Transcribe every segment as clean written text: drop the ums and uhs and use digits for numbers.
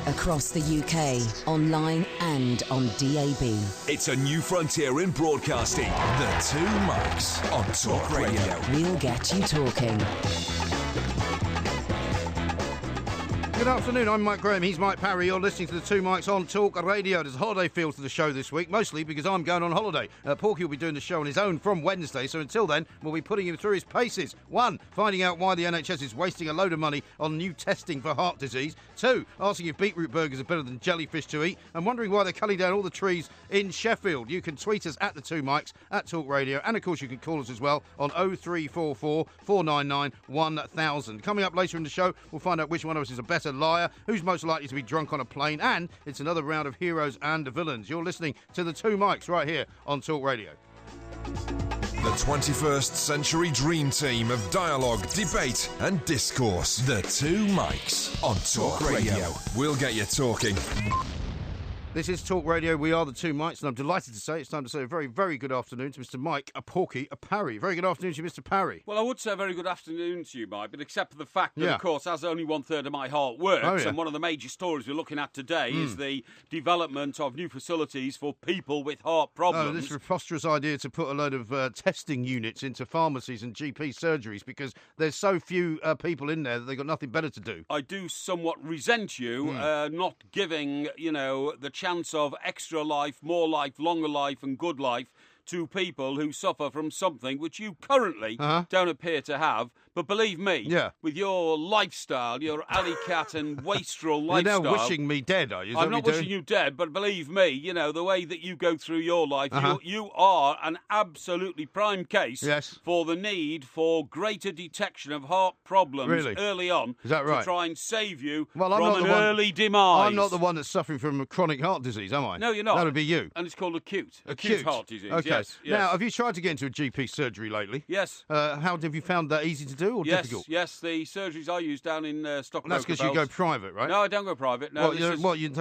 Across the UK, online and on DAB. It's a new frontier in broadcasting. The Two Mics on Talk Radio. We'll get you talking. Good afternoon, I'm Mike Graham, he's Mike Parry, you're listening to the Two Mics on Talk Radio. There's a holiday feel to the show this week, mostly because I'm going on holiday. Porky will be doing the show on his own from Wednesday, so until then, we'll be putting him through his paces. 1, finding out why the NHS is wasting a load of money on new testing for heart disease. 2, asking if beetroot burgers are better than jellyfish to eat, and wondering why they're cutting down all the trees in Sheffield. You can tweet us at the Two Mics, at Talk Radio, and of course you can call us as well on 0344 499 1000. Coming up later in the show, we'll find out which one of us is a better liar, who's most likely to be drunk on a plane, and it's another round of heroes and villains. You're listening to the Two Mics right here on Talk Radio. The 21st century dream team of dialogue, debate and discourse. The Two Mics on Talk Radio. We'll get you talking. This is Talk Radio. We are the Two Mics, and I'm delighted to say it's time to say a very, very good afternoon to Mr. Mike, a Porky, a Parry. Very good afternoon to you, Mr. Parry. Well, I would say a very good afternoon to you, Mike, but except for the fact that, of course, as only 1/3 of my heart works, and one of the major stories we're looking at today is the development of new facilities for people with heart problems. No, this preposterous idea to put a load of testing units into pharmacies and GP surgeries because there's so few people in there that they've got nothing better to do. I do somewhat resent you not giving, the chance of extra life, more life, longer life and good life to people who suffer from something which you currently don't appear to have. But believe me, with your lifestyle, your alley cat and wastrel lifestyle... You're now wishing me dead, are you? I'm not wishing you dead, but believe me, the way that you go through your life, you are an absolutely prime case for the need for greater detection of heart problems early on. Is that right? To try and save you from an early demise. I'm not the one that's suffering from a chronic heart disease, am I? No, you're not. That would be you. And it's called acute heart disease. Okay. Yes. Now, have you tried to get into a GP surgery lately? Yes. How have you found that easy to do or difficult? Yes, the surgeries I use down in Stockport. That's because you go private, right? No, I don't go private. No,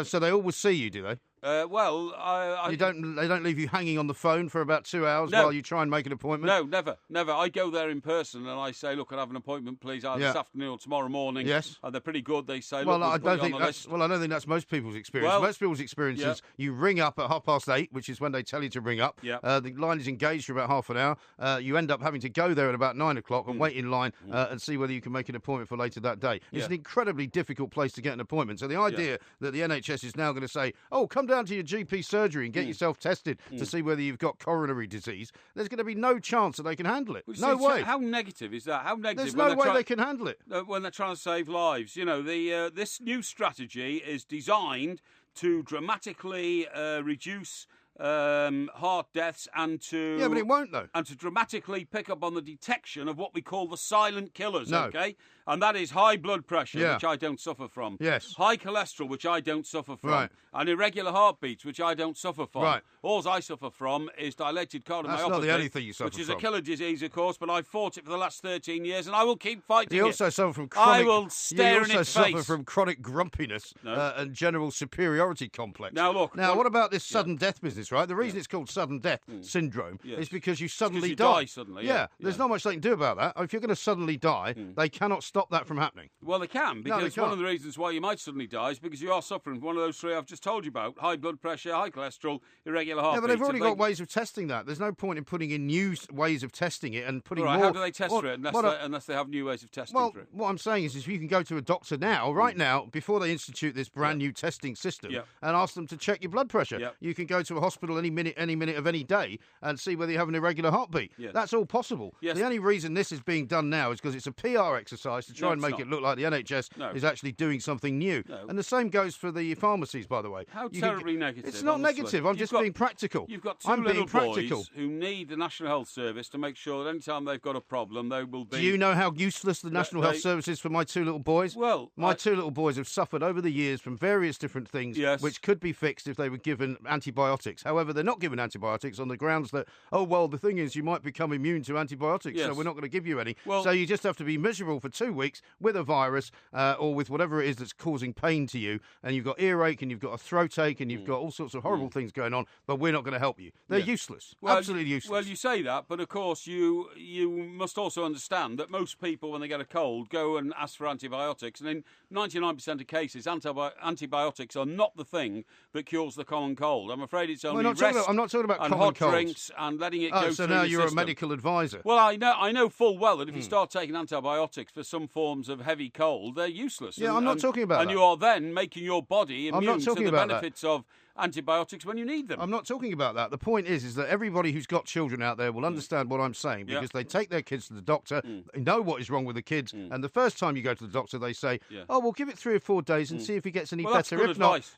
so they always see you, do they? They don't leave you hanging on the phone for about 2 hours while you try and make an appointment? No, never. I go there in person and I say, look, I'll have an appointment, please, either this afternoon or tomorrow morning. Yes. And they're pretty good. They say, well, look, I don't think that's most people's experience. Most people's experience is you ring up at 8:30, which is when they tell you to ring up. The line is engaged for about half an hour. You end up having to go there at about 9 o'clock and wait in line and see whether you can make an appointment for later that day. It's an incredibly difficult place to get an appointment. So the idea that the NHS is now going to say, oh, come down to your GP surgery and get yourself tested to see whether you've got coronary disease, there's going to be no chance that they can handle it. No way. How negative is that? How negative? There's no way they can handle it. When they're trying to save lives. This new strategy is designed to dramatically reduce heart deaths and to... Yeah, but it won't, though. And to dramatically pick up on the detection of what we call the silent killers, okay? And that is high blood pressure, which I don't suffer from. Yes. High cholesterol, which I don't suffer from. Right. And irregular heartbeats, which I don't suffer from. Right. All I suffer from is dilated cardiomyopathy. That's not the only thing you suffer from. Which is a killer disease, of course, but I've fought it for the last 13 years, and I will keep fighting You it. also suffer from chronic... I will stare in its face. You also suffer from chronic grumpiness and general superiority complex. Now, look... what about this sudden death business, right? The reason it's called sudden death syndrome is because you suddenly die. Suddenly, There's not much they can do about that. If you're going to suddenly die, they cannot stop that from happening. Well, they can, because one of the reasons why you might suddenly die is because you are suffering from one of those three I've just told you about: high blood pressure, high cholesterol, irregular heartbeat. Yeah, but they've already got ways of testing that. There's no point in putting in new ways of testing it and putting more... How do they test for it unless they have new ways of testing for it? What I'm saying is you can go to a doctor now, right now, before they institute this brand new testing system, and ask them to check your blood pressure. You can go to a hospital any minute of any day and see whether you have an irregular heartbeat. That's all possible. The only reason this is being done now is because it's a PR exercise to try and make it look like the NHS is actually doing something new. And the same goes for the pharmacies, by the way. How terribly negative. It's not negative. I'm just being practical. You've got two little boys who need the National Health Service to make sure that any time they've got a problem, they will be... Do you know how useless the National Health Service is for my two little boys? Well... My two little boys have suffered over the years from various different things which could be fixed if they were given antibiotics. antibiotics. However, they're not given antibiotics on the grounds that, oh, well, the thing is you might become immune to antibiotics, so we're not going to give you any. Well, so you just have to be miserable for 2 weeks with a virus or with whatever it is that's causing pain to you, and you've got earache and you've got a throat ache and you've got all sorts of horrible things going on, but we're not going to help you. They're useless. Absolutely useless. Well, you say that, but of course you must also understand that most people, when they get a cold, go and ask for antibiotics, and in 99% of cases, antibiotics are not the thing that cures the common cold. I'm afraid it's only I'm not talking about and common hot colds. drinks and letting it go so through now the you're system. a medical advisor. Well, I know full well that if you start taking antibiotics for some forms of heavy cold, they're useless. Yeah, I'm not talking about that. And you are then making your body immune to the benefits of antibiotics when you need them. I'm not talking about that. The point is that everybody who's got children out there will understand what I'm saying, because they take their kids to the doctor, they know what is wrong with the kids, and the first time you go to the doctor, they say, oh, we'll give it 3 or 4 days and see if he gets any better.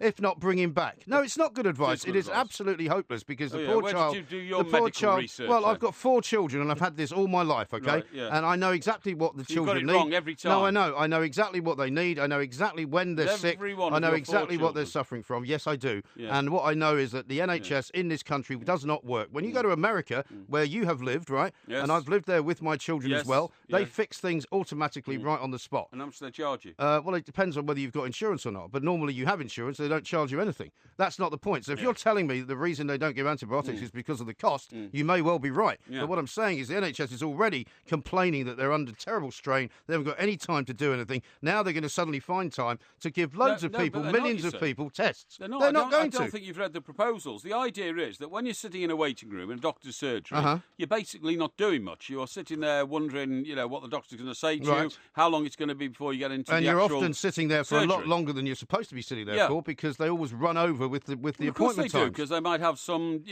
If not, bring him back. No, it's not good advice. It is absolutely hopeless, because the poor child... Where did you do your medical research? Well, then? I've got 4 children, and I've had this all my life, okay? Right, and I know exactly what the children need. You've got it wrong every time. No, I know. I know exactly what they need. I know exactly when they're sick. I know exactly what they're suffering from. Yes, I do. Yeah. And what I know is that the NHS in this country does not work. When you go to America, where you have lived, right, and I've lived there with my children as well, they fix things automatically right on the spot. And how much do they charge you? Well, it depends on whether you've got insurance or not. But normally you have insurance, they don't charge you anything. That's not the point. So if you're telling me the reason they don't give antibiotics is because of the cost, you may well be right. But what I'm saying is the NHS is already complaining that they're under terrible strain. They haven't got any time to do anything. Now they're going to suddenly find time to give loads of people, millions of people, tests. They're not going to. I don't think you've read the proposals. The idea is that when you're sitting in a waiting room in a doctor's surgery, you're basically not doing much. You're sitting there wondering, what the doctor's going to say to you, how long it's going to be before you get into the actual surgery. And you're often sitting there for surgery. a lot longer than you're supposed to be sitting there for, because they always run over with the appointment times. Of course they do, because they might have some,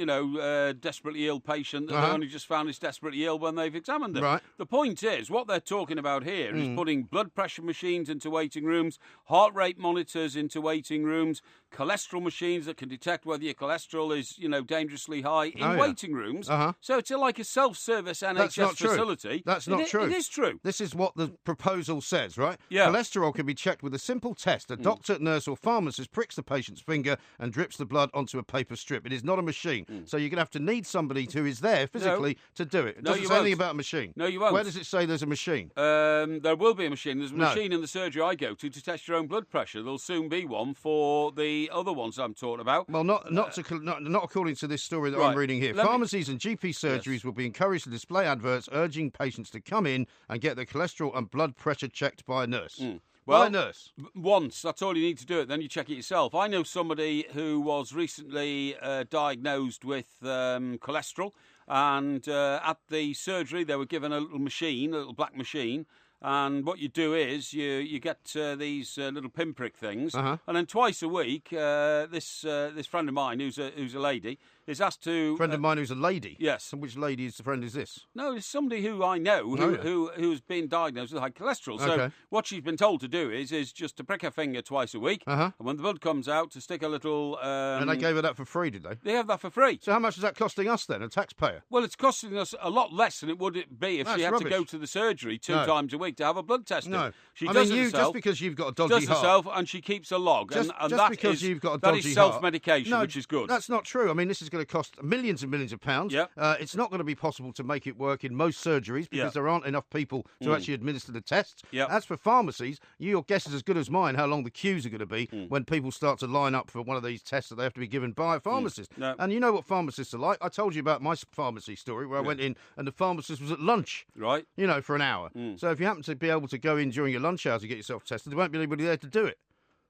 desperately ill patient that they only just found is desperately ill when they've examined them. Right. The point is, what they're talking about here is putting blood pressure machines into waiting rooms, heart rate monitors into waiting rooms, cholesterol machines that can detect whether your cholesterol is, dangerously high in waiting rooms. So it's like a self-service NHS facility. That's not true. It is true. This is what the proposal says, right? Yeah. Cholesterol can be checked with a simple test. A doctor, nurse or pharmacist pricks the patient's finger and drips the blood onto a paper strip. It is not a machine. So you're going to have to need somebody who is there physically to do it. It doesn't say anything about a machine. No, you won't. Where does it say there's a machine? There will be a machine. There's a machine in the surgery I go to test your own blood pressure. There'll soon be one for the other ones I'm talking about. Well, not according to this story that I'm reading here. Pharmacies and GP surgeries will be encouraged to display adverts urging patients to come in and get their cholesterol and blood pressure checked by a nurse. Well, by a nurse. Once, that's all you need to do it, then you check it yourself. I know somebody who was recently diagnosed with cholesterol, and at the surgery they were given a little machine, a little black machine, and what you do is you get these little pinprick things, and then twice a week, this friend of mine who's a lady is asked to... Friend of mine who's a lady? Yes. And which lady's friend is this? No, it's somebody who I know who's been diagnosed with high cholesterol. So what she's been told to do is just to prick her finger twice a week, and when the blood comes out, to stick a little... and they gave her that for free, did they? They have that for free. So how much is that costing us then, a taxpayer? Well, it's costing us a lot less than it would be if she had to go to the surgery 2 times a week to have a blood test. No. She does it herself, just because you've got a dodgy heart... does herself, and she keeps a log. Just that because is, you've got a that dodgy is heart... self-medication, which is good. That's not true. I mean, this is going to cost millions and millions of pounds. Yep. It's not going to be possible to make it work in most surgeries because there aren't enough people to actually administer the tests. Yep. As for pharmacies, your guess is as good as mine how long the queues are going to be when people start to line up for one of these tests that they have to be given by a pharmacist. No. And you know what pharmacists are like. I told you about my pharmacy story where I went in and the pharmacist was at lunch. Right. For an hour. So if you happen to be able to go in during your lunch hour to get yourself tested, there won't be anybody there to do it.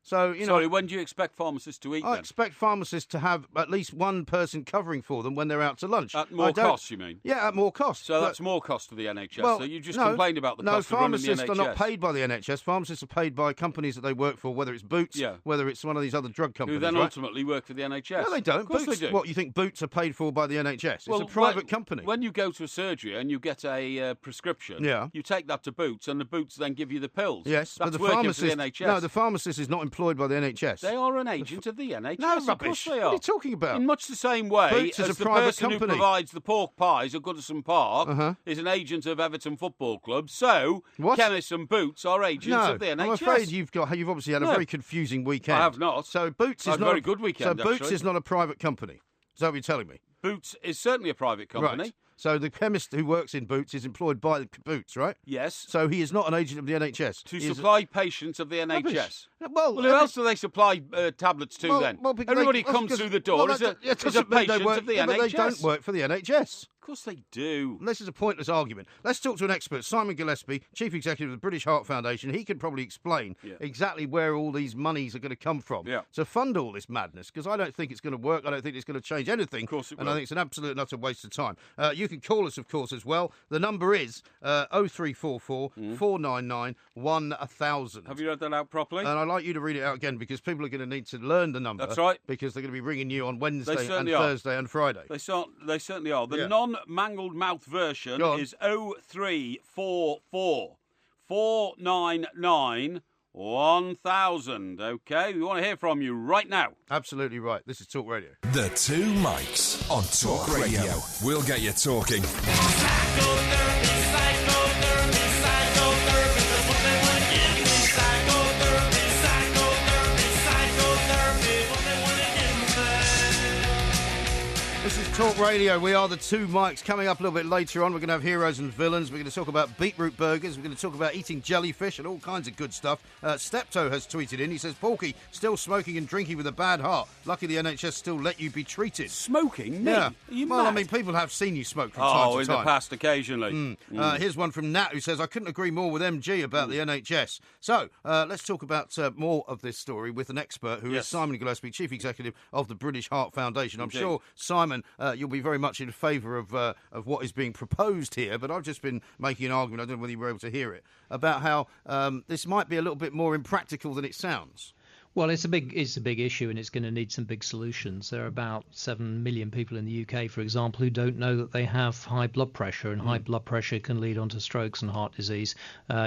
So, Sorry, when do you expect pharmacists to eat I expect pharmacists to have at least one person covering for them when they're out to lunch. At more cost, you mean? Yeah, at more cost. So that's more cost to the NHS. So you just complained about the cost of running the NHS. No, pharmacists are not paid by the NHS. Pharmacists are paid by companies that they work for, whether it's Boots, whether it's one of these other drug companies. Who then ultimately work for the NHS. No, they don't. Of course Boots, they do. What, you think Boots are paid for by the NHS? It's a private company. When you go to a surgery and you get a prescription, you take that to Boots, and the Boots then give you the pills. Yes, that's but the working pharmacist... for the NHS. No, the pharmacist is not employed by the NHS. They are an agent of the NHS. No, of rubbish. course they are. What are you talking about? In much the same way Boots is as a the private person company. who provides the pork pies at Goodison Park is an agent of Everton Football Club, so chemists and Boots are agents of the NHS. I'm afraid you've obviously had a very confusing weekend. I have not. So Boots is not a very good weekend. So Boots is not a private company. Is that what you're telling me? Boots is certainly a private company. Right. So the chemist who works in Boots is employed by Boots, right? Yes. So he is not an agent of the NHS. To supply patients of the NHS. Rubbish. Well, who else do they supply tablets to then? because Everybody comes through the door is a patient of the NHS. But they don't work for the NHS. Of course they do. This is a pointless argument. Let's talk to an expert, Simon Gillespie, Chief Executive of the British Heart Foundation. He can probably explain exactly where all these monies are going to come from to fund all this madness, because I don't think it's going to work. I don't think it's going to change anything. Of course it will. And I think it's an absolute and utter waste of time. You can call us, of course, as well. The number is 0344 499 1000. Have you read that out properly? And I'd like you to read it out again, because people are going to need to learn the number. That's right. Because they're going to be ringing you on Wednesday and are. Thursday and Friday. They certainly are. The non-mangled mouth version is 0344 499 1000. OK, we want to hear from you right now. Absolutely right. This is Talk Radio. The Two Mics on Talk Radio. We'll get you talking. This is Talk Radio. We are the Two Mics. Coming up a little bit later on, we're going to have heroes and villains. We're going to talk about beetroot burgers. We're going to talk about eating jellyfish and all kinds of good stuff. Steptoe has tweeted in. He says, Porky, still smoking and drinking with a bad heart. Lucky the NHS still let you be treated. Smoking? Me? Yeah. Are you well, mad? I mean, people have seen you smoke from time to time. Oh, in the past, occasionally. Here's one from Nat, who says, I couldn't agree more with MG about the NHS. So, let's talk about more of this story with an expert, who is Simon Gillespie, Chief Executive of the British Heart Foundation. I'm sure, Simon, you'll be very much in favour of what is being proposed here, but I've just been making an argument, I don't know whether you were able to hear it, about how this might be a little bit more impractical than it sounds. Well, it's a big issue, and it's going to need some big solutions. There are about 7 million people in the UK, for example, who don't know that they have high blood pressure, and high blood pressure can lead on to strokes and heart disease.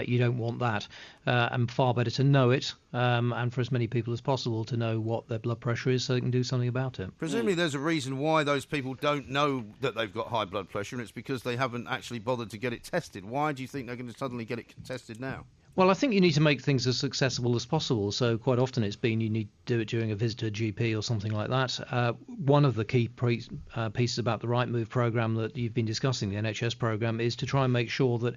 You don't want that, and far better to know it, and for as many people as possible to know what their blood pressure is, so they can do something about it. Presumably, there's a reason why those people don't know that they've got high blood pressure, and it's because they haven't actually bothered to get it tested. Why do you think they're going to suddenly get it tested now? Well, I think you need to make things as accessible as possible. So quite often it's been you need to do it during a visit to a GP or something like that. One of the key pieces about the Right Move programme that you've been discussing, the NHS programme, is to try and make sure that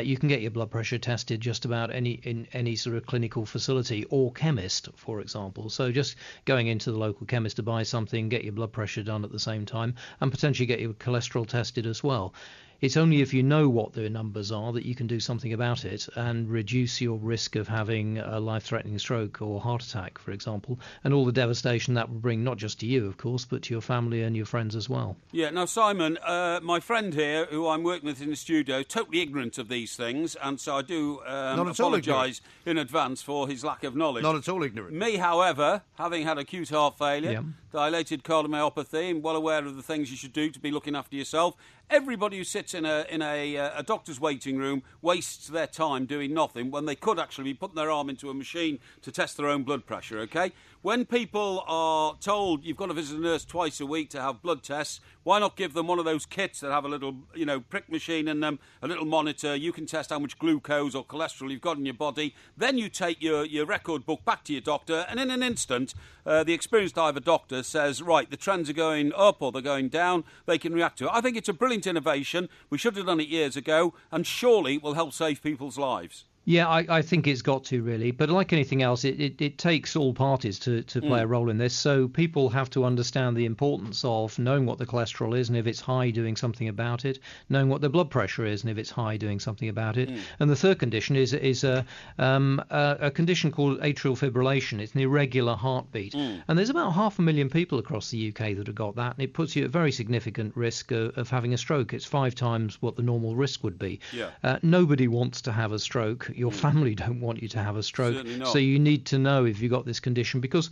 you can get your blood pressure tested just about in any sort of clinical facility or chemist, for example. So just going into the local chemist to buy something, get your blood pressure done at the same time, and potentially get your cholesterol tested as well. It's only if you know what the numbers are that you can do something about it and reduce your risk of having a life-threatening stroke or heart attack, for example, and all the devastation that will bring, not just to you, of course, but to your family and your friends as well. Yeah, now, Simon, my friend here, who I'm working with in the studio, totally ignorant of these things, and so I do apologise in advance for his lack of knowledge. Not at all ignorant. Me, however, having had acute heart failure, dilated cardiomyopathy, and well aware of the things you should do to be looking after yourself, everybody who sits in a doctor's waiting room wastes their time doing nothing when they could actually be putting their arm into a machine to test their own blood pressure, OK? When people are told you've got to visit a nurse twice a week to have blood tests, why not give them one of those kits that have a little, prick machine in them, a little monitor, you can test how much glucose or cholesterol you've got in your body, then you take your record book back to your doctor, and in an instant, the experienced eye of a doctor says, right, the trends are going up or they're going down, they can react to it. I think it's a brilliant innovation. We should have done it years ago, and surely will help save people's lives. Yeah, I think it's got to, really. But like anything else, it takes all parties to play a role in this. So people have to understand the importance of knowing what the cholesterol is and if it's high, doing something about it, knowing what the blood pressure is and if it's high, doing something about it. And the third condition is a condition called atrial fibrillation. It's an irregular heartbeat. And there's about 500,000 people across the UK that have got that, and it puts you at very significant risk of having a stroke. It's 5 times what the normal risk would be. Nobody wants to have a stroke. Your family don't want you to have a stroke, so you need to know if you've got this condition, because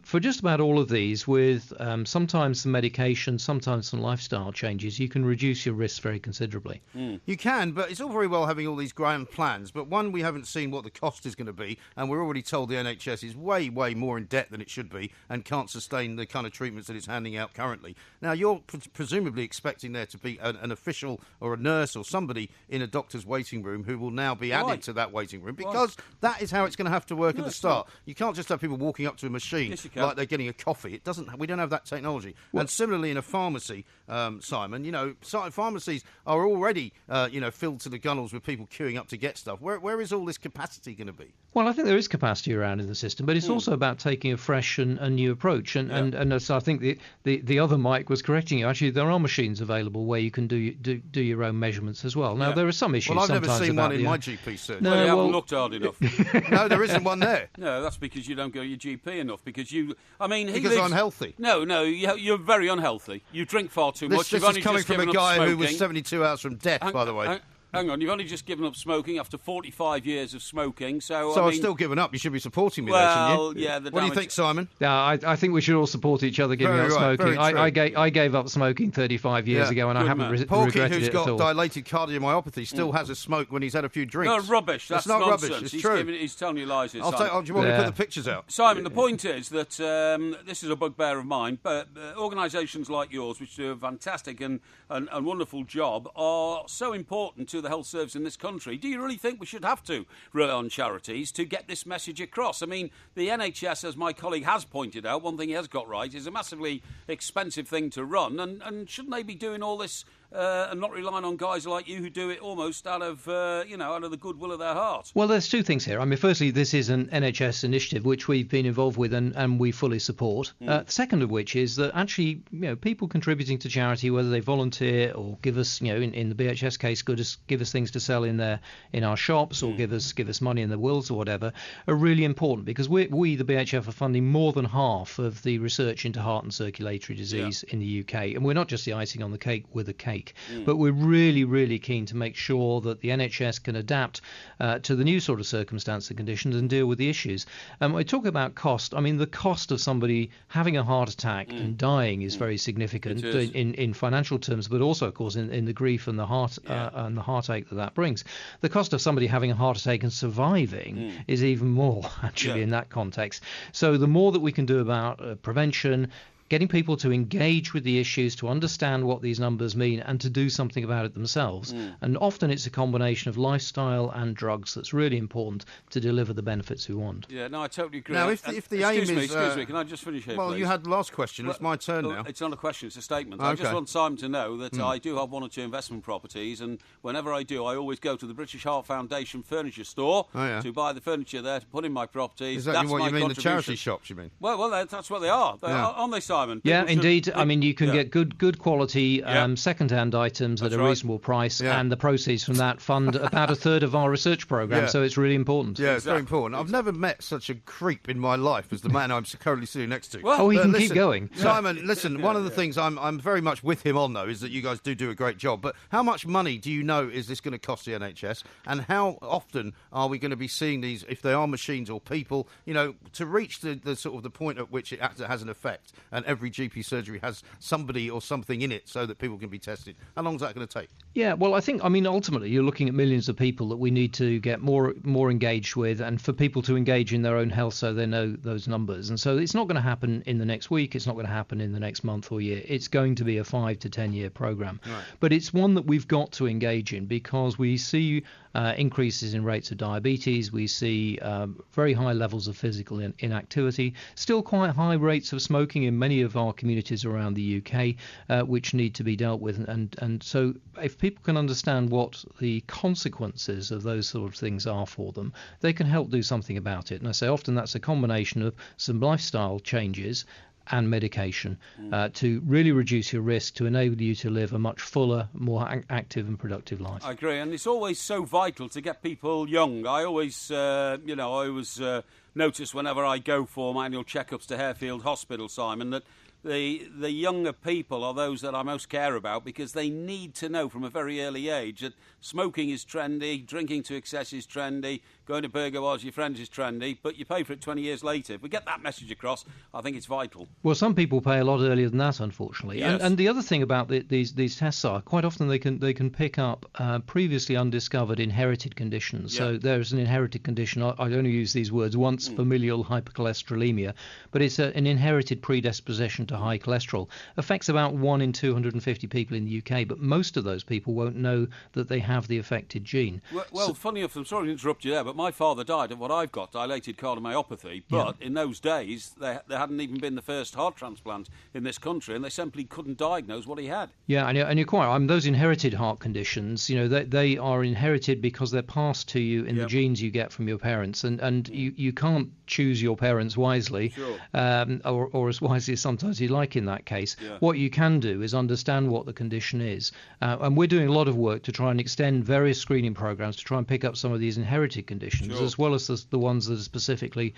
for just about all of these, with sometimes some medication, sometimes some lifestyle changes, you can reduce your risks very considerably. You can, but it's all very well having all these grand plans, but one, we haven't seen what the cost is going to be, and we're already told the NHS is way, way more in debt than it should be and can't sustain the kind of treatments that it's handing out currently. Now, you're presumably expecting there to be an official or a nurse or somebody in a doctor's waiting room who will now be added to that that waiting room, because that is how it's going to have to work at the start. You can't just have people walking up to a machine like they're getting a coffee. It doesn't. We don't have that technology. And similarly in a pharmacy, Simon, pharmacies are already, filled to the gunnels with people queuing up to get stuff. Where is all this capacity going to be? Well, I think there is capacity around in the system, but it's also about taking a fresh and new approach. And so I think the other Mike was correcting you. Actually, there are machines available where you can do your own measurements as well. Now, there are some issues. Well, I've sometimes never seen about one in my GP surgery. No, you haven't looked hard enough. No, there isn't one there. No, that's because you don't go to your GP enough. Because I'm healthy. No, you're very unhealthy. You drink far too much. This is coming from a guy who was 72 hours from death, by the way. Hang on, you've only just given up smoking after 45 years of smoking, so I've still given up. You should be supporting me there, shouldn't you? Yeah. What do you think, Simon? Yeah, I think we should all support each other giving up smoking. I gave up smoking 35 years ago, and I haven't regretted Porky, it who's at got all. dilated cardiomyopathy, still has a smoke when he's had a few drinks. No, rubbish. That's not nonsense. rubbish. It's true. He's telling you lies. Do you want me to put the pictures out? Simon, the point is that this is a bugbear of mine, but organisations like yours, which do a fantastic and wonderful job, are so important to the health service in this country. Do you really think we should have to rely on charities to get this message across? I mean, the NHS, as my colleague has pointed out, one thing he has got right, is a massively expensive thing to run, and shouldn't they be doing all this and not relying on guys like you who do it almost out of the goodwill of their heart? Well, there's two things here. I mean, firstly, this is an NHS initiative which we've been involved with and we fully support. The second of which is that actually, people contributing to charity, whether they volunteer or give us, in the BHS case, give us things to sell in our shops or give us money in the wills or whatever, are really important, because we the BHF are funding more than half of the research into heart and circulatory disease in the UK, and we're not just the icing on the cake, we're the cake. But we're really, really keen to make sure that the NHS can adapt to the new sort of circumstance and conditions and deal with the issues. I talk about cost. I mean, the cost of somebody having a heart attack and dying is very significant in financial terms, but also, of course, in the grief and the heart and the heartache that brings. The cost of somebody having a heart attack and surviving is even more, actually, in that context. So the more that we can do about prevention, getting people to engage with the issues, to understand what these numbers mean, and to do something about it themselves. And often it's a combination of lifestyle and drugs that's really important to deliver the benefits we want. Yeah, no, I totally agree. Now, if the aim is... Excuse me, can I just finish here, Well, please? you had the last question. It's my turn now. It's not a question, it's a statement. Okay. I just want Simon to know that I do have one or two investment properties, and whenever I do, I always go to the British Heart Foundation furniture store to buy the furniture there to put in my properties. Is that what you mean, the charity shops, you mean? Well, that's what they are. Aren't they, Simon? Yeah, indeed. I mean, you can get good quality second-hand items at a reasonable price, and the proceeds from that fund about a third of our research programme, so it's really important. Yeah, it's very important. I've never met such a creep in my life as the man I'm currently sitting next to. Well, he can keep going. Simon, listen, one of the things I'm very much with him on, though, is that you guys do a great job, but how much money do you know is this going to cost the NHS, and how often are we going to be seeing these, if they are machines or people, to reach the sort of the point at which it has an effect, and every GP surgery has somebody or something in it so that people can be tested? How long is that going to take? Yeah, well, ultimately you're looking at millions of people that we need to get more engaged with, and for people to engage in their own health so they know those numbers. And so it's not going to happen in the next week, it's not going to happen in the next month or year. It's going to be a 5 to 10 year program. Right. But it's one that we've got to engage in, because we see increases in rates of diabetes, we see very high levels of physical inactivity, still quite high rates of smoking in many of our communities around the UK, which need to be dealt with. And so if people can understand what the consequences of those sort of things are for them, they can help do something about it. And I say often that's a combination of some lifestyle changes and medication to really reduce your risk, to enable you to live a much fuller, more active and productive life. I agree, and it's always so vital to get people young. I always, notice whenever I go for my annual checkups to Harefield Hospital, Simon, that the younger people are those that I most care about, because they need to know from a very early age that smoking is trendy, drinking to excess is trendy, going to Burger Bars, your friends is trendy, but you pay for it 20 years later. If we get that message across, I think it's vital. Well, some people pay a lot earlier than that, unfortunately. Yes. And the other thing about these tests are quite often they can pick up previously undiscovered inherited conditions. Yeah. So there's an inherited condition. I'd only use these words once inheritance, familial hypercholesterolemia, but it's an inherited predisposition to high cholesterol. Affects about 1 in 250 people in the UK, but most of those people won't know that they have the affected gene. Well, funny enough, I'm sorry to interrupt you there, but my father died of what I've got, dilated cardiomyopathy, but in those days, there hadn't even been the first heart transplant in this country, and they simply couldn't diagnose what he had. Yeah, and you're quite right. Those inherited heart conditions, they are inherited because they're passed to you in the genes you get from your parents, and you can't choose your parents wisely, or as wisely as sometimes you like in that case. Yeah. What you can do is understand what the condition is, and we're doing a lot of work to try and extend various screening programs to try and pick up some of these inherited conditions, as well as the ones that are specifically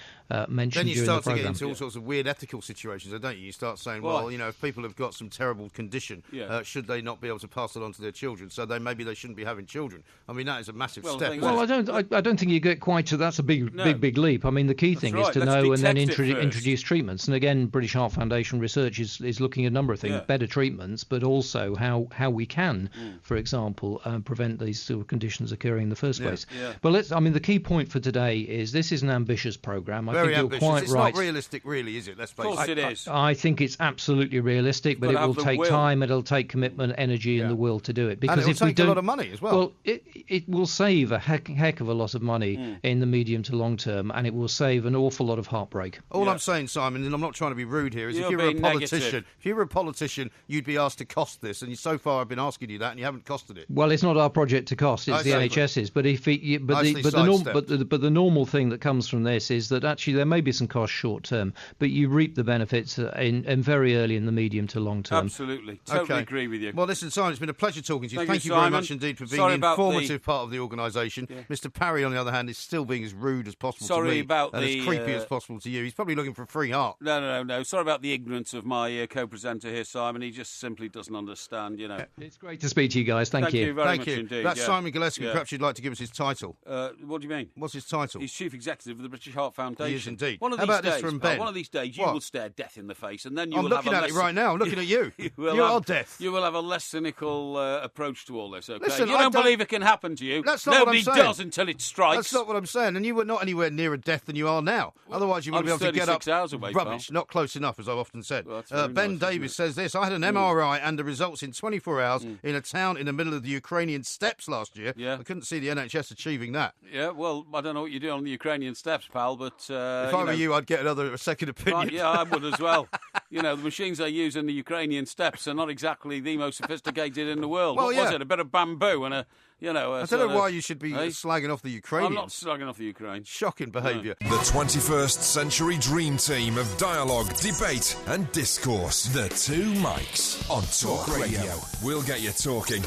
mentioned during the program. Then you start to get into all sorts of weird ethical situations, don't you? You start saying, well, if people have got some terrible condition, should they not be able to pass it on to their children? So maybe they shouldn't be having children. I mean, that is a massive step. Well, I don't think you get quite to that's a big leap. I mean, the key thing is to know and then introduce treatments. And again, British Heart Foundation research is looking at a number of things, better treatments, but also how we can, for example, prevent these sort of conditions occurring in the first place. Yeah. But the key point for today is this is an ambitious program. Very think ambitious. You're quite it's right. Not realistic, really, is it? Let's face it. Of course it is. I think it's absolutely realistic, but it will take time. It'll take commitment, energy, and the will to do it. Because and it'll take a lot of money as well. Well, it will save a heck of a lot of money in the medium to long term, and it will save an awful lot of heartbreak. All I'm saying, Simon, and I'm not trying to be rude here, is if you were a politician, you'd be asked to cost this, and so far I've been asking you that, and you haven't costed it. Well, it's not our project to cost; it's the NHS's. But the normal thing that comes from this is that actually there may be some cost short term, but you reap the benefits in very early in the medium to long term. Absolutely, totally agree with you. Well, listen, Simon, it's been a pleasure talking to you. Thank you very much indeed for being the informative part of the organisation. Yeah. Mr. Parry, on the other hand, is still being as rude as possible to me, and as creepy as possible to you. He's probably looking for a free heart. No. Sorry about the ignorance of my co-presenter here, Simon. He just simply doesn't understand, It's great to speak to you guys. Thank you. Thank you very much indeed. That's Simon Gillespie. Perhaps you'd like to give us his title. What do you mean? What's his title? He's Chief Executive of the British Heart Foundation. He is indeed. How about this from Ben? One of these days you will stare death in the face, and then you will have a looking at it right now. I'm looking at you. You are death. You will have a less cynical approach to all this, okay? Listen, you don't believe it can happen to you. That's not Nobody what I'm saying. does until it strikes. That's not what I'm saying. And you were not anywhere nearer death than you are now. Otherwise, you wouldn't be able to get up. 36 hours away, rubbish, pal. Not close enough, as I've often said. Well, Ben Davis says this: I had an MRI and the results in 24 hours in a town in the middle of the Ukrainian steppes last year. Yeah. I couldn't see the NHS achieving that. Yeah, well, I don't know what you're doing on the Ukrainian steppes, pal, but... if I were you, I'd get a second opinion. Yeah, I would as well. The machines they use in the Ukrainian steppes are not exactly the most sophisticated in the world. Well, what was it? A bit of bamboo and a... I don't know why you should be slagging off the Ukrainians. I'm not slagging off the Ukraine. Shocking behaviour. The 21st Century Dream Team of dialogue, debate and discourse. The Two Mics on Talk Radio. We'll get you talking.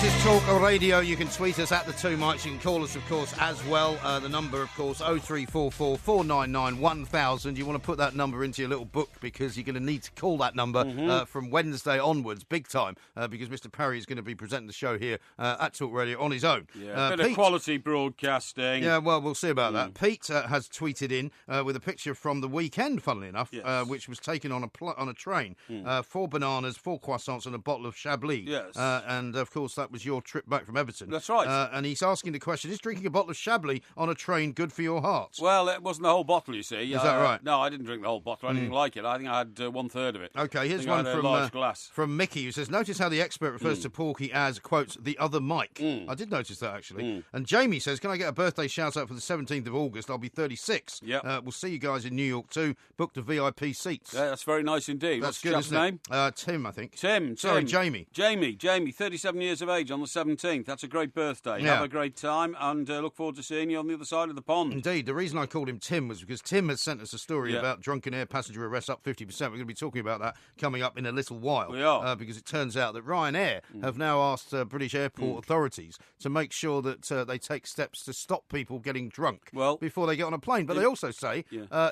This is Talk Radio. You can tweet us at the Two Mics. You can call us, of course, as well. The number, of course, 0344 499 1000. You want to put that number into your little book because you're going to need to call that number from Wednesday onwards, big time, because Mr. Parry is going to be presenting the show here at Talk Radio on his own. Yeah, bit of quality broadcasting. Yeah, well, we'll see about that. Pete has tweeted in with a picture from the weekend, funnily enough, which was taken on a train. 4 bananas, 4 croissants and a bottle of Chablis. Yes. And, of course, that was your trip back from Everton. That's right. And he's asking the question, is drinking a bottle of Chablis on a train good for your heart? Well, it wasn't the whole bottle, you see. Is that right? No, I didn't drink the whole bottle. I didn't like it. I think I had 1/3 of it. OK, here's one from large glass. From Mickey, who says, notice how the expert refers to Porky as, quotes, the other Mike. I did notice that, actually. And Jamie says, can I get a birthday shout-out for the 17th of August? I'll be 36. Yep. We'll see you guys in New York, too. Book the VIP seats. Yeah, that's very nice indeed. That's What's good, the chap's name? Tim, I think. Tim. Sorry, Jamie. Jamie, 37 years of age on the 17th. That's a great birthday. Yeah. Have a great time and look forward to seeing you on the other side of the pond. Indeed. The reason I called him Tim was because Tim has sent us a story about drunken air passenger arrests up 50%. We're going to be talking about that coming up in a little while. We are. Because it turns out that Ryanair have now asked British airport authorities to make sure that they take steps to stop people getting drunk before they get on a plane. But they also say,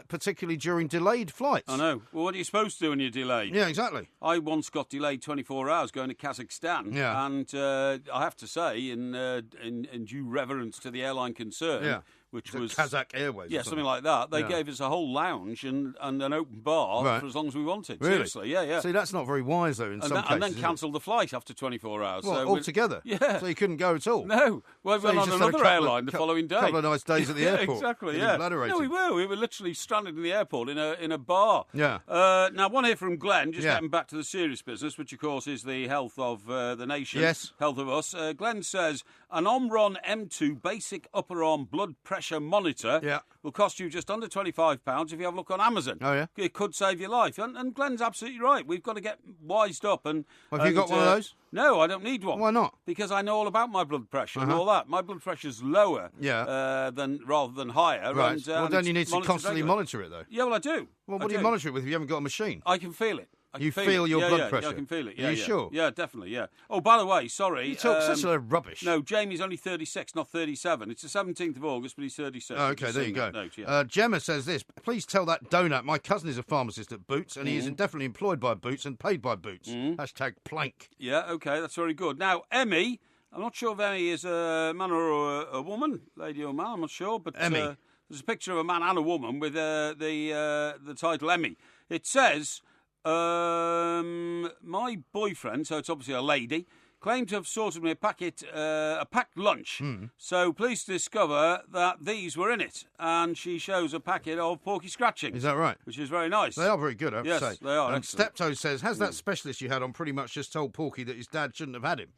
particularly during delayed flights. I know. Well, what are you supposed to do when you're delayed? Yeah, exactly. I once got delayed 24 hours going to Kazakhstan. Yeah. And I have to say, in due reverence to the airline concerned, which was Kazakh Airways. Yeah, something like that. They gave us a whole lounge and an open bar for as long as we wanted. Really? Seriously, yeah. See, that's not very wise, though, in some cases. And then cancelled the flight after 24 hours. Well, so altogether? Yeah. So you couldn't go at all? No. Well, we went on another airline the following day. A couple of nice days at the airport. Exactly, Obliterated. No, we were. We were literally stranded in the airport in a bar. Yeah. Now, one here from Glenn, just getting back to the serious business, which, of course, is the health of the nation. Yes. Health of us. Glenn says, an Omron M2 basic upper arm blood pressure monitor will cost you just under £25 if you have a look on Amazon. Oh, yeah? It could save your life. And Glenn's absolutely right. We've got to get wised up. And Have you got one of those? No, I don't need one. Why not? Because I know all about my blood pressure and all that. My blood pressure's lower rather than higher. Right. And, well, don't you need to constantly monitor it, though? Yeah, well, I do. Well, what do you monitor it with if you haven't got a machine? I can feel it. You feel your blood pressure? Yeah, I can feel it. Are you sure? Yeah, definitely, yeah. Oh, by the way, sorry. You talk such a load of rubbish. No, Jamie's only 36, not 37. It's the 17th of August, but he's 36. Oh, okay, there you go. Note, Gemma says this. Please tell that donut my cousin is a pharmacist at Boots, and he is definitely employed by Boots and paid by Boots. Hashtag plank. Yeah, okay, that's very good. Now, Emmy, I'm not sure if Emmy is a man or a woman, lady or man, I'm not sure, but Emmy. There's a picture of a man and a woman with the title Emmy. It says... my boyfriend, so it's obviously a lady, claimed to have sorted me a packed lunch. So please discover that these were in it. And she shows a packet of Porky scratchings. Is that right? Which is very nice. They are very good, I have to say. Yes, they are. And Steptoe says, has that specialist you had on pretty much just told Porky that his dad shouldn't have had him?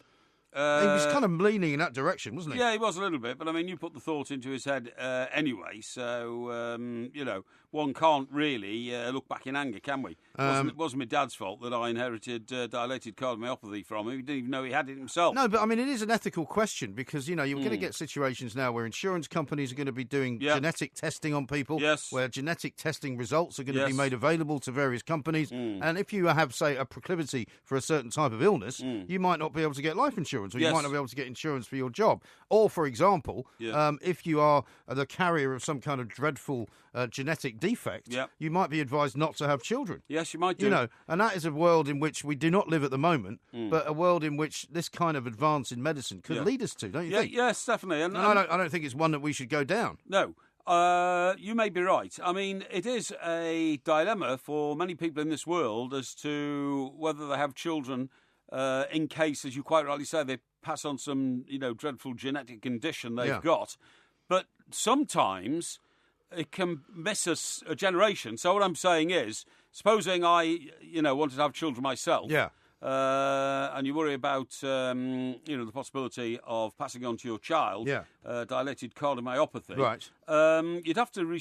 He was kind of leaning in that direction, wasn't he? Yeah, he was a little bit, but I mean, you put the thought into his head anyway, so, one can't really look back in anger, can we? It wasn't my dad's fault that I inherited dilated cardiomyopathy from him. He didn't even know he had it himself. No, but I mean, it is an ethical question because, you're going to get situations now where insurance companies are going to be doing genetic testing on people, where genetic testing results are going to be made available to various companies. And if you have, say, a proclivity for a certain type of illness, you might not be able to get life insurance. Or you might not be able to get insurance for your job. Or, for example, if you are the carrier of some kind of dreadful genetic defect, you might be advised not to have children. Yes, you might do. And that is a world in which we do not live at the moment, but a world in which this kind of advance in medicine could lead us to, don't you think? Yes, definitely. And I don't think it's one that we should go down. No. You may be right. I mean, it is a dilemma for many people in this world as to whether they have children in case, as you quite rightly say, they pass on some, dreadful genetic condition they've got. But sometimes it can miss a generation. So what I'm saying is, supposing I, wanted to have children myself. Yeah. And you worry about, the possibility of passing on to your child dilated cardiomyopathy. Right. You'd have to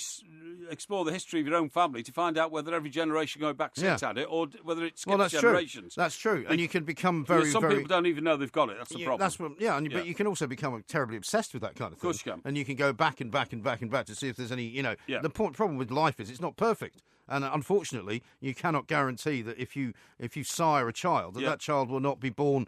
explore the history of your own family to find out whether every generation going back since had it or whether it skips generations. That's true. And you can become some people don't even know they've got it. That's the problem. But you can also become terribly obsessed with that kind of thing. Of course you can. And you can go back and back and back and back to see if there's any, The problem with life is it's not perfect. And unfortunately, you cannot guarantee that if you sire a child, that child will not be born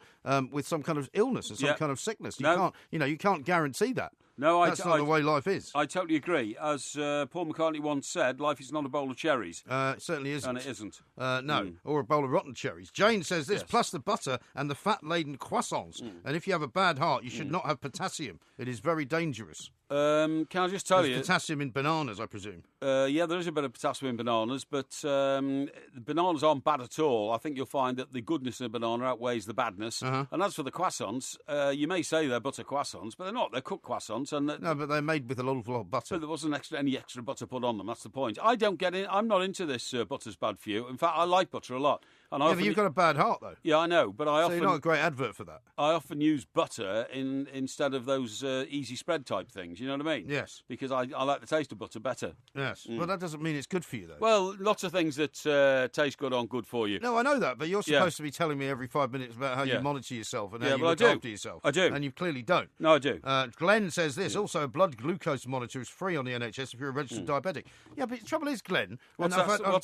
with some kind of illness or some kind of sickness. You can't guarantee that. No, that's not the way life is. I totally agree. As Paul McCartney once said, life is not a bowl of cherries. It certainly isn't. And it isn't. No, or a bowl of rotten cherries. Jane says this, plus the butter and the fat-laden croissants. And if you have a bad heart, you should not have potassium. It is very dangerous. Can I just tell you? There's potassium in bananas, I presume. Yeah, there is a bit of potassium in bananas, but bananas aren't bad at all. I think you'll find that the goodness in a banana outweighs the badness. And as for the croissants, you may say they're butter croissants, but they're not. They're cooked croissants. No, but they're made with a lot of butter. But there wasn't any extra butter put on them. That's the point. I don't get in. I'm not into this butter's bad for you. In fact, I like butter a lot. And but you've got a bad heart, though. Yeah, I know, but so you're not a great advert for that. I often use butter instead of those easy spread type things. You know what I mean? Yes. Because I like the taste of butter better. Yes. But that doesn't mean it's good for you, though. Well, lots of things that taste good aren't good for you. No, I know that, but you're supposed to be telling me every 5 minutes about how you monitor yourself and how you look after yourself. I do. And you clearly don't. No, I do. Glenn says this. Also, a blood glucose monitor is free on the NHS if you're a registered diabetic. Yeah, but the trouble is, Glenn... What's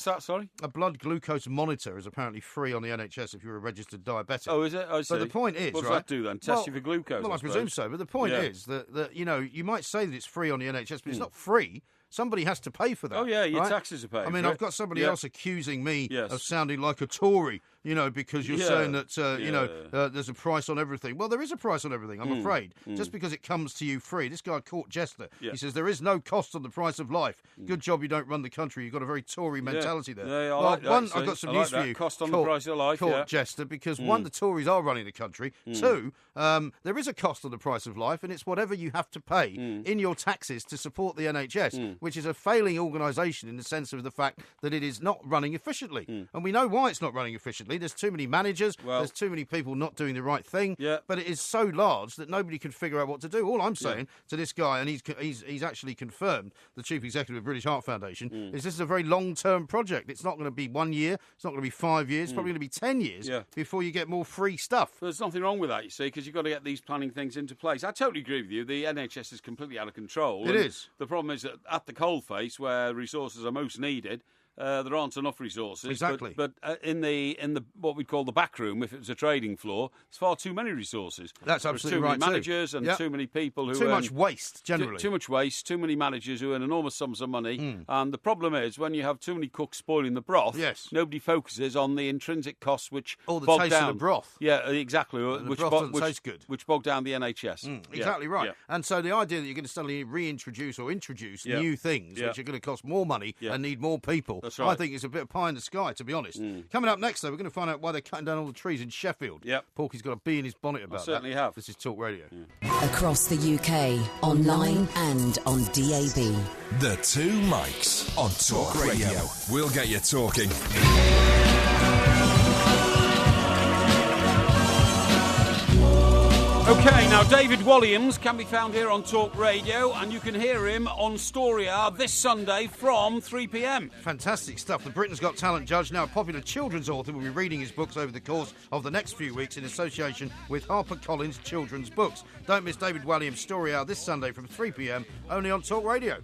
that, sorry? A blood glucose monitor is apparently free on the NHS if you're a registered diabetic. Oh, is it? I see. But the point is, what does that do then? Test you for glucose? Well, I presume so. But the point is that you might say that it's free on the NHS, but it's not free. Somebody has to pay for that. Oh, yeah, your taxes are paid. I mean, I've got somebody else accusing me of sounding like a Tory because you're saying that, there's a price on everything. Well, there is a price on everything, I'm afraid. Just because it comes to you free. This guy, Court Jester, he says there is no cost on the price of life. Good job you don't run the country. You've got a very Tory mentality there. Yeah, I like that. I've got some news for you. Cost on the price of life, Court Jester, because one, the Tories are running the country. Two, there is a cost on the price of life, and it's whatever you have to pay in your taxes to support the NHS, which is a failing organisation in the sense of the fact that it is not running efficiently. And we know why it's not running efficiently. There's too many managers, there's too many people not doing the right thing, but it is so large that nobody can figure out what to do. All I'm saying to this guy, and he's actually confirmed, the Chief Executive of British Heart Foundation, is this is a very long-term project. It's not going to be 1 year, it's not going to be 5 years, it's probably going to be 10 years before you get more free stuff. But there's nothing wrong with that, you see, because you've got to get these planning things into place. I totally agree with you. The NHS is completely out of control. It is. The problem is that at the coalface, where resources are most needed, there aren't enough resources. Exactly. But in the what we'd call the back room, if it was a trading floor, there's far too many resources. That's absolutely right. Too many managers and too many people who too much waste generally. Too much waste. Too many managers who earn enormous sums of money. And the problem is when you have too many cooks spoiling the broth. Nobody focuses on the intrinsic costs which the bog taste down. Of the broth. Yeah, exactly. The broth doesn't taste good. Which bog down the NHS. Exactly right. Yeah. And so the idea that you're going to suddenly reintroduce or introduce new things which are going to cost more money and need more people, that's right. I think it's a bit of pie in the sky, to be honest. Coming up next, though, we're going to find out why they're cutting down all the trees in Sheffield. Porky's got a bee in his bonnet about that. Certainly have. This is Talk Radio. Across the UK, online and on DAB. The Two Mics on Talk Radio. We'll get you talking. OK, now David Walliams can be found here on Talk Radio, and you can hear him on Story Hour this Sunday from 3 p.m. Fantastic stuff. The Britain's Got Talent judge, now a popular children's author, will be reading his books over the course of the next few weeks in association with HarperCollins Children's Books. Don't miss David Walliams' Story Hour this Sunday from 3 p.m, only on Talk Radio.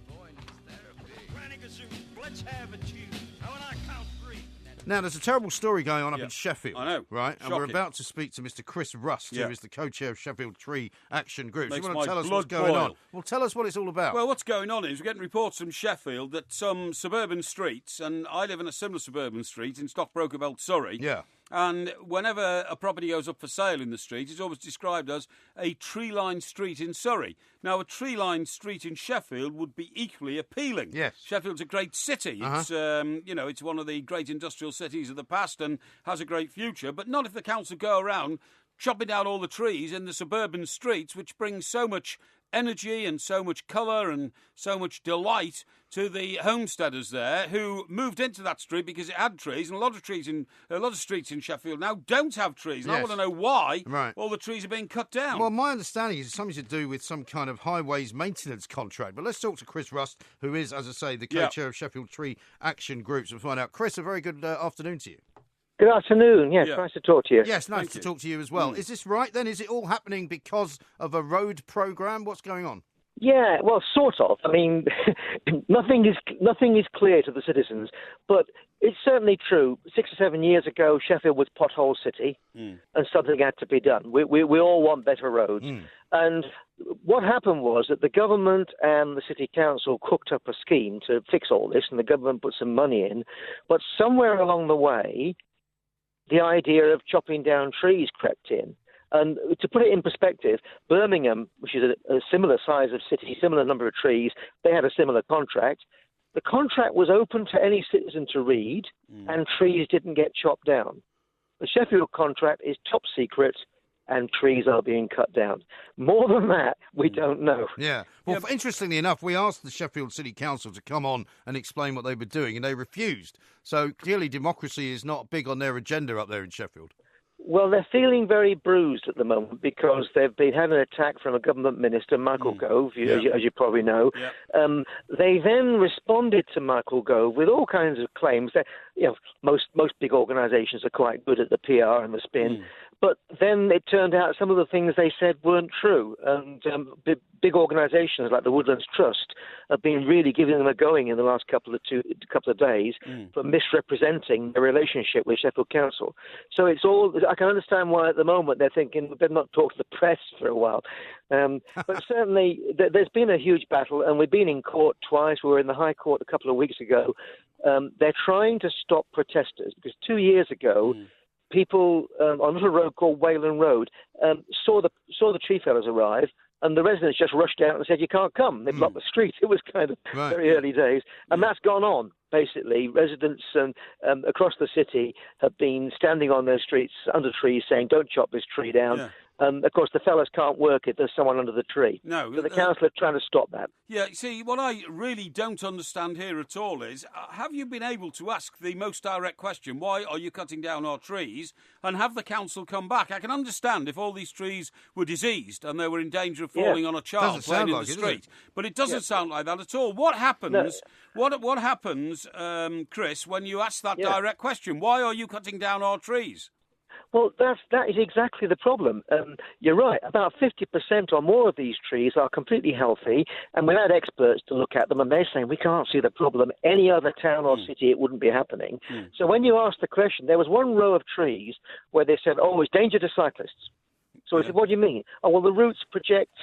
Now, there's a terrible story going on up in Sheffield. I know. Right? Shocking. And we're about to speak to Mr. Chris Rust, who is the co-chair of Sheffield Tree Action Group. Makes you want to tell us what's blood going boil. on? Well, tell us what it's all about. Well, what's going on is we're getting reports from Sheffield that some suburban streets, and I live in a similar suburban street in Stockbroker Belt, Surrey. Yeah. And whenever a property goes up for sale in the street, it's always described as a tree-lined street in Surrey. Now, a tree-lined street in Sheffield would be equally appealing. Yes. Sheffield's a great city. It's, it's one of the great industrial cities of the past and has a great future. But not if the council go around chopping down all the trees in the suburban streets, which brings so much energy and so much colour and so much delight to the homesteaders there who moved into that street because it had trees, and a lot of streets in Sheffield now don't have trees. And I want to know why all the trees are being cut down. Well, my understanding is it's something to do with some kind of highways maintenance contract. But let's talk to Chris Rust, who is, as I say, the co-chair of Sheffield Tree Action Groups, and find out. Chris, a very good afternoon to you. Good afternoon. Yes, nice to talk to you. Yes, nice to talk to you as well. Is this right then? Is it all happening because of a road programme? What's going on? Yeah, well, sort of. I mean, nothing is clear to the citizens, but it's certainly true. 6 or 7 years ago, Sheffield was pothole city, and something had to be done. We all want better roads. And what happened was that the government and the city council cooked up a scheme to fix all this, and the government put some money in. But somewhere along the way, the idea of chopping down trees crept in. And to put it in perspective, Birmingham, which is a similar size of city, similar number of trees, they had a similar contract. The contract was open to any citizen to read, and trees didn't get chopped down. The Sheffield contract is top secret, and trees are being cut down. More than that, we don't know. Yeah. Well, interestingly enough, we asked the Sheffield City Council to come on and explain what they were doing, and they refused. So clearly democracy is not big on their agenda up there in Sheffield. Well, they're feeling very bruised at the moment because they've been had an attack from a government minister, Michael Gove, as you probably know. Yeah. They then responded to Michael Gove with all kinds of claims that, most big organisations are quite good at the PR and the spin. But then it turned out some of the things they said weren't true. And big organisations like the Woodlands Trust have been really giving them a going in the last couple of days for misrepresenting their relationship with Sheffield Council. So it's all. I can understand why at the moment they're thinking we better not talk to the press for a while. But certainly there's been a huge battle, and we've been in court twice. We were in the High Court a couple of weeks ago. They're trying to stop protesters because 2 years ago, people on a little road called Wayland Road saw the tree fellers arrive, and the residents just rushed out and said, "You can't come." They blocked the street. It was kind of very early days, and that's gone on. Basically, residents across the city have been standing on their streets under trees saying, "Don't chop this tree down." Yeah. Of course, the fellas can't work if there's someone under the tree. No. So the council are trying to stop that. Yeah, see, what I really don't understand here at all is, have you been able to ask the most direct question, why are you cutting down our trees, and have the council come back? I can understand if all these trees were diseased and they were in danger of falling on a child playing in the street, but it doesn't sound like that at all. What happens, what happens, Chris, when you ask that direct question, why are you cutting down our trees? Well, that is exactly the problem. You're right. About 50% or more of these trees are completely healthy, and we had experts to look at them, and they're saying we can't see the problem. Any other town or city, it wouldn't be happening. So when you ask the question, there was one row of trees where they said, "Oh, it's danger to cyclists." So I said, "What do you mean?" "Oh, well, the roots project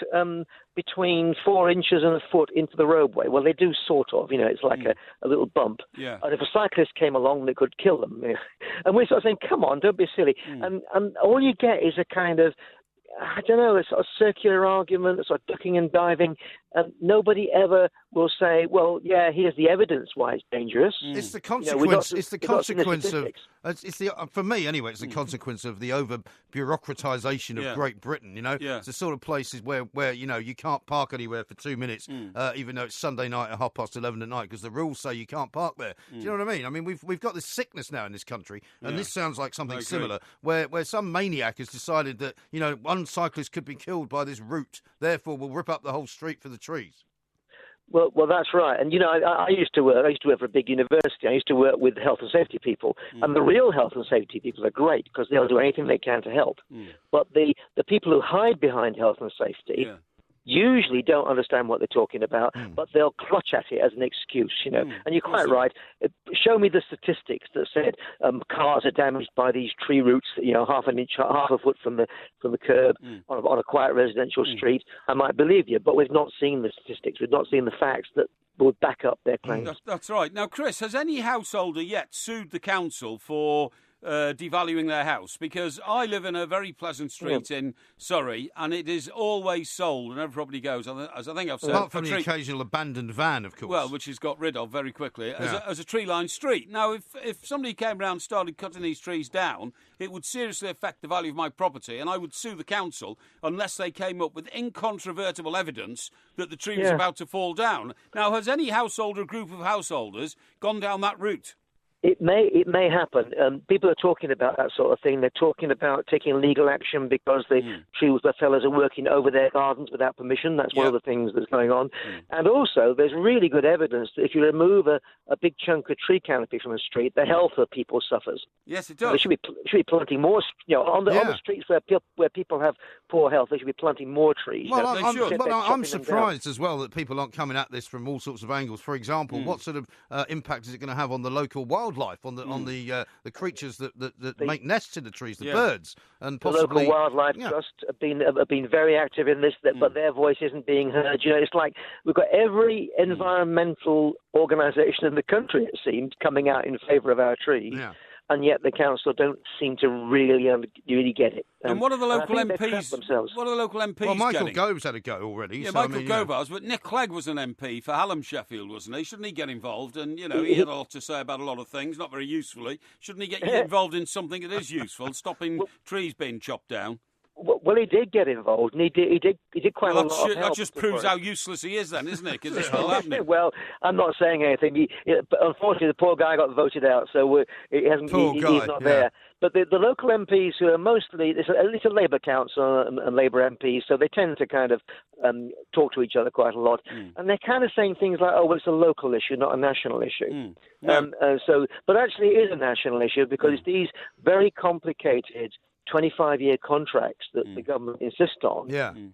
between 4 inches and a foot into the roadway." Well, they do sort of, it's like a little bump. Yeah. And if a cyclist came along, they could kill them. And we're sort of saying, come on, don't be silly. And all you get is a kind of, I don't know, a sort of circular argument, a sort of ducking and diving. Nobody ever will say, well, yeah, here's the evidence why it's dangerous. It's the consequence. It's the consequence of. For me anyway. It's the consequence of the over bureaucratisation of Great Britain. It's the sort of places where you can't park anywhere for 2 minutes, even though it's Sunday night at 11:30 at night, because the rules say you can't park there. Do you know what I mean? I mean, we've got this sickness now in this country, and this sounds like something similar, where some maniac has decided that one cyclist could be killed by this route, therefore we'll rip up the whole street for the trees. Well, that's right. And I used to work for a big university. I used to work with health and safety people, and the real health and safety people are great because they'll do anything they can to help. But the people who hide behind health and safety usually don't understand what they're talking about, but they'll clutch at it as an excuse, And you're quite right. Show me the statistics that said cars are damaged by these tree roots, half a foot from the curb on a quiet residential street. I might believe you, but we've not seen the statistics. We've not seen the facts that would back up their claims. That's right. Now, Chris, has any householder yet sued the council for devaluing their house? Because I live in a very pleasant street in Surrey, and it is always sold whenever property goes, as I think I've said. Apart from the occasional abandoned van, of course. Well, which is got rid of very quickly, as a tree-lined street. Now, if somebody came round and started cutting these trees down, it would seriously affect the value of my property, and I would sue the council unless they came up with incontrovertible evidence that the tree was about to fall down. Now, has any householder, or group of householders, gone down that route? It may happen. People are talking about that sort of thing. They're talking about taking legal action because the tree fellas are working over their gardens without permission. That's one of the things that's going on. And also, there's really good evidence that if you remove a big chunk of tree canopy from a street, the health of people suffers. Yes, it does. There should be planting more. On the streets where people have poor health, they should be planting more trees. Well, I'm surprised as well that people aren't coming at this from all sorts of angles. For example, what sort of impact is it going to have on the local wildlife, on the creatures that make nests in the trees, the birds, and possibly the local wildlife trust have been very active in this, but their voice isn't being heard. It's like we've got every environmental organisation in the country, it seems, coming out in favour of our trees. Yeah. And yet the council don't seem to really get it. And what are the local MPs? What are the local MPs? Well, Michael Gove's had a go already. Yeah, Michael Gove has, but Nick Clegg was an MP for Hallam Sheffield, wasn't he? Shouldn't he get involved? And he had a lot to say about a lot of things, not very usefully. Shouldn't he get involved in something that is useful, stopping trees being chopped down? Well, he did get involved, and he did quite a lot of help. That just proves how useless he is, then, isn't it? Because it's not happening. Well, I'm not saying anything. But unfortunately, the poor guy got voted out, so he's not there. But the local MPs, who are mostly, it's a Labour council and Labour MPs, so they tend to kind of talk to each other quite a lot, and they're kind of saying things like, "Oh, well, it's a local issue, not a national issue." But actually, it is a national issue because it's these very complicated 25-year contracts that the government insists on,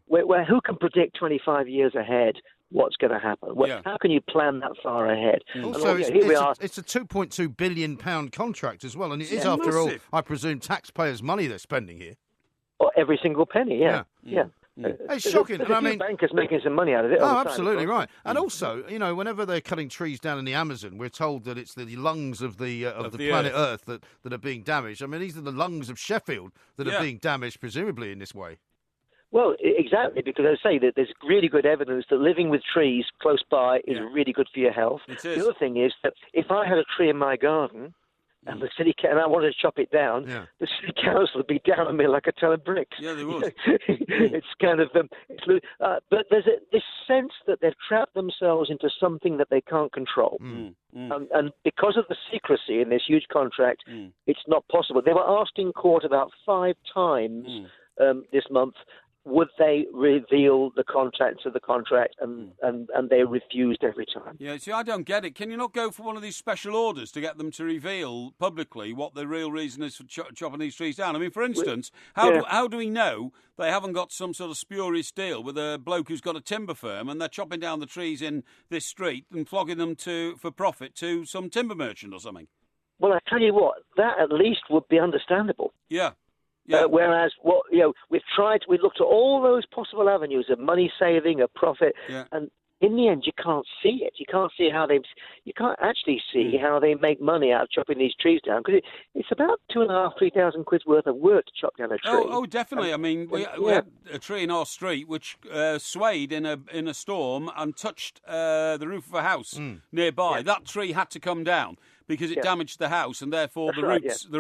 where who can predict 25 years ahead what's going to happen? How can you plan that far ahead? Also, it's a £2.2 billion contract as well, and it is, after all, I presume, taxpayers' money they're spending here. Or every single penny, yeah. It's shocking. There's And a few bankers making some money out of it. Oh, absolutely right. And also, whenever they're cutting trees down in the Amazon, we're told that it's the lungs of the planet Earth that are being damaged. I mean, these are the lungs of Sheffield that are being damaged, presumably in this way. Well, exactly, because I say that there's really good evidence that living with trees close by is really good for your health. The other thing is that if I had a tree in my garden and the city and I wanted to chop it down, the city council would be down on me like a ton of bricks. Yeah, they would. It's kind of, but there's this sense that they've trapped themselves into something that they can't control. And because of the secrecy in this huge contract, it's not possible. They were asked in court about 5 times this month, would they reveal the contents of the contract, and they refused every time. Yeah, see, I don't get it. Can you not go for one of these special orders to get them to reveal publicly what the real reason is for chopping these trees down? I mean, for instance, how do we know they haven't got some sort of spurious deal with a bloke who's got a timber firm and they're chopping down the trees in this street and flogging them for profit to some timber merchant or something? Well, I tell you what, that at least would be understandable. Yeah. Whereas, we've looked at all those possible avenues of money saving, of profit, and in the end, you can't see it. You can't actually see how they make money out of chopping these trees down, because it's about 2,500-3,000 quid's worth of work to chop down a tree. Oh, definitely. I mean, we had a tree in our street which swayed in a storm and touched the roof of a house nearby. Yeah. That tree had to come down because it damaged the house, and therefore the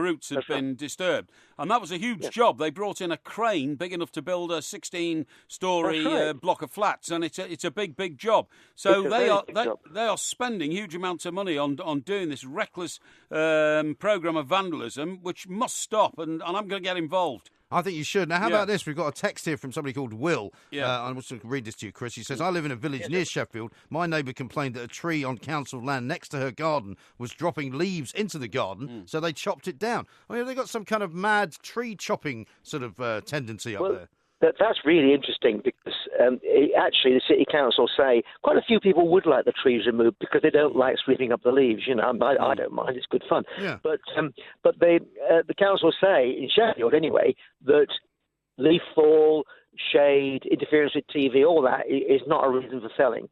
roots had been disturbed. And that was a huge job. They brought in a crane big enough to build a 16-storey block of flats, and it's a big job. So they are spending huge amounts of money on doing this reckless programme of vandalism, which must stop, and I'm going to get involved. I think you should. Now, how about this? We've got a text here from somebody called Will. I want to read this to you, Chris. He says, I live in a village near Sheffield. My neighbour complained that a tree on council land next to her garden was dropping leaves into the garden, so they chopped it down. I mean, have they got some kind of mad tree chopping sort of tendency up there? That's really interesting, because actually the city council say quite a few people would like the trees removed because they don't like sweeping up the leaves. I don't mind; it's good fun. Yeah. But the council say in Sheffield anyway that leaf fall, shade, interference with TV, all that is not a reason for felling.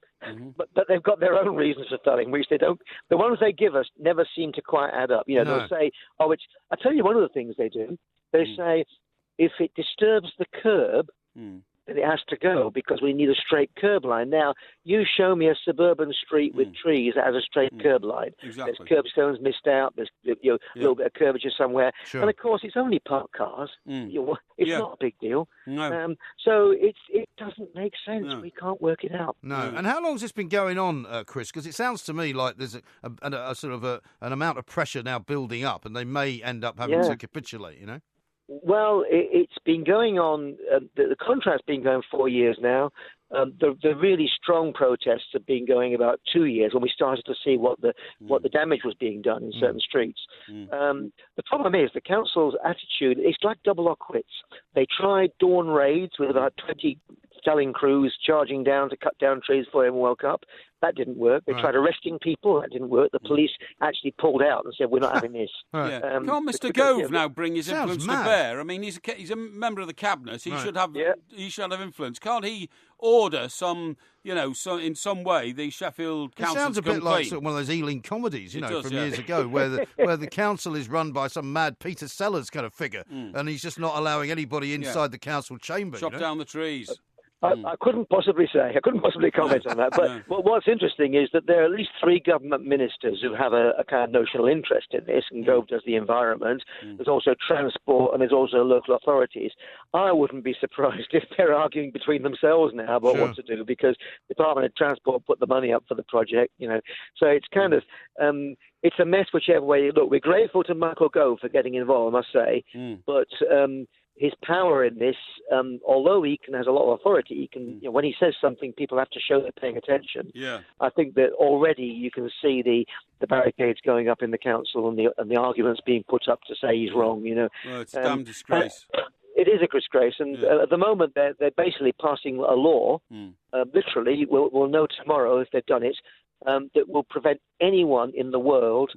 But they've got their own reasons for felling, which they don't. The ones they give us never seem to quite add up. They'll say, "Oh, it's." I tell you, one of the things they do. They say, if it disturbs the curb, then it has to go, because we need a straight curb line. Now, you show me a suburban street with trees that has a straight curb line. Exactly. There's curbstones missed out. There's a little bit of curvature somewhere. Sure. And, of course, it's only parked cars. It's not a big deal. No. So it doesn't make sense. No. We can't work it out. No. And how long has this been going on, Chris? Because it sounds to me like there's a sort of an amount of pressure now building up, and they may end up having to capitulate, Well, it's been going on. The contract's been going 4 years now. The really strong protests have been going about 2 years, when we started to see what the damage was being done in certain streets. The problem is the council's attitude. It's like double or quits. They tried dawn raids with about 20 felling crews charging down to cut down trees before everyone woke up. That didn't work. They tried arresting people. That didn't work. The police actually pulled out and said, "We're not having this." Can't Mr. Gove now bring his influence to bear? I mean, he's a member of the cabinet. He should have influence. Can't he order some, in some way, the Sheffield Council? It sounds a bit like sort of one of those Ealing comedies, from years ago, where the council is run by some mad Peter Sellers kind of figure, and he's just not allowing anybody inside the council chamber. Chop down the trees. I couldn't possibly comment on that. But what's interesting is that there are at least 3 government ministers who have a kind of notional interest in this, and Gove does the environment. There's also transport, and there's also local authorities. I wouldn't be surprised if they're arguing between themselves now about what to do, because the Department of Transport put the money up for the project, So it's kind of it's a mess whichever way you look. We're grateful to Michael Gove for getting involved, I must say, but his power in this, although he has a lot of authority, he can, when he says something, people have to show they're paying attention. Yeah. I think that already you can see the barricades going up in the council, and the arguments being put up to say he's wrong. Well, it's a damn disgrace. It is a disgrace, and at the moment they're basically passing a law. Literally, we'll know tomorrow if they've done it, that will prevent anyone in the world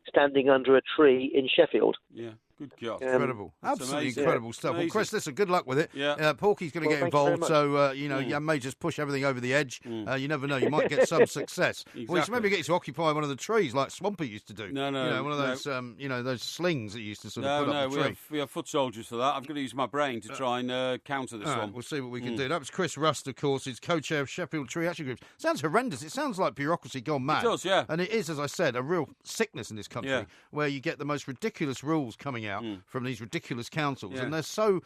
standing under a tree in Sheffield. Yeah. Good God. Incredible. Absolutely amazing. incredible stuff. Well, Chris, listen, good luck with it. Yeah. Porky's going to get thank you very involved, much. so, you may just push everything over the edge. You never know. You might get some success. Exactly. Well, you should maybe get to occupy one of the trees like Swampy used to do. No. One of those, those slings that you used to sort of put up the tree. We have foot soldiers for that. I've got to use my brain to try and counter this All right, one. we'll see what we can do. That was Chris Rust, of course. He's co-chair of Sheffield Tree Action Groups. Sounds horrendous. It sounds like bureaucracy gone mad. It does, yeah. And it is, as I said, a real sickness in this country where you get the most ridiculous rules coming out from these ridiculous councils, and they're so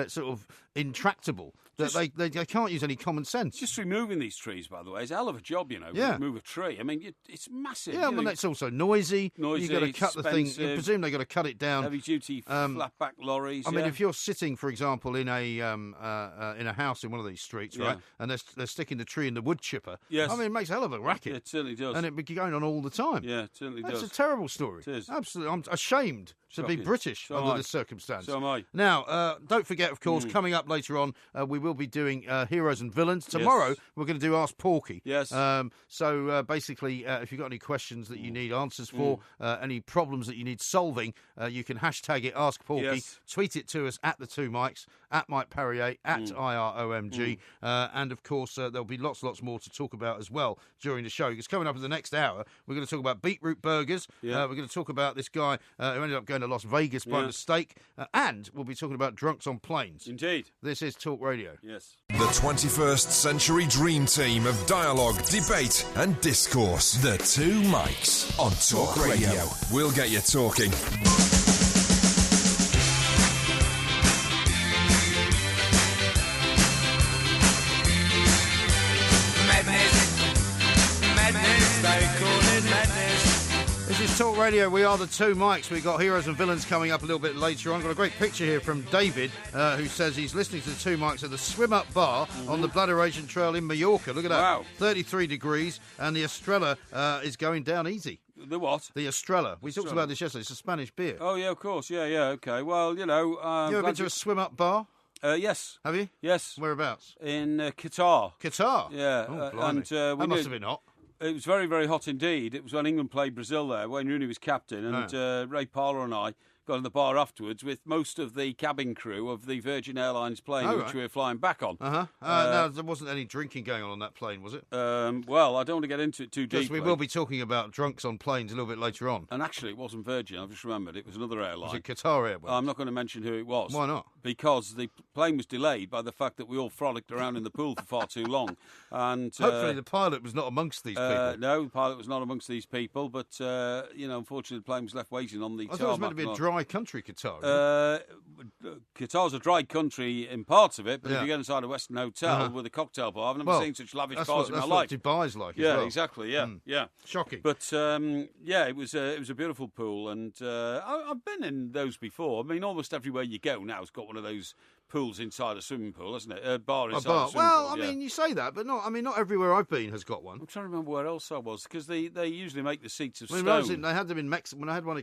sort of intractable that they can't use any common sense. Just removing these trees, by the way, is a hell of a job, Yeah. Remove a tree. I mean, it's massive. Yeah, it's also noisy. You've got to cut the thing. I presume they've got to cut it down. Heavy-duty flatback lorries. I mean, if you're sitting, for example, in a house in one of these streets, right, and they're sticking the tree in the wood chipper, yes. I mean, it makes a hell of a racket. It certainly does. And it be going on all the time. Yeah, it certainly does. That's a terrible story. It is. Absolutely. I'm ashamed to be British under this circumstance. So am I. Now, don't forget, of course, coming up later on, we will be doing Heroes and Villains. Tomorrow, we're going to do Ask Porky. Yes. So basically, if you've got any questions that you need answers for, any problems that you need solving, you can hashtag it Ask Porky. Yes. Tweet it to us at the Two Mics, at Mike Parrier, at IROMG. And, of course, there'll be lots more to talk about as well during the show. Because coming up in the next hour, we're going to talk about beetroot burgers. Yeah. We're going to talk about this guy who ended up going to Las Vegas by mistake. And we'll be talking about drunks on planes. Indeed. This is Talk Radio. Yes. The 21st Century Dream Team of dialogue, debate, and discourse. The Two Mics on Talk Radio. We'll get you talking. This is Talk Radio. We are the Two Mics. We've got Heroes and Villains coming up a little bit later on. I've got a great picture here from David, who says he's listening to the Two Mics at the Swim Up Bar on the Bladderasian Trail in Mallorca. Look at that. Wow. 33 degrees, and the Estrella is going down easy. The what? The Estrella. We talked about this yesterday. It's a Spanish beer. Oh, yeah, of course. Yeah, okay. Well, you ever been to a Swim Up Bar? Yes. Have you? Yes. Whereabouts? In Qatar. Qatar? Yeah. Oh, blimey. And that must have been hot. It was very, very hot indeed. It was when England played Brazil there. Wayne Rooney was captain, and Ray Parlour and I got in the bar afterwards with most of the cabin crew of the Virgin Airlines plane which we were flying back on. No, there wasn't any drinking going on that plane, was it? Well, I don't want to get into it too deeply. Because we will be talking about drunks on planes a little bit later on. And actually, it wasn't Virgin. I've just remembered. It was another airline. Was it Qatar Airways? I'm not going to mention who it was. Why not? Because the plane was delayed by the fact that we all frolicked around in the pool for far too long. And hopefully the pilot was not amongst these people. No, the pilot was not amongst these people. But, unfortunately, the plane was left waiting on the tarmac. I thought it was meant to be a dry country, Qatar. Qatar's a dry country in parts of it, but if you get inside a Western hotel with a cocktail bar, I've never seen such lavish bars in my life. That's what Dubai's like as yeah, well. exactly, yeah. Shocking. But, it was a beautiful pool, and I've been in those before. I mean, almost everywhere you go now has got one of those pools inside a swimming pool, hasn't it? A bar inside a swimming pool. Well, I mean, you say that, but not everywhere I've been has got one. I'm trying to remember where else I was, because they usually make the seats of stone. They had them in Mexico. When I had one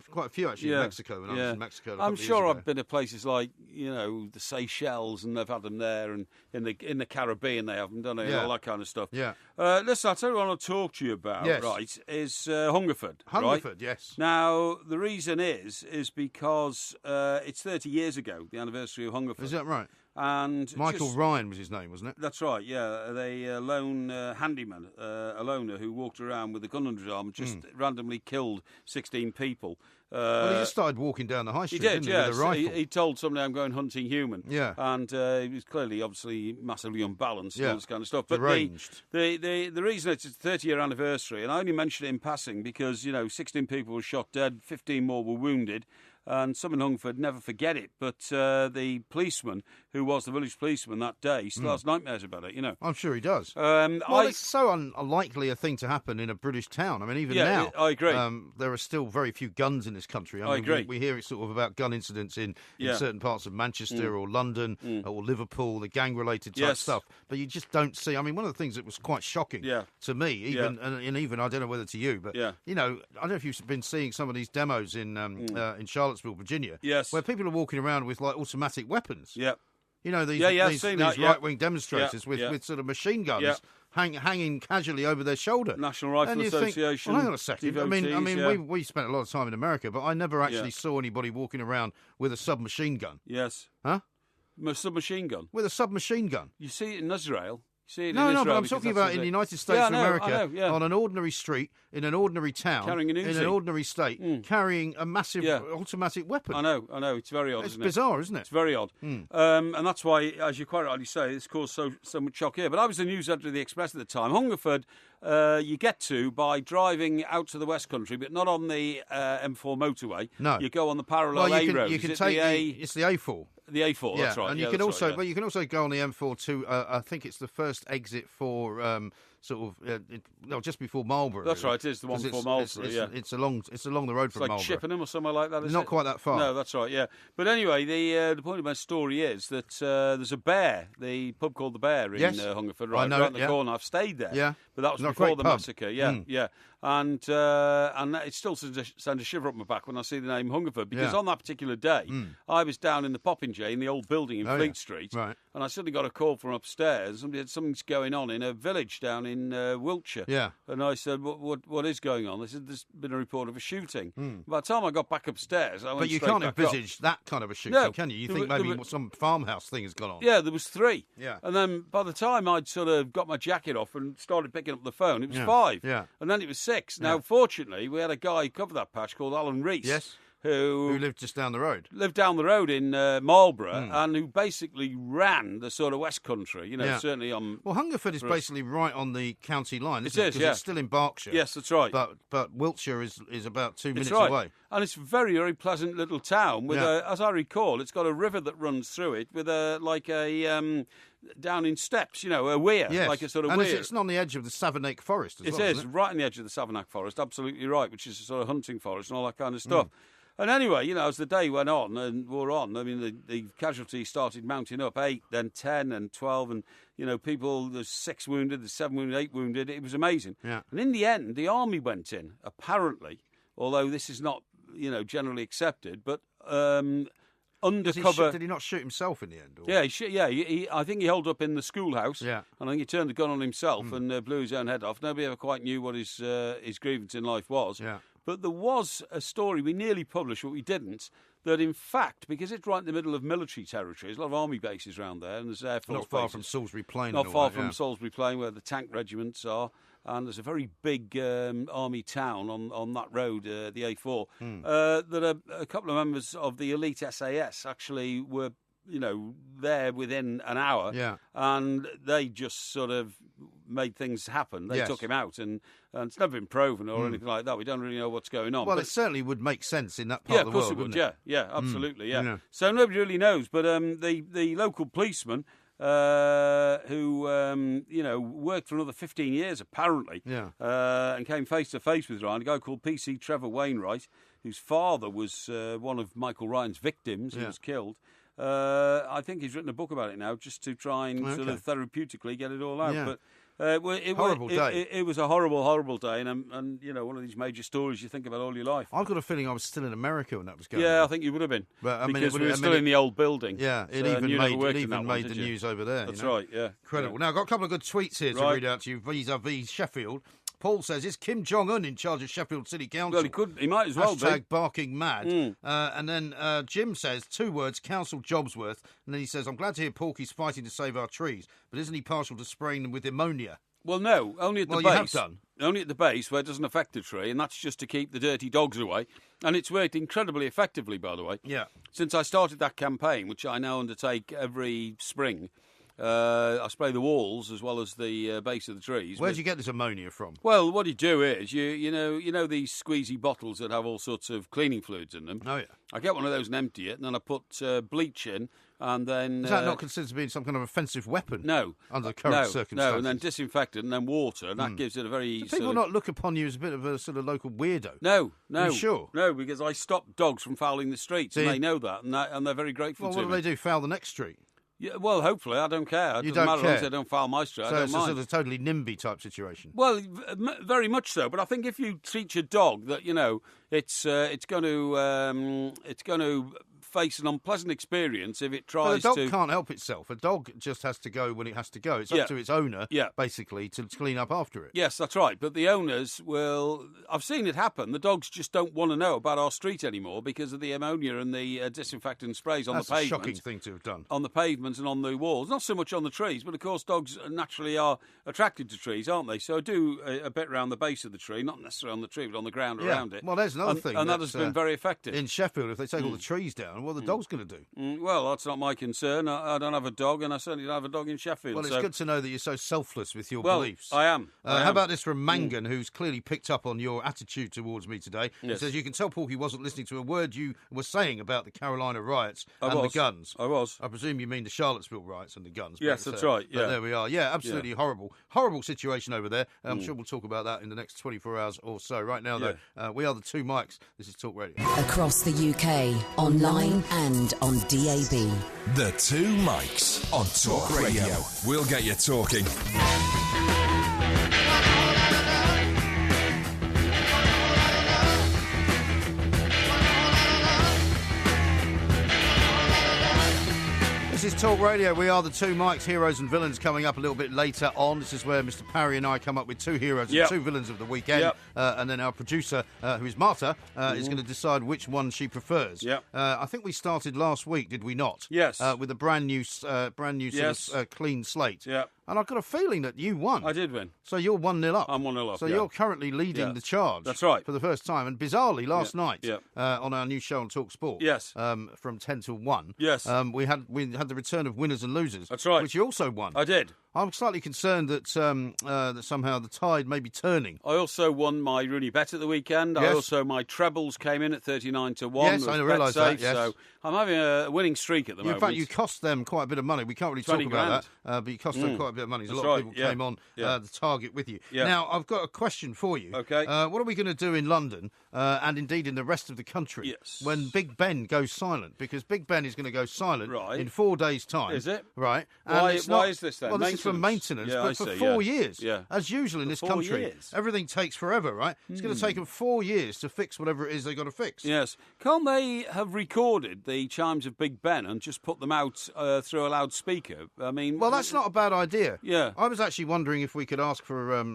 quite a few actually in Mexico when I was in Mexico. I'm sure I've been to places like the Seychelles, and they've had them there, and in the Caribbean they have them, don't they? All that kind of stuff. Yeah. Listen, I'll tell you what I want to talk to you about. Right, is Hungerford. Hungerford, right? Yes. Now the reason is because it's 30 years ago, the anniversary of Hungerford. Is that right? And Michael Ryan was his name, wasn't it? That's right, yeah. The lone handyman, a loner who walked around with a gun under his arm, just randomly killed 16 people. Well, he just started walking down the high street, he did, didn't he, with a rifle? He told somebody, I'm going hunting human. Yeah. And he was clearly, obviously, massively unbalanced and all this kind of stuff. But deranged. The reason it's its 30-year anniversary, and I only mention it in passing because, 16 people were shot dead, 15 more were wounded. And some in Hungerford never forget it, but the policeman, who was the village policeman that day, still has nightmares about it, I'm sure he does. It's so unlikely a thing to happen in a British town. I mean, even now, I agree. There are still very few guns in this country. I agree. We hear it sort of about gun incidents in certain parts of Manchester or London or Liverpool, the gang-related type stuff. But you just don't see. I mean, one of the things that was quite shocking to me, even and even I don't know whether to you, but I don't know if you've been seeing some of these demos in Charlottesville, Virginia, where people are walking around with like automatic weapons. Yeah. These right-wing demonstrators with sort of machine guns hanging casually over their shoulder. National Rifle Association. Well, hang on a second. Devotees, we spent a lot of time in America, but I never actually saw anybody walking around with a submachine gun. Yes. Huh? A submachine gun. With a submachine gun. You see it in Israel. No, but I'm talking about in the United States of America, I know. on an ordinary street, in an ordinary town, Carrying an Uzi. in an ordinary state, carrying a massive automatic weapon. I know. It's very odd, It's isn't bizarre, isn't it? It's very odd. And that's why, as you quite rightly say, it's caused so much shock here. But I was the news editor of the Express at the time. Hungerford, you get to by driving out to the West Country, but not on the M4 motorway. No. You go on the parallel A road. You can take it's the A4. The A4, that's right. And you can also go on the M4 to I think it's the first exit for just before Marlborough. That's right. It is the one before Marlborough. It's along the road from like Marlborough. Chippenham or somewhere like that. Not quite that far. No, that's right. Yeah, but anyway, the point of my story is that there's a Bear, the pub called the Bear in Hungerford, right around the corner. I've stayed there. Yeah, but that was not before the pub. massacre. Yeah. And it still sends a shiver up my back when I see the name Hungerford, because on that particular day, I was down in the Popinjay in the old building in Fleet Street, right. and I suddenly got a call from upstairs. Something's going on in a village down in Wiltshire. Yeah. And I said, what is going on? They said, there's been a report of a shooting. By the time I got back upstairs, I went straight back up. But you can't envisage that kind of a shooting, can you? You think maybe some farmhouse thing has gone on. Yeah, there was 3. Yeah. And then by the time I'd sort of got my jacket off and started picking up the phone, it was 5. Yeah. And then it was 6. Now, fortunately, we had a guy who covered that patch called Alan Rees. Yes. Who lived just down the road. Lived down the road in Marlborough, and who basically ran the sort of West Country, certainly on... Well, Hungerford is basically right on the county line, isn't it? Because it's still in Berkshire. Yes, that's right. But Wiltshire is about 2 minutes right. away. And it's a very, very pleasant little town with as I recall, it's got a river that runs through it with down in steps, a weir, like a sort of weir. And it's on the edge of the Savernake Forest as well, isn't it? Right on the edge of the Savernake Forest, absolutely right, which is a sort of hunting forest and all that kind of stuff. And anyway, as the day went on and wore on, I mean, the casualties started mounting up, 8, then 10 and 12, and, people, there's 6 wounded, there's 7 wounded, 8 wounded. It was amazing. Yeah. And in the end, the army went in, apparently, although this is not, generally accepted, but undercover... Did he not shoot himself in the end? Or? Yeah, I think he held up in the schoolhouse. Yeah. And I think he turned the gun on himself and blew his own head off. Nobody ever quite knew what his grievance in life was. Yeah. But there was a story we nearly published, but we didn't, that in fact, because it's right in the middle of military territory, there's a lot of army bases around there, and there's Air Force Not far bases. from Salisbury Plain. Not far from Salisbury Plain, where the tank regiments are. And there's a very big army town on that road, the A4, that a couple of members of the elite SAS actually were, there within an hour. Yeah. And they just sort of made things happen. They took him out, and it's never been proven or anything like that. We don't really know what's going on. Well, it certainly would make sense in that part of the world, wouldn't it? Yeah, absolutely, So nobody really knows, but the local policeman... who worked for another 15 years apparently, and came face to face with Ryan, a guy called PC Trevor Wainwright, whose father was one of Michael Ryan's victims who was killed. I think he's written a book about it now, just to try and sort of therapeutically get it all out. Yeah. But horrible day. It was a horrible, horrible day, and one of these major stories you think about all your life. I've got a feeling I was still in America when that was going on. Yeah, I think you would have been. But, because we were still in the old building. Yeah, it even made the news over there. That's right, yeah. Incredible. Now, I've got a couple of good tweets here to read out to you vis-a-vis Sheffield. Paul says, is Kim Jong-un in charge of Sheffield City Council? Well, he might as well be. Barking mad. And then Jim says, 2 words, council jobs worth. And then he says, I'm glad to hear Porky's fighting to save our trees, but isn't he partial to spraying them with ammonia? Well, no, only at the base. You have done. Only at the base where it doesn't affect the tree, and that's just to keep the dirty dogs away. And it's worked incredibly effectively, by the way. Yeah. Since I started that campaign, which I now undertake every spring, I spray the walls as well as the base of the trees. Where do you get this ammonia from? Well, what you do is you know these squeezy bottles that have all sorts of cleaning fluids in them. Oh yeah. I get one of those and empty it, and then I put bleach in, and then is that not considered to be some kind of offensive weapon? No, under the current circumstances. No, and then disinfect it, and then water, and that gives it a very. Do people not look upon you as a bit of a sort of local weirdo? No. Are you sure? No, because I stop dogs from fouling the streets, and they know that, and they're very grateful to me. Well, what do they do? Foul the next street? Yeah, well, hopefully, I don't care. It doesn't matter as long as they don't foul my street. So I don't it's mind. a sort of totally NIMBY type situation. Well, very much so. But I think if you teach a dog that it's going to face an unpleasant experience if it Well, a tries dog to. can't help itself. A dog just has to go when it has to go. It's up to its owner, basically, to clean up after it. Yes, that's right. But the owners will. I've seen it happen. The dogs just don't want to know about our street anymore because of the ammonia and the disinfectant sprays on That's the pavement. a shocking thing to have done. On the pavements and on the walls. Not so much on the trees, but of course dogs naturally are attracted to trees, aren't they? So I do a bit around the base of the tree, not necessarily on the tree, but on the ground around it. Well, there's another thing. And that has been very effective. In Sheffield, if they take all the trees down, what are the dogs going to do? Well, that's not my concern. I don't have a dog, and I certainly don't have a dog in Sheffield. Well, it's good to know that you're so selfless with your well, beliefs. I am. How about this from Mangan, who's clearly picked up on your attitude towards me today? Yes. He says, you can tell Porky wasn't listening to a word you were saying about the Carolina riots and the guns. I was. I presume you mean the Charlottesville riots and the guns. Yes, that's right. But there we are. Yeah, absolutely horrible situation over there. I'm sure we'll talk about that in the next 24 hours or so. Right now, though, we are the Two Mics. This is Talk Radio. Across the UK, online and on DAB. The Two Mics on Talk Radio. We'll get you talking. This is Talk Radio. We are the Two Mics, heroes and villains, coming up a little bit later on. This is where Mr. Parry and I come up with two heroes and two villains of the weekend. And then our producer, who is Marta, is going to decide which one she prefers. I think we started last week, did we not? Yes. With a brand new sort of, clean slate. And I've got a feeling that you won. I did win. So you're 1-0 up. I'm 1-0 up, So you're currently leading the charge. That's right. For the first time. And bizarrely, last night, on our new show on Talk Sport, from 10 till 1, we had the return of Winners and Losers. That's right. Which you also won. I did. I'm slightly concerned that that somehow the tide may be turning. I also won my Rooney bet at the weekend. Yes. My trebles came in at 39 to 1. Yes, I realise that, yes. So I'm having a winning streak at the moment. In fact, you cost them quite a bit of money. We can't really talk about that, but you cost them quite a bit of money. There's a lot of people came on the target with you. Now, I've got a question for you. Okay. What are we going to do in London and indeed in the rest of the country when Big Ben goes silent? Because Big Ben is going to go silent in 4 days' time. Is it? Right. Why is this then? Well, this is for maintenance, but for 4 years. As usual in this country, everything takes forever, right? It's going to take them 4 years to fix whatever it is they've got to fix. Yes. Can't they have recorded the chimes of Big Ben and just put them out through a loudspeaker? I mean... Well, that's not a bad idea. Yeah. I was actually wondering if we could ask for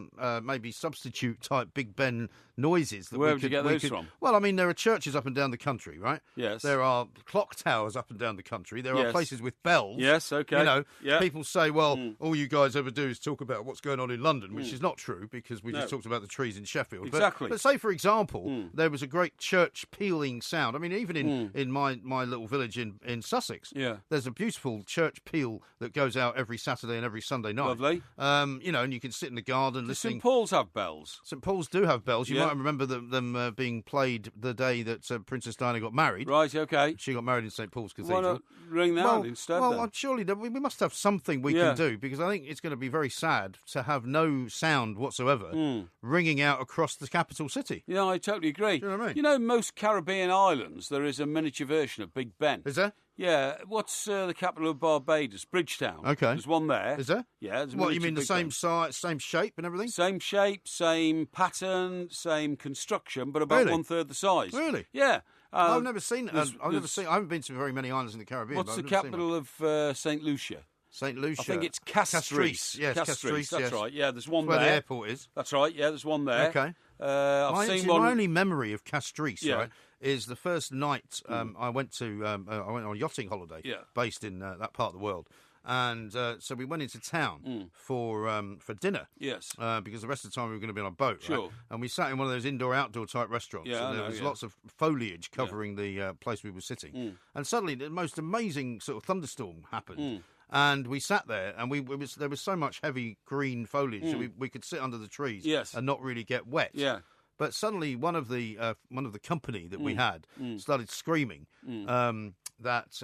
maybe substitute-type Big Ben noises. Where would you get those from? Well, I mean, there are churches up and down the country, right? Yes. There are clock towers up and down the country. There are places with bells. Yes, okay. You know, people say, well, all you guys ever do is talk about what's going on in London, which is not true because we just talked about the trees in Sheffield. Exactly. But say, for example, there was a great church pealing sound. I mean, even in my little village in Sussex, there's a beautiful church peal that goes out every Saturday and every Sunday night. Lovely. You know, and you can sit in the garden listening. St Paul's have bells. St Paul's do have bells. You might remember them being played the day that Princess Diana got married. Right, okay. She got married in St Paul's Cathedral. Why not ring that out instead? Well, surely we must have something we can do, because I think it's going to be very sad to have no sound whatsoever ringing out across the capital city. Yeah, I totally agree. Do you know what I mean? You know, most Caribbean islands, there is a miniature version of Big Ben. Is there? Yeah. What's the capital of Barbados? Bridgetown. Okay. There's one there. Is there? Yeah. There's a What, you miniature mean the Big same Ben. size, same shape and everything? Same shape, same pattern, same construction, but about 1/3 the size. Really? Yeah. I've never seen. I haven't been to very many islands in the Caribbean. What's but the I've never seen capital of St Lucia? St Lucia. I think it's Castries. Yes, Castries. That's right. Yeah, there's one Where there. the airport is. That's right. Yeah, there's one there. Okay. I've seen one. My only memory of Castries, right, is the first night I went on a yachting holiday, based in that part of the world. And so we went into town for dinner. Yes. Because the rest of the time we were going to be on a boat. Sure. Right? And we sat in one of those indoor-outdoor type restaurants. Yeah, and there was lots of foliage covering the place we were sitting. And suddenly the most amazing sort of thunderstorm happened. And we sat there, and there was so much heavy green foliage that we could sit under the trees and not really get wet. Yeah. But suddenly one of the company that we had started screaming that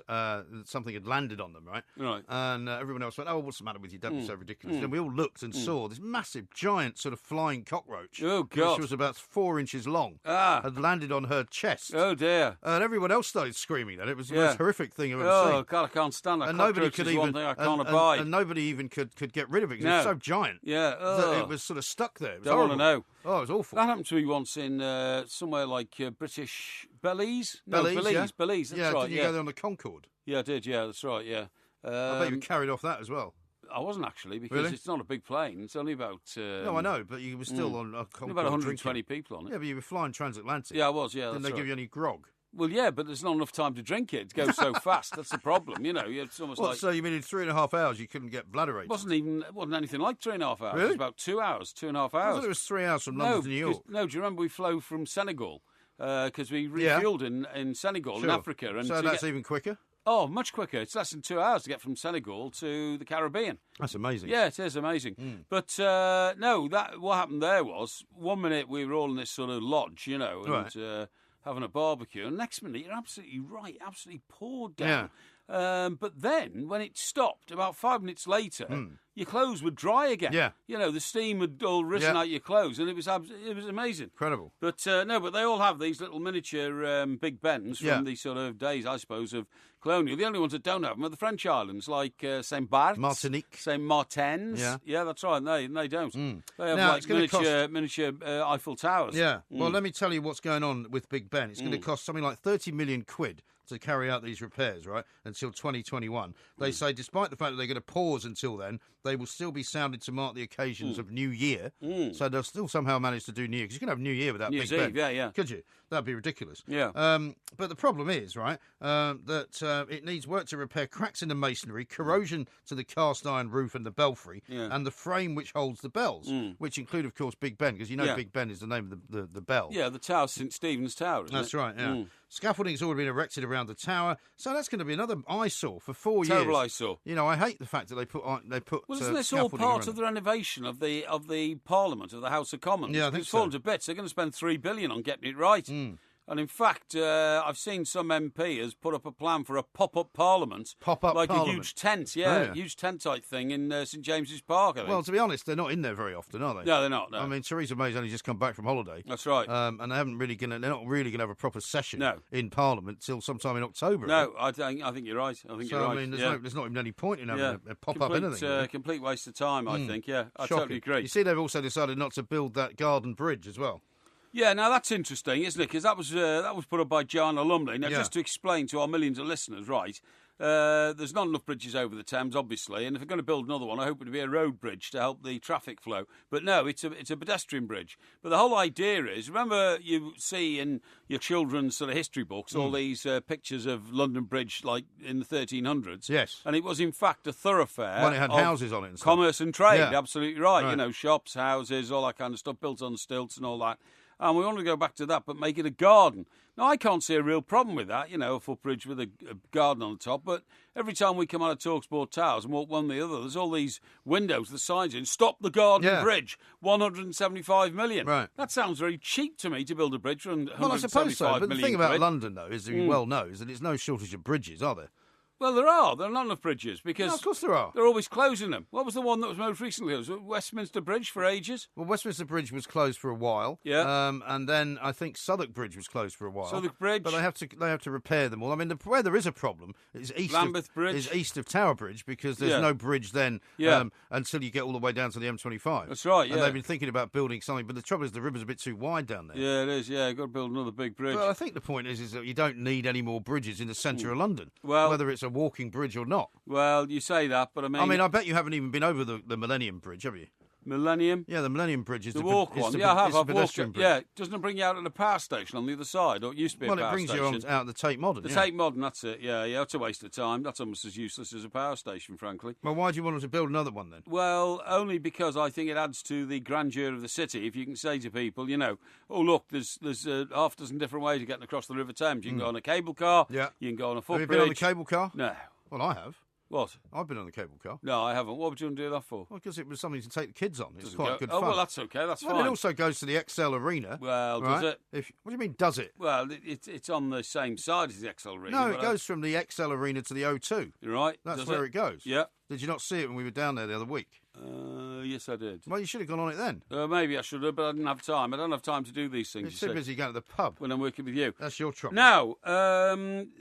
something had landed on them, right? Right. And everyone else went, "Oh, what's the matter with you? Don't be so ridiculous." Then we all looked and saw this massive, giant, sort of flying cockroach. Oh, God. Which was about 4 inches long. Had landed on her chest. Oh, dear. And everyone else started screaming. And it was the most horrific thing I've ever seen. Oh, God, I can't stand that. And nobody could one even thing I can't abide. and nobody even could get rid of it because it was so giant. Yeah. That it was sort of stuck there. It was Don't want to horrible. know. Oh, it was awful. That happened to me once in somewhere like British Belize? Belize, yeah. Belize, that's yeah, right. did you go there on the Concorde? Yeah, I did, yeah, that's right, yeah. I bet you carried off that as well. I wasn't actually, because Really? it's not a big plane. It's only about... no, I know, but you were still on a Concorde about 120 drinking. people on it. Yeah, but you were flying transatlantic. Yeah, I was, yeah. Didn't that's they give right. you any grog? Well, yeah, but there's not enough time to drink it. It goes so fast. That's the problem, you know. It's almost What, like... so you mean in 3.5 hours you couldn't get bladder ache? It wasn't anything like 3.5 hours. Really? It was about 2 hours, 2.5 hours. I thought it was 3 hours from London to New York. No, do you remember we flew from Senegal? Because we refueled in Senegal, in Africa. And so that's even quicker? Oh, much quicker. It's less than 2 hours to get from Senegal to the Caribbean. That's amazing. Yeah, it is amazing. But no, what happened there was, 1 minute we were all in this sort of lodge, you know, and having a barbecue, and next minute, you're absolutely right, absolutely poured down. Yeah. But then, when it stopped, about 5 minutes later, your clothes were dry again. Yeah. You know, the steam had all risen out your clothes, and it was amazing. Incredible. But but they all have these little miniature Big Bens from the sort of days, I suppose, of colonial. The only ones that don't have them are the French islands, like Saint Barth, Martinique, Saint Martins. Yeah, that's right. They don't. They have Now, like miniature Eiffel Towers. Yeah. Well, let me tell you what's going on with Big Ben. It's going to cost something like 30 million quid to carry out these repairs, right, until 2021. They say, despite the fact that they're going to pause until then, they will still be sounded to mark the occasions of New Year. So they'll still somehow manage to do New Year, because you can have New Year without New Big Year's Ben. Eve, yeah. Could you? That'd be ridiculous. Yeah. But the problem is, right, that it needs work to repair cracks in the masonry, corrosion to the cast iron roof and the belfry, and the frame which holds the bells, which include, of course, Big Ben, because you know Big Ben is the name of the bell. Yeah, the tower, St Stephen's Tower, isn't That's it? right, yeah. Scaffolding's already been erected around the tower, so that's going to be another eyesore for 4 years. Terrible eyesore. You know, I hate the fact that they put. Well, isn't this all part of the renovation of the Parliament, of the House of Commons? Yeah, I think it's fallen so. to bits. They're going to spend $3 billion on getting it right. And in fact, I've seen some MP has put up a plan for a pop-up Parliament. Pop-up like Parliament? a huge tent, huge tent type thing in St James's Park, I think. Well, to be honest, they're not in there very often, are they? No, they're not. No. I mean, Theresa May's only just come back from holiday. That's right. And they're not really going to have a proper session No. in Parliament till sometime in October. No, I think you're right. I think you're right. I mean, there's not even any point in having a pop-up anything. Really. Complete waste of time, I think. Yeah, I totally agree. You see, they've also decided not to build that garden bridge as well. Yeah, now that's interesting, isn't it? Because that was put up by Joanna Lumley. Now, just to explain to our millions of listeners, right, there's not enough bridges over the Thames, obviously, and if they're going to build another one, I hope it to be a road bridge to help the traffic flow. But no, it's a pedestrian bridge. But the whole idea is, remember you see in your children's sort of history books all these pictures of London Bridge, like in the 1300s? Yes. And it was, in fact, a thoroughfare. Well, it had houses on it and stuff. Commerce and trade, Yeah. absolutely right. You know, shops, houses, all that kind of stuff, built on stilts and all that. And we want to go back to that, but make it a garden. Now, I can't see a real problem with that, you know, a footbridge with a garden on the top. But every time we come out of TalkSport Towers and walk one the other, there's all these windows, the signs in, stop the garden bridge, 175 million. Right. That sounds very cheap to me to build a bridge for 175 Well, I suppose so. But the thing about quid. London, though, is that you well know, is that there's no shortage of bridges, are there? Well, there are. There are not enough bridges because No, of course there are. they're always closing them. What was the one that was most recently? Was it Westminster Bridge for ages? Well, Westminster Bridge was closed for a while. Yeah. And then I think Southwark Bridge was closed for a while. Southwark Bridge. But they have to repair them all. I mean, where there is a problem is Lambeth Bridge. is east of Tower Bridge, because there's no bridge then until you get all the way down to the M25. That's right, yeah. And they've been thinking about building something, but the trouble is the river's a bit too wide down there. Yeah, it is. Yeah, you've got to build another big bridge. Well, I think the point is that you don't need any more bridges in the centre of London, Well- whether it's a walking bridge or not. Well, you say that, but I mean... I bet you haven't even been over the Millennium Bridge, have you? Millennium? Yeah, the Millennium Bridge is The walk is one. the- Yeah, I have. it's the I've walked pedestrian it. bridge. Yeah, doesn't it bring you out at the power station on the other side? Or it used to be a Well, power it brings station. you out at the Tate Modern. The yeah. Tate Modern, that's it. Yeah, it's a waste of time. That's almost as useless as a power station, frankly. Well, why do you want them to build another one then? Well, only because I think it adds to the grandeur of the city. If you can say to people, you know, oh, look, there's half a dozen different ways of getting across the River Thames. You can go on a cable car. Yeah. You can go on a Have footbridge. you been on the cable car? No. Well, I have. What? I've been on the cable car. No, I haven't. What would you want to do that for? Well, because it was something to take the kids on. It's Doesn't quite go- good Oh, fun. well, that's okay. That's Well, fine. it also goes to the XL Arena. Well, right? does it? What do you mean, does it? Well, it's on the same side as the XL Arena. No, but it goes from the XL Arena to the O2. You're right. That's Does where it goes. Yeah. Did you not see it when we were down there the other week? Yes, I did. Well, you should have gone on it then. Maybe I should have, but I didn't have time. I don't have time to do these things. You're too busy going to the pub. When I'm working with you. That's your trouble. Now,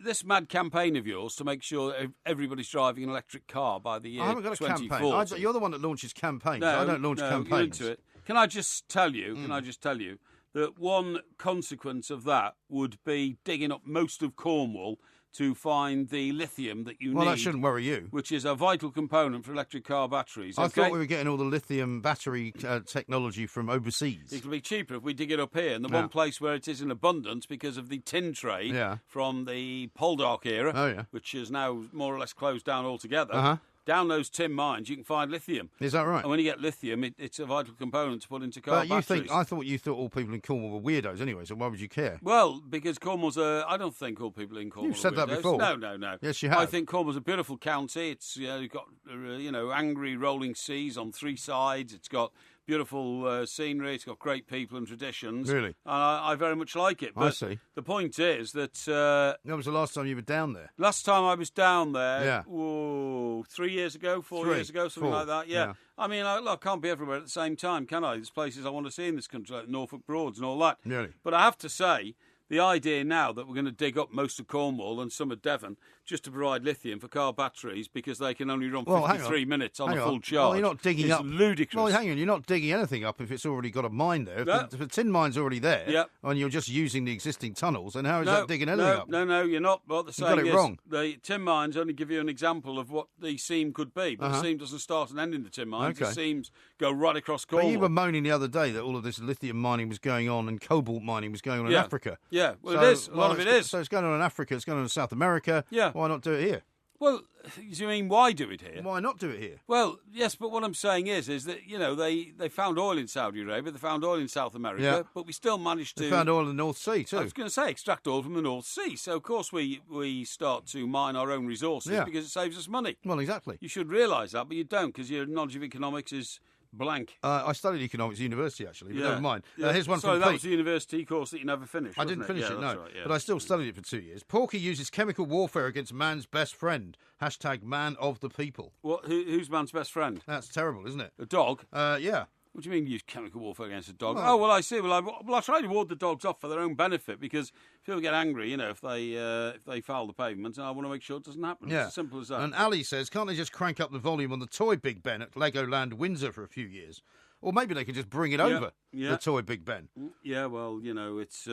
this mad campaign of yours to make sure that everybody's driving an electric car by the year I haven't got a 2040. campaign. You're the one that launches campaigns. No, I don't launch no, campaigns. you're into it. Can I just tell you? Can I just tell you that one consequence of that would be digging up most of Cornwall to find the lithium that you need. Well, that shouldn't worry you. Which is a vital component for electric car batteries. I thought we were getting all the lithium battery technology from overseas. It'll be cheaper if we dig it up here. And the one place where it is in abundance because of the tin trade from the Poldark era, which is now more or less closed down altogether. Down those tin mines, you can find lithium. Is that right? And when you get lithium, it's a vital component to put into car batteries. I thought you thought all people in Cornwall were weirdos anyway, so why would you care? Well, because Cornwall's I don't think all people in Cornwall You've said are that before. No. Yes, you have. I think Cornwall's a beautiful county. It's got, angry rolling seas on three sides. It's got beautiful scenery. It's got great people and traditions. Really? And I very much like it. But I see. The point is that... when was the last time you were down there? Last time I was down there, 3 years ago, 4 years ago, something like that, yeah. I mean, I can't be everywhere at the same time, can I? There's places I want to see in this country, like Norfolk Broads and all that. Really? But I have to say, the idea now that we're going to dig up most of Cornwall and some of Devon just to provide lithium for car batteries because they can only run 53 minutes on a full charge. Well, you're not digging up. Ludicrous. Well, hang on, you're not digging anything up if it's already got a mine there. If the tin mine's already there, and you're just using the existing tunnels, then how is that digging anything up? No, you're not. What they're saying got it wrong. The tin mines only give you an example of what the seam could be, but the seam doesn't start and end in the tin mines. The seams go right across Cornwall. But you were moaning the other day that all of this lithium mining was going on and cobalt mining was going on in Africa. Yeah, well, it is. A lot of it is. So it's going on in Africa, it's going on in South America. Yeah. Why not do it here? Well, do you mean why do it here? Why not do it here? Well, yes, but what I'm saying is that, they found oil in Saudi Arabia, they found oil in South America, but we still managed to... They found oil in the North Sea, too. I was going to say, extract oil from the North Sea. So, of course, we start to mine our own resources because it saves us money. Well, exactly. You should realise that, but you don't, because your knowledge of economics is... blank. I studied economics at university, actually, but never mind. Here's one from Pete. That was the university course that you never finished, I didn't finish it, no. Right, but I still studied it for 2 years. Porky uses chemical warfare against man's best friend. # man of the people. What? Who's man's best friend? That's terrible, isn't it? A dog? Yeah. What do you mean use chemical warfare against a dog? Oh, well, I see. Well, I try to ward the dogs off for their own benefit because people get angry, if they foul the pavement, and I want to make sure it doesn't happen. Yeah. It's as simple as that. And Ali says, can't they just crank up the volume on the toy Big Ben at Legoland Windsor for a few years? Or maybe they could just bring it over, the toy Big Ben. Yeah, well, it's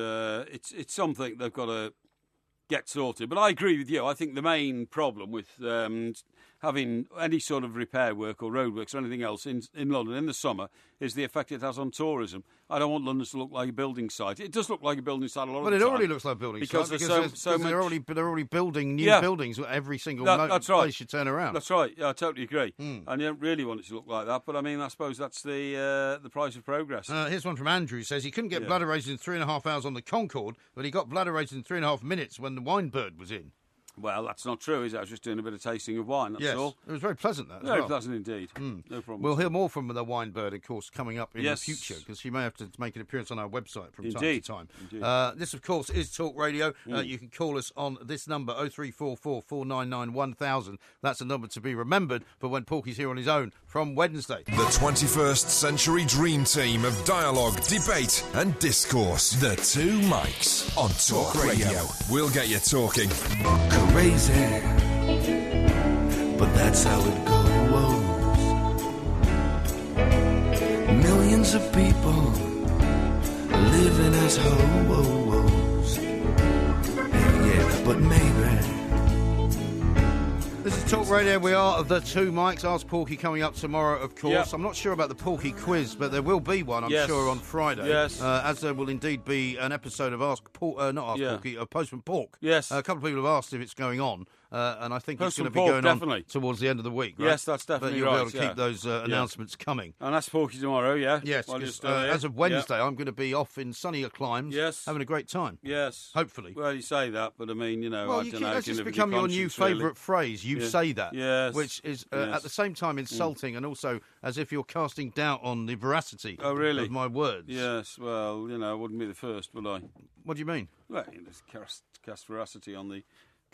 something they've got to get sorted. But I agree with you. I think the main problem with having any sort of repair work or roadworks or anything else in London in the summer is the effect it has on tourism. I don't want London to look like a building site. It does look like a building site a lot of the time. But it already looks like a building site because they're already building new buildings every single place you turn around. That's right. Yeah, I totally agree. And you don't really want it to look like that. But I mean, I suppose that's the price of progress. Here's one from Andrew. He says he couldn't get bladder raised in 3.5 hours on the Concorde, but he got bladder raised in 3.5 minutes when the Winebird was in. Well, that's not true, is it? I was just doing a bit of tasting of wine, that's all. It was very pleasant, that. Very pleasant indeed. No problem. We'll hear more from the Winebird, of course, coming up in the future, because she may have to make an appearance on our website from time to time. This, of course, is Talk Radio. You can call us on this number, 0344 499 1000. That's a number to be remembered for when Porky's here on his own from Wednesday. The 21st Century Dream Team of dialogue, debate and discourse. The Two Mics on Talk Radio. We'll get you talking. Crazy, but that's how it goes. Millions of people living as hoes. Yeah, but maybe. This is Talk Radio. We are the Two Mics. Ask Porky coming up tomorrow, of course. Yep. I'm not sure about the Porky quiz, but there will be one, I'm sure, on Friday. Yes. As there will indeed be an episode of Porky, of Postman Pork. Yes. A couple of people have asked if it's going on, and I think Postman it's going to be going on towards the end of the week, right? Yes, that's definitely right. But you'll right, be able to keep those announcements coming. And that's Porky tomorrow, yeah? Yes, as of Wednesday, I'm going to be off in sunnier climes, having a great time. Yes. Hopefully. Well, you say that, but I mean, I don't know. That's just become your new favourite phrase. You say that. Yes. Which is at the same time insulting and also as if you're casting doubt on the veracity of my words. Yes, well, I wouldn't be the first, would I? What do you mean? Well, cast veracity on the...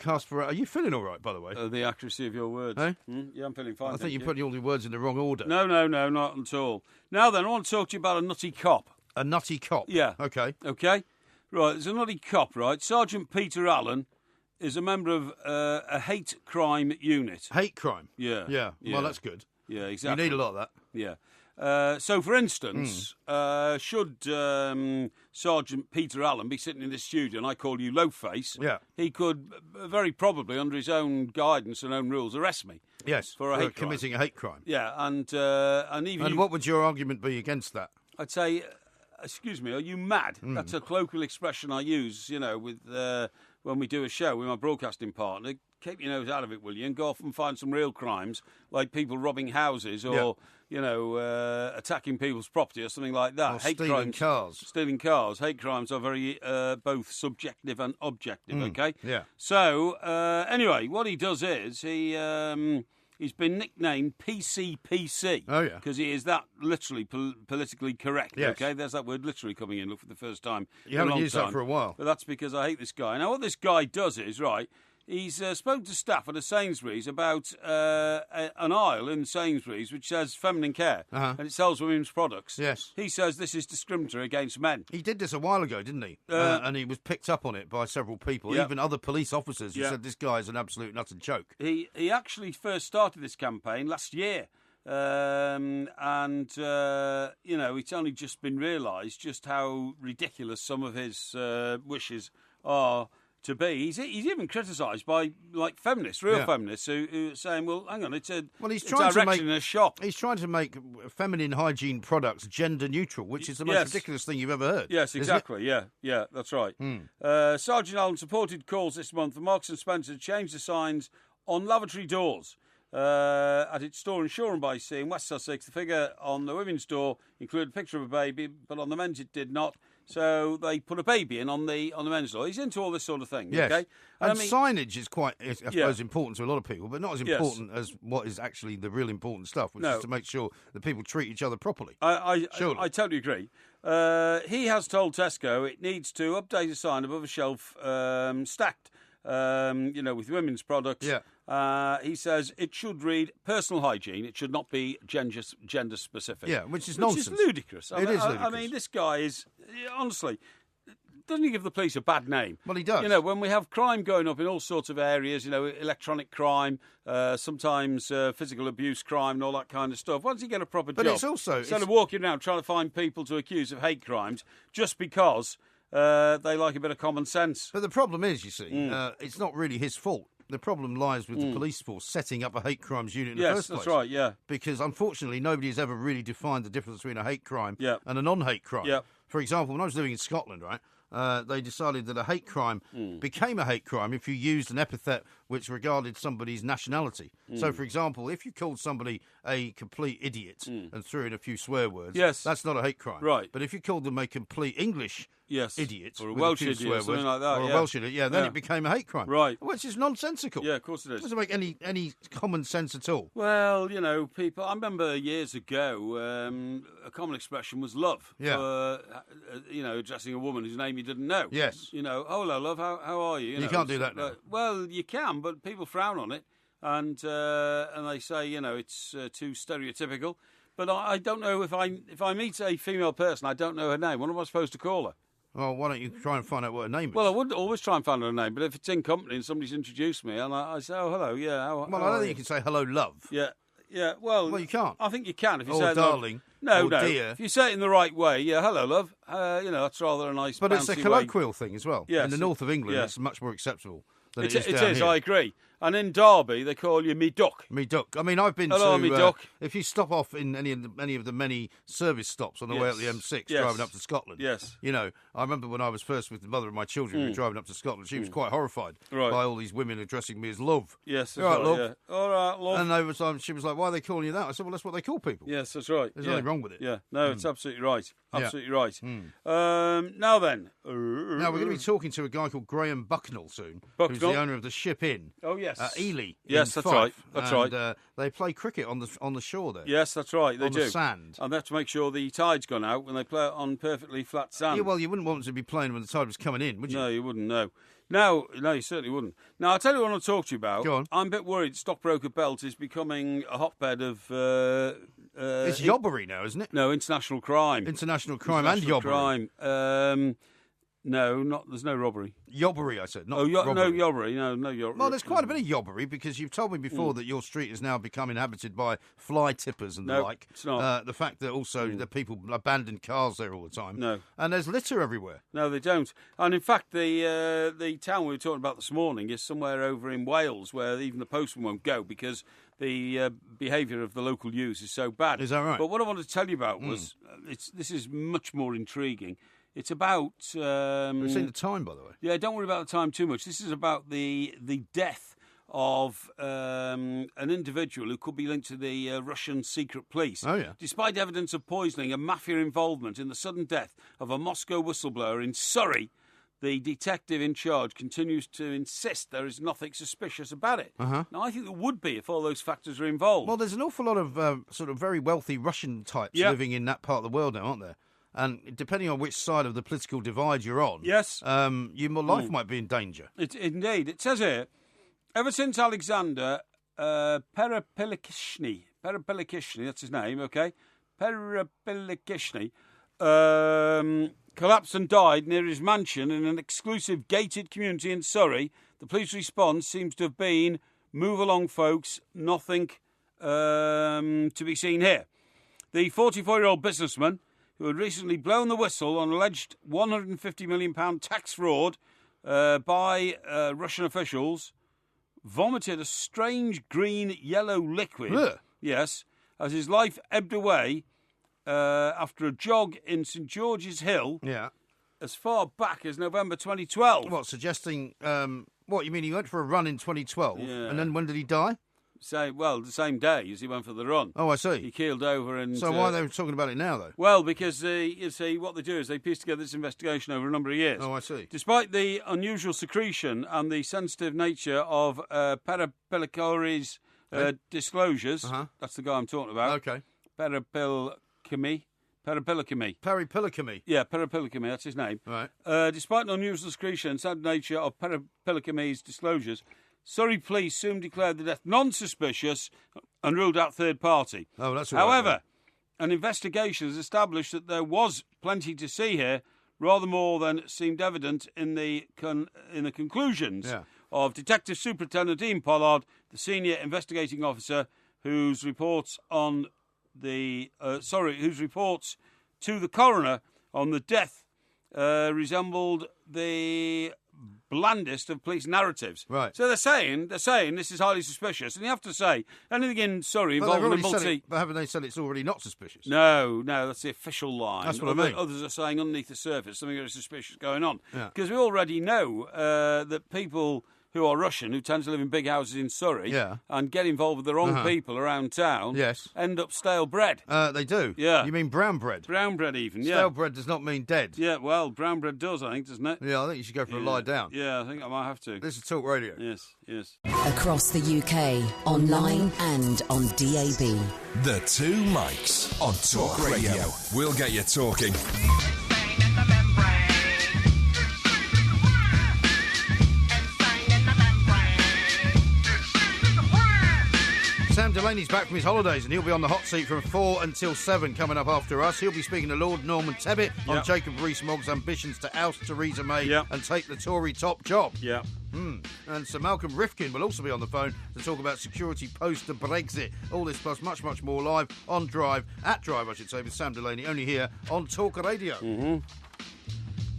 Are you feeling all right, by the way? The accuracy of your words. Eh? Yeah, I'm feeling fine. I think you're putting all your words in the wrong order. No, not at all. Now then, I want to talk to you about a nutty cop. A nutty cop? Yeah. Okay. Right, there's a nutty cop, right? Sergeant Peter Allen is a member of a hate crime unit. Hate crime? Yeah. Well, that's good. Yeah, exactly. You need a lot of that. Yeah. So, for instance, should Sergeant Peter Allen be sitting in this studio and I call you Loafface, he could very probably, under his own guidance and own rules, arrest me. Yes, for a hate committing crime. a hate crime. Yeah, and even. And what would your argument be against that? I'd say, excuse me, are you mad? That's a colloquial expression I use, with when we do a show with my broadcasting partner. Keep your nose out of it, will you? And go off and find some real crimes, like people robbing houses or, attacking people's property or something like that. Or Hate stealing crimes, cars. Stealing cars. Hate crimes are very both subjective and objective, okay? Yeah. So, anyway, what he does is he's been nicknamed PCPC. Oh, yeah. Because he is that literally politically correct, yes. okay? There's that word literally coming in for the first time. You haven't used that for a while. But that's because I hate this guy. Now, what this guy does is, right, he's spoken to staff at a Sainsbury's about an aisle in Sainsbury's which says feminine care, and it sells women's products. Yes. He says this is discriminatory against men. He did this a while ago, didn't he? And he was picked up on it by several people, even other police officers who said this guy is an absolute nut and joke. He actually first started this campaign last year. It's only just been realised just how ridiculous some of his wishes are to be. He's even criticised by feminists, real feminists, who are saying, "Well, hang on, it's direction in a shop." He's trying to make feminine hygiene products gender neutral, which is the most ridiculous thing you've ever heard. Yes, exactly. Yeah, that's right. Sergeant Allen supported calls this month for Marks and Spencer to change the signs on lavatory doors. At its store in Shoreham by Sea in West Sussex, the figure on the women's door included a picture of a baby, but on the men's it did not. So they put a baby in on the men's door. He's into all this sort of thing. Yes. Okay? And signage is quite, I suppose, important to a lot of people, but not as important as what is actually the real important stuff, which is to make sure that people treat each other properly. I totally agree. He has told Tesco it needs to update a sign above a shelf stacked, with women's products. Yeah. He says it should read personal hygiene. It should not be gender specific. Yeah, which is nonsense. Which is ludicrous. It is ludicrous. I mean, this guy is, honestly, doesn't he give the police a bad name? Well, he does. When we have crime going up in all sorts of areas, electronic crime, sometimes physical abuse crime and all that kind of stuff. Why does he get a proper job? But it's also... Instead of walking around trying to find people to accuse of hate crimes just because they like a bit of common sense. But the problem is, you see, it's not really his fault. The problem lies with the police force setting up a hate crimes unit in the first place. Yes, that's right, yeah. Because, unfortunately, nobody has ever really defined the difference between a hate crime and a non-hate crime. Yeah. For example, when I was living in Scotland, right, they decided that a hate crime became a hate crime if you used an epithet which regarded somebody's nationality. So, for example, if you called somebody a complete idiot and threw in a few swear words, that's not a hate crime. Right. But if you called them a complete English idiot, or a Welsh idiot, or something like that, or a Welsh idiot, then it became a hate crime. Right. Which is nonsensical. Yeah, of course it is. It doesn't make any common sense at all. Well, people... I remember years ago, a common expression was love. Yeah. For, addressing a woman whose name you didn't know. Yes. Oh, hello, love, how are you? You can't do that now. Well, you can, but people frown on it. And they say, it's too stereotypical. But I don't know if I meet a female person, I don't know her name. What am I supposed to call her? Well, why don't you try and find out what her name is? Well, I would always try and find her name, but if it's in company and somebody's introduced me and I say, oh, hello, yeah. Well, I don't think you can say hello, love. Yeah, well... Well, you can't. I think you can if you or say it... darling. No, dear. If you say it in the right way, yeah, hello, love. That's rather a nice But it's a bouncy colloquial thing as well. Yes. In the north of England, it's much more acceptable than it is down It is, here. I agree. And in Derby, they call you me duck. Me duck. I mean, I've been Hello, to... me duck. If you stop off in any of the many service stops on the way up the M6 driving up to Scotland, I remember when I was first with the mother of my children who were driving up to Scotland, she was quite horrified by all these women addressing me as love. Yes, that's right, love. Yeah. All right, love. And over time, she was like, why are they calling you that? I said, well, that's what they call people. Yes, that's right. There's nothing wrong with it. Yeah, no, it's absolutely right. Absolutely right. Now then. Now, we're going to be talking to a guy called Graham Bucknell soon, who's the owner of the Ship Inn. Oh, yes. Ely. Yes, that's right. That's right. They play cricket on the shore there. Yes, that's right. They do. On the sand. And they have to make sure the tide's gone out when they play it on perfectly flat sand. Yeah, well, you wouldn't want them to be playing when the tide was coming in, would you? No, you wouldn't, no. No, you certainly wouldn't. Now, I'll tell you what I want to talk to you about. Go on. I'm a bit worried Stockbroker Belt is becoming a hotbed of... it's yobbery now, isn't it? No, international crime. International crime and yobbery. Crime. No, there's no robbery. Yobbery, I said. Not No robbery. yobbery. No yobbery. Well, there's quite a bit of yobbery because you've told me before that your street has now become inhabited by fly tippers and the like. It's not. The fact that also the people abandon cars there all the time. No. And there's litter everywhere. No, they don't. And in fact, the town we were talking about this morning is somewhere over in Wales where even the postman won't go because the behaviour of the local youths is so bad. Is that right? But what I wanted to tell you about was this is much more intriguing. It's about. We've seen the time, by the way. Yeah, don't worry about the time too much. This is about the death of an individual who could be linked to the Russian secret police. Oh, yeah. Despite evidence of poisoning and mafia involvement in the sudden death of a Moscow whistleblower in Surrey, the detective in charge continues to insist there is nothing suspicious about it. Uh-huh. Now, I think there would be if all those factors are involved. Well, there's an awful lot of sort of very wealthy Russian types living in that part of the world now, aren't there? And depending on which side of the political divide you're on, yes, your life might be in danger. Indeed. It says here, ever since Alexander Perepilikishny, that's his name, okay? Perepilikishny, collapsed and died near his mansion in an exclusive gated community in Surrey, the police response seems to have been, move along, folks, nothing to be seen here. The 44-year-old businessman, who had recently blown the whistle on alleged £150 million tax fraud by Russian officials, vomited a strange green-yellow liquid. Ugh. Yes, as his life ebbed away after a jog in St George's Hill. Yeah. As far back as November 2012. What, suggesting... what, you mean he went for a run in 2012? Yeah. And then when did he die? The same day as he went for the run. Oh, I see. He keeled over and... So why are they talking about it now, though? Well, because you see, what they do is they piece together this investigation over a number of years. Oh, I see. Despite the unusual secretion and the sensitive nature of Perepilkori's disclosures, that's the guy I'm talking about. Okay. Perepilkami. Peripilakami. Yeah, Perepilkami, that's his name. Right. Despite the unusual secretion and sad nature of Perepilkami's disclosures, Surrey police soon declared the death non-suspicious and ruled out third party. Oh, that's all right. However, an investigation has established that there was plenty to see here, rather more than seemed evident in the conclusions of Detective Superintendent Ian Pollard, the senior investigating officer, whose reports to the coroner on the death resembled the blandest of police narratives. Right. So they're saying this is highly suspicious, and you have to say anything in Surrey involving a multi. But haven't they said it's already not suspicious? No, that's the official line. That's what I mean. Others are saying underneath the surface something very suspicious going on. Yeah. Because we already know that people who are Russian, who tend to live in big houses in Surrey, and get involved with the wrong people around town, end up stale bread. They do. Yeah. You mean brown bread? Brown bread even, Stale bread does not mean dead. Yeah, well, brown bread does, I think, doesn't it? Yeah, I think you should go for a lie down. Yeah, I think I might have to. This is Talk Radio. Yes. Across the UK, online and on DAB. The Two Mics on Talk Radio. We'll get you talking. Sam Delaney's back from his holidays and he'll be on the hot seat from 4 until 7 coming up after us. He'll be speaking to Lord Norman Tebbit on Jacob Rees-Mogg's ambitions to oust Theresa May and take the Tory top job. Yeah. And Sir Malcolm Rifkin will also be on the phone to talk about security post the Brexit. All this plus much, much more live on Drive, with Sam Delaney, only here on Talk Radio. Mm-hmm.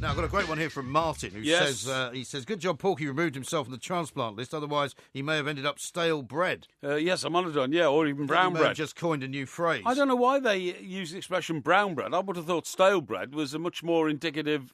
Now, I've got a great one here from Martin, who says, good job Porky removed himself from the transplant list, otherwise he may have ended up stale bread. Yes, I'm on it on, or even brown bread. Just coined a new phrase. I don't know why they use the expression brown bread. I would have thought stale bread was a much more indicative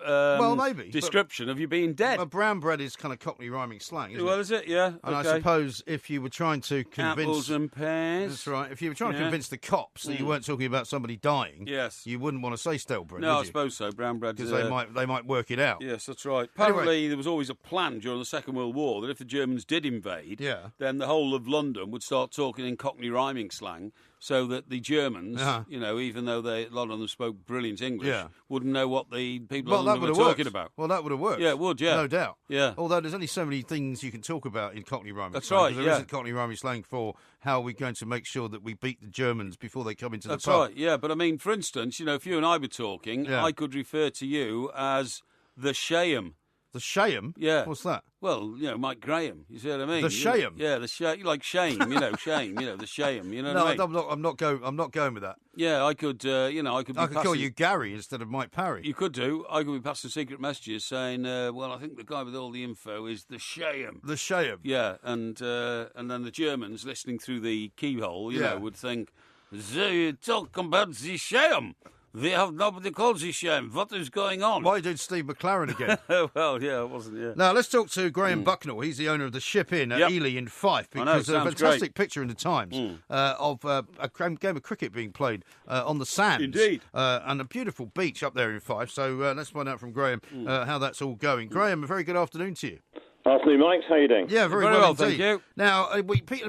description of you being dead. But brown bread is kind of Cockney rhyming slang, isn't it? Well, is it? Yeah. And I suppose if you were trying to convince... Apples and pears. That's right. If you were trying to convince the cops that you weren't talking about somebody dying, you wouldn't want to say stale bread, No, would I you? suppose so. Brown bread. Because they might work it out. Yes, that's right. Apparently, there was always a plan during the Second World War that if the Germans did invade, then the whole of London would start talking in Cockney rhyming slang, so that the Germans, even though a lot of them spoke brilliant English, wouldn't know what the people of London were talking about. Well, that would have worked. Yeah, it would, yeah. No doubt. Yeah. Although there's only so many things you can talk about in Cockney rhyming slang. That's right, There isn't Cockney rhyming slang for how we're going to make sure that we beat the Germans before they come into the pub. That's right, yeah. But, I mean, for instance, if you and I were talking, I could refer to you as The Shayham. The Shayham? Yeah. What's that? Well, Mike Graham. You see what I mean? The Shayham? Yeah, like shame. Shame. The Shayham. You know No, what I mean? I'm not going with that. Yeah, I could. I could. I could call you Gary instead of Mike Parry. You could do. I could be passing secret messages saying, "Well, I think the guy with all the info is the Shayham." The Shayham. Yeah, and then the Germans listening through the keyhole, would think, "They talk about the Shayham. They have nobody called the Shayham. What is going on?" Why did Steve McLaren again? Well, yeah, it wasn't. Yeah. Now let's talk to Graham Bucknell. He's the owner of the Ship Inn at Ely in Fife, because a fantastic picture in the Times of a game of cricket being played on the sands. Indeed. And a beautiful beach up there in Fife. So let's find out from Graham how that's all going. Graham, a very good afternoon to you. Afternoon, Mike. How are you doing? Yeah, very well indeed. thank you. Now,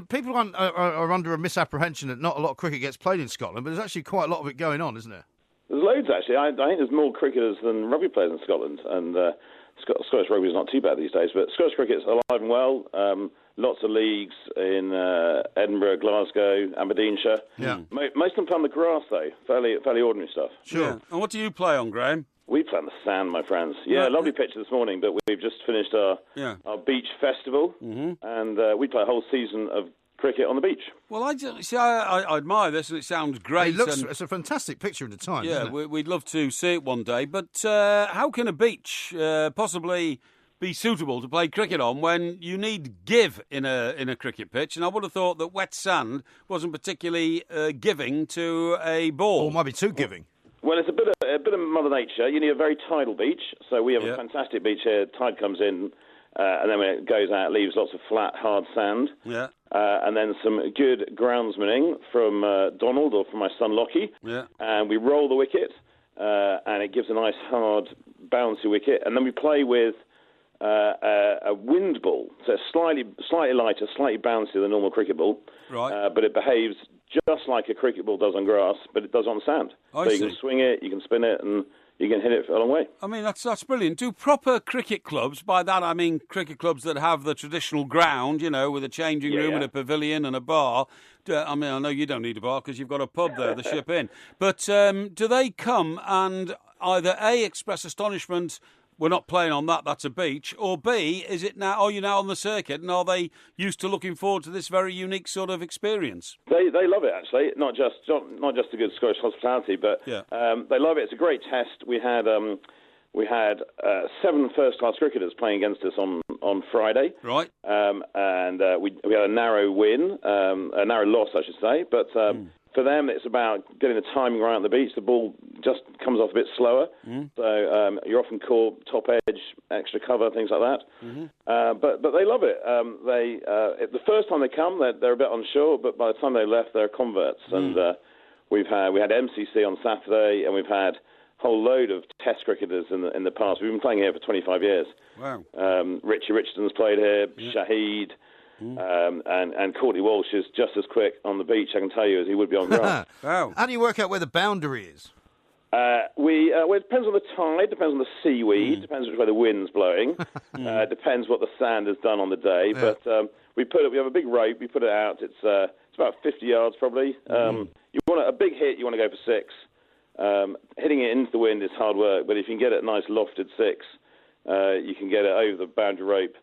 people are under a misapprehension that not a lot of cricket gets played in Scotland, but there's actually quite a lot of it going on, isn't there? There's loads, actually. I think there's more cricketers than rugby players in Scotland, and Scottish rugby is not too bad these days, but Scottish cricket's alive and well. Lots of leagues in Edinburgh, Glasgow, Aberdeenshire. Yeah. Most of them play on the grass, though. Fairly ordinary stuff. Sure. Yeah. And what do you play on, Graham? We play on the sand, my friends. Yeah, lovely picture this morning, but we've just finished our beach festival, and we play a whole season of cricket on the beach. Well, I admire this, and it sounds great. It's a fantastic picture in the Times. Yeah, isn't it? we'd love to see it one day. But how can a beach possibly be suitable to play cricket on when you need give in a cricket pitch? And I would have thought that wet sand wasn't particularly giving to a ball. Or might be too giving. Well, it's a bit of Mother Nature. You need a very tidal beach. So we have a fantastic beach here. Tide comes in, and then when it goes out, it leaves lots of flat, hard sand. Yeah. And then some good groundsmaning from Donald or from my son Lockie. Yeah. And we roll the wicket, and it gives a nice, hard, bouncy wicket. And then we play with a wind ball. So it's slightly lighter, slightly bouncier than a normal cricket ball. Right. But it behaves just like a cricket ball does on grass, but it does on sand. I see. You can swing it, you can spin it, and you can hit it for a long way. I mean, that's brilliant. Do proper cricket clubs, by that I mean cricket clubs that have the traditional ground, with a changing room and a pavilion and a bar. I mean, I know you don't need a bar because you've got a pub there, the Ship Inn. But do they come and either A, express astonishment, we're not playing on that's a beach, or B, are you now on the circuit, and are they used to looking forward to this very unique sort of experience? They love it, actually. Not just a good Scottish hospitality, but they love it. It's a great test. We had 7 first-class cricketers playing against us on Friday. Right. And we had a narrow win, a narrow loss, I should say. But for them, it's about getting the timing right on the beach. The ball just comes off a bit slower. So you're often caught top edge, extra cover, things like that. But they love it. The first time they come, they're a bit unsure, but by the time they left, they're converts. And we had MCC on Saturday, and we've had whole load of test cricketers in the past. We've been playing here for 25 years. Wow. Richie Richardson's played here, Shahid, and Courtney Walsh is just as quick on the beach, I can tell you, as he would be on grass. Wow. How do you work out where the boundary is? Well, it depends on the tide, depends on the seaweed, depends which way the wind's blowing, depends what the sand has done on the day. Yeah. But we have a big rope, we put it out. It's about 50 yards probably. You want a big hit, you want to go for 6. Hitting it into the wind is hard work, but if you can get it a nice lofted 6, you can get it over the boundary rope.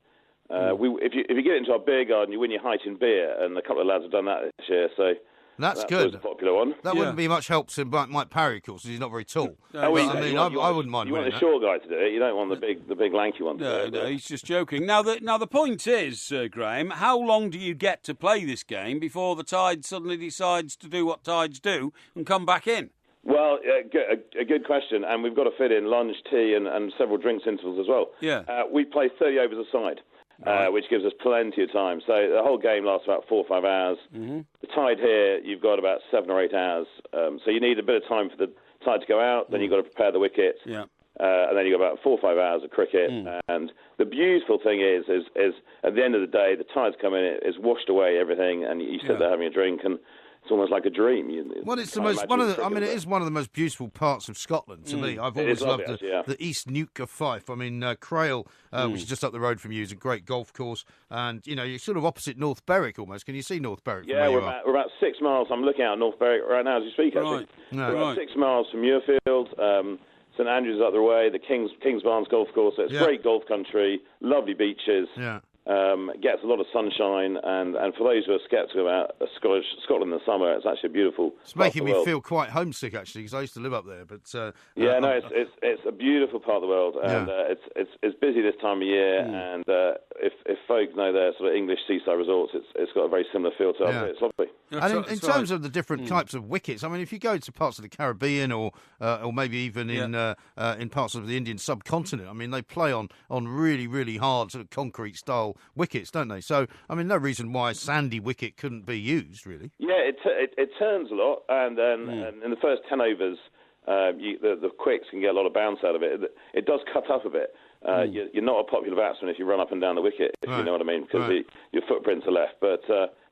If you get it into our beer garden, you win your height in beer, and a couple of lads have done that this year, so that's good. Was a popular one. That wouldn't be much help to Mike Parry, of course, because he's not very tall. I wouldn't mind. You want a short guy to do it. You don't want the big lanky one to do it. No, he's just joking. Now the point is, Graham, how long do you get to play this game before the tide suddenly decides to do what tides do and come back in? Well, a good question, and we've got to fit in lunch, tea, and several drinks intervals as well. Yeah. We play 30 overs a side, which gives us plenty of time. So the whole game lasts about 4 or 5 hours. The tide here, you've got about 7 or 8 hours. So you need a bit of time for the tide to go out. Then you've got to prepare the wicket. Yeah. And then you've got about 4 or 5 hours of cricket. And the beautiful thing is at the end of the day, the tide's come in, it's washed away everything, and you sit there having a drink, and it's almost like a dream. Well, it's it is one of the most beautiful parts of Scotland to me. I've always loved the East Nuke of Fife. I mean, Crail, which is just up the road from you, is a great golf course, and you're sort of opposite North Berwick almost. Can you see North Berwick? Yeah, we're about 6 miles. I'm looking out North Berwick right now as we speak. Actually, we're about 6 miles from Muirfield. St Andrews is up the way, the Kings Barnes golf course. So it's great golf country, lovely beaches. Yeah. Gets a lot of sunshine, and for those who are sceptical about Scotland in the summer, it's actually a beautiful. It's making me feel quite homesick actually, because I used to live up there. But it's a beautiful part of the world, and it's busy this time of year. And if folk know their sort of English seaside resorts, it's got a very similar feel to it. It's lovely. And in terms of the different types of wickets, I mean, if you go to parts of the Caribbean or maybe even in parts of the Indian subcontinent, I mean, they play on really, really hard sort of concrete style wickets, don't they? So, I mean, no reason why a sandy wicket couldn't be used, really. Yeah, it turns a lot, and in the first 10 overs, the quicks can get a lot of bounce out of it. It does cut up a bit. You're not a popular batsman if you run up and down the wicket, if you know what I mean, because your footprints are left. But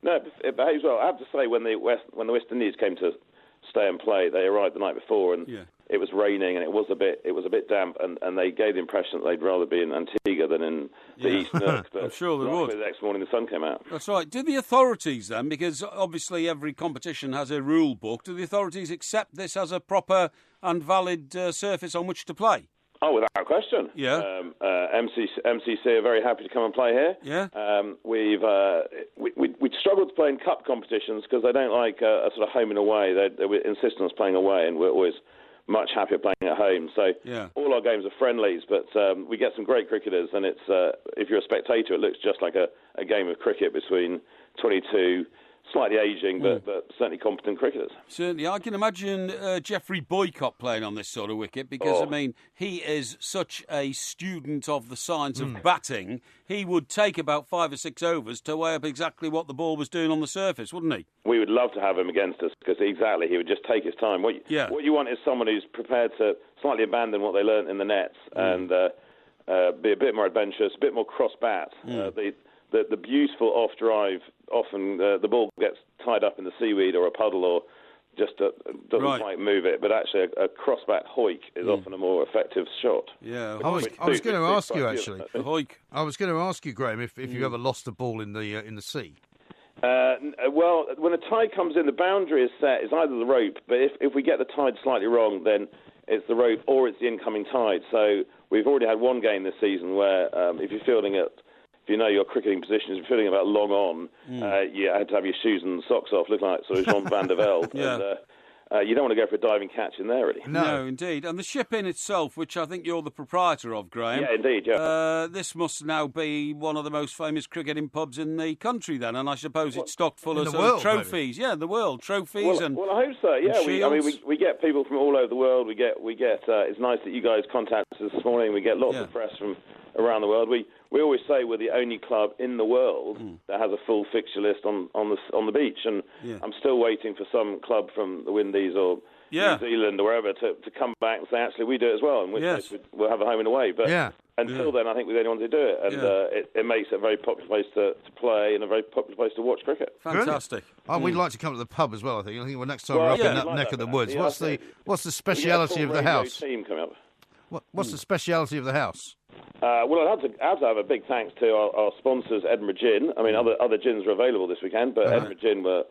no, it behaves well. I have to say, when the West Indies came to stay and play, they arrived the night before, and it was raining, and it was a bit damp, and they gave the impression that they'd rather be in Antigua than in the East Nook. But I'm sure they would. The next morning, the sun came out. That's right. Do the authorities then, because obviously every competition has a rule book, do the authorities accept this as a proper and valid surface on which to play? Oh, without question. Yeah. MCC are very happy to come and play here. Yeah. We'd struggled to play in cup competitions because they don't like a sort of home and away. They insist on us playing away, and we're always much happier playing at home. So all our games are friendlies, but we get some great cricketers, and it's if you're a spectator, it looks just like a game of cricket between 22 slightly ageing, but certainly competent cricketers. Certainly. I can imagine Geoffrey Boycott playing on this sort of wicket because, I mean, he is such a student of the science of batting. He would take about 5 or 6 overs to weigh up exactly what the ball was doing on the surface, wouldn't he? We would love to have him against us because, exactly, he would just take his time. What you want is someone who's prepared to slightly abandon what they learnt in the nets and be a bit more adventurous, a bit more cross-bat. The beautiful off-drive, often the ball gets tied up in the seaweed or a puddle or just doesn't quite move it. But actually, a cross-bat hoik is often a more effective shot. Yeah, I was going to ask you, actually. I was going to ask you, Graham, if you ever lost a ball in the sea. Well, when a tide comes in, the boundary is set. It's either the rope, but if we get the tide slightly wrong, then it's the rope or it's the incoming tide. So we've already had one game this season where if you're fielding at... If you know your cricketing position is feeling about long on, you had to have your shoes and socks off, look like sort of Jean van der Velde. And, you don't want to go for a diving catch in there, really. No, indeed. And the ship in itself, which I think you're the proprietor of, Graham. Yeah, indeed, this must now be one of the most famous cricketing pubs in the country, then, and I suppose it's stocked full of trophies. Maybe. Yeah, the world, trophies and I hope so, yeah. shields. We get people from all over the world. We get. It's nice that you guys contacted us this morning. We get lots of press from around the world. We always say we're the only club in the world that has a full fixture list on the beach, and I'm still waiting for some club from the Windies or New Zealand or wherever to come back and say, actually, we do it as well, in which case we'll have a home and away. But until then, I think we're the only ones who do it, and it makes it a very popular place to play and a very popular place to watch cricket. Fantastic. We'd like to come to the pub as well, I think. Next time we're up in that neck of the woods. What's the speciality of the house? Team coming up. What's the speciality of the house? Well, I have to have a big thanks to our sponsors, Edinburgh Gin. I mean, other gins are available this weekend, but Edinburgh Gin were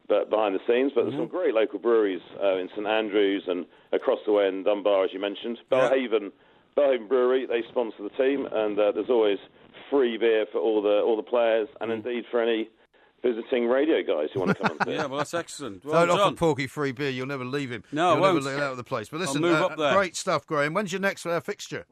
behind the scenes. But there's some great local breweries in St Andrews and across the way in Dunbar, as you mentioned. Belhaven Brewery, they sponsor the team, and there's always free beer for all the players, and indeed for any visiting radio guys who want to come and see. Yeah, well, that's excellent. Well Don't offer Porky free beer, you'll never leave him. No, you'll I won't. never let out of the place. But listen, I'll move up there. Great stuff, Graham. When's your next fixture?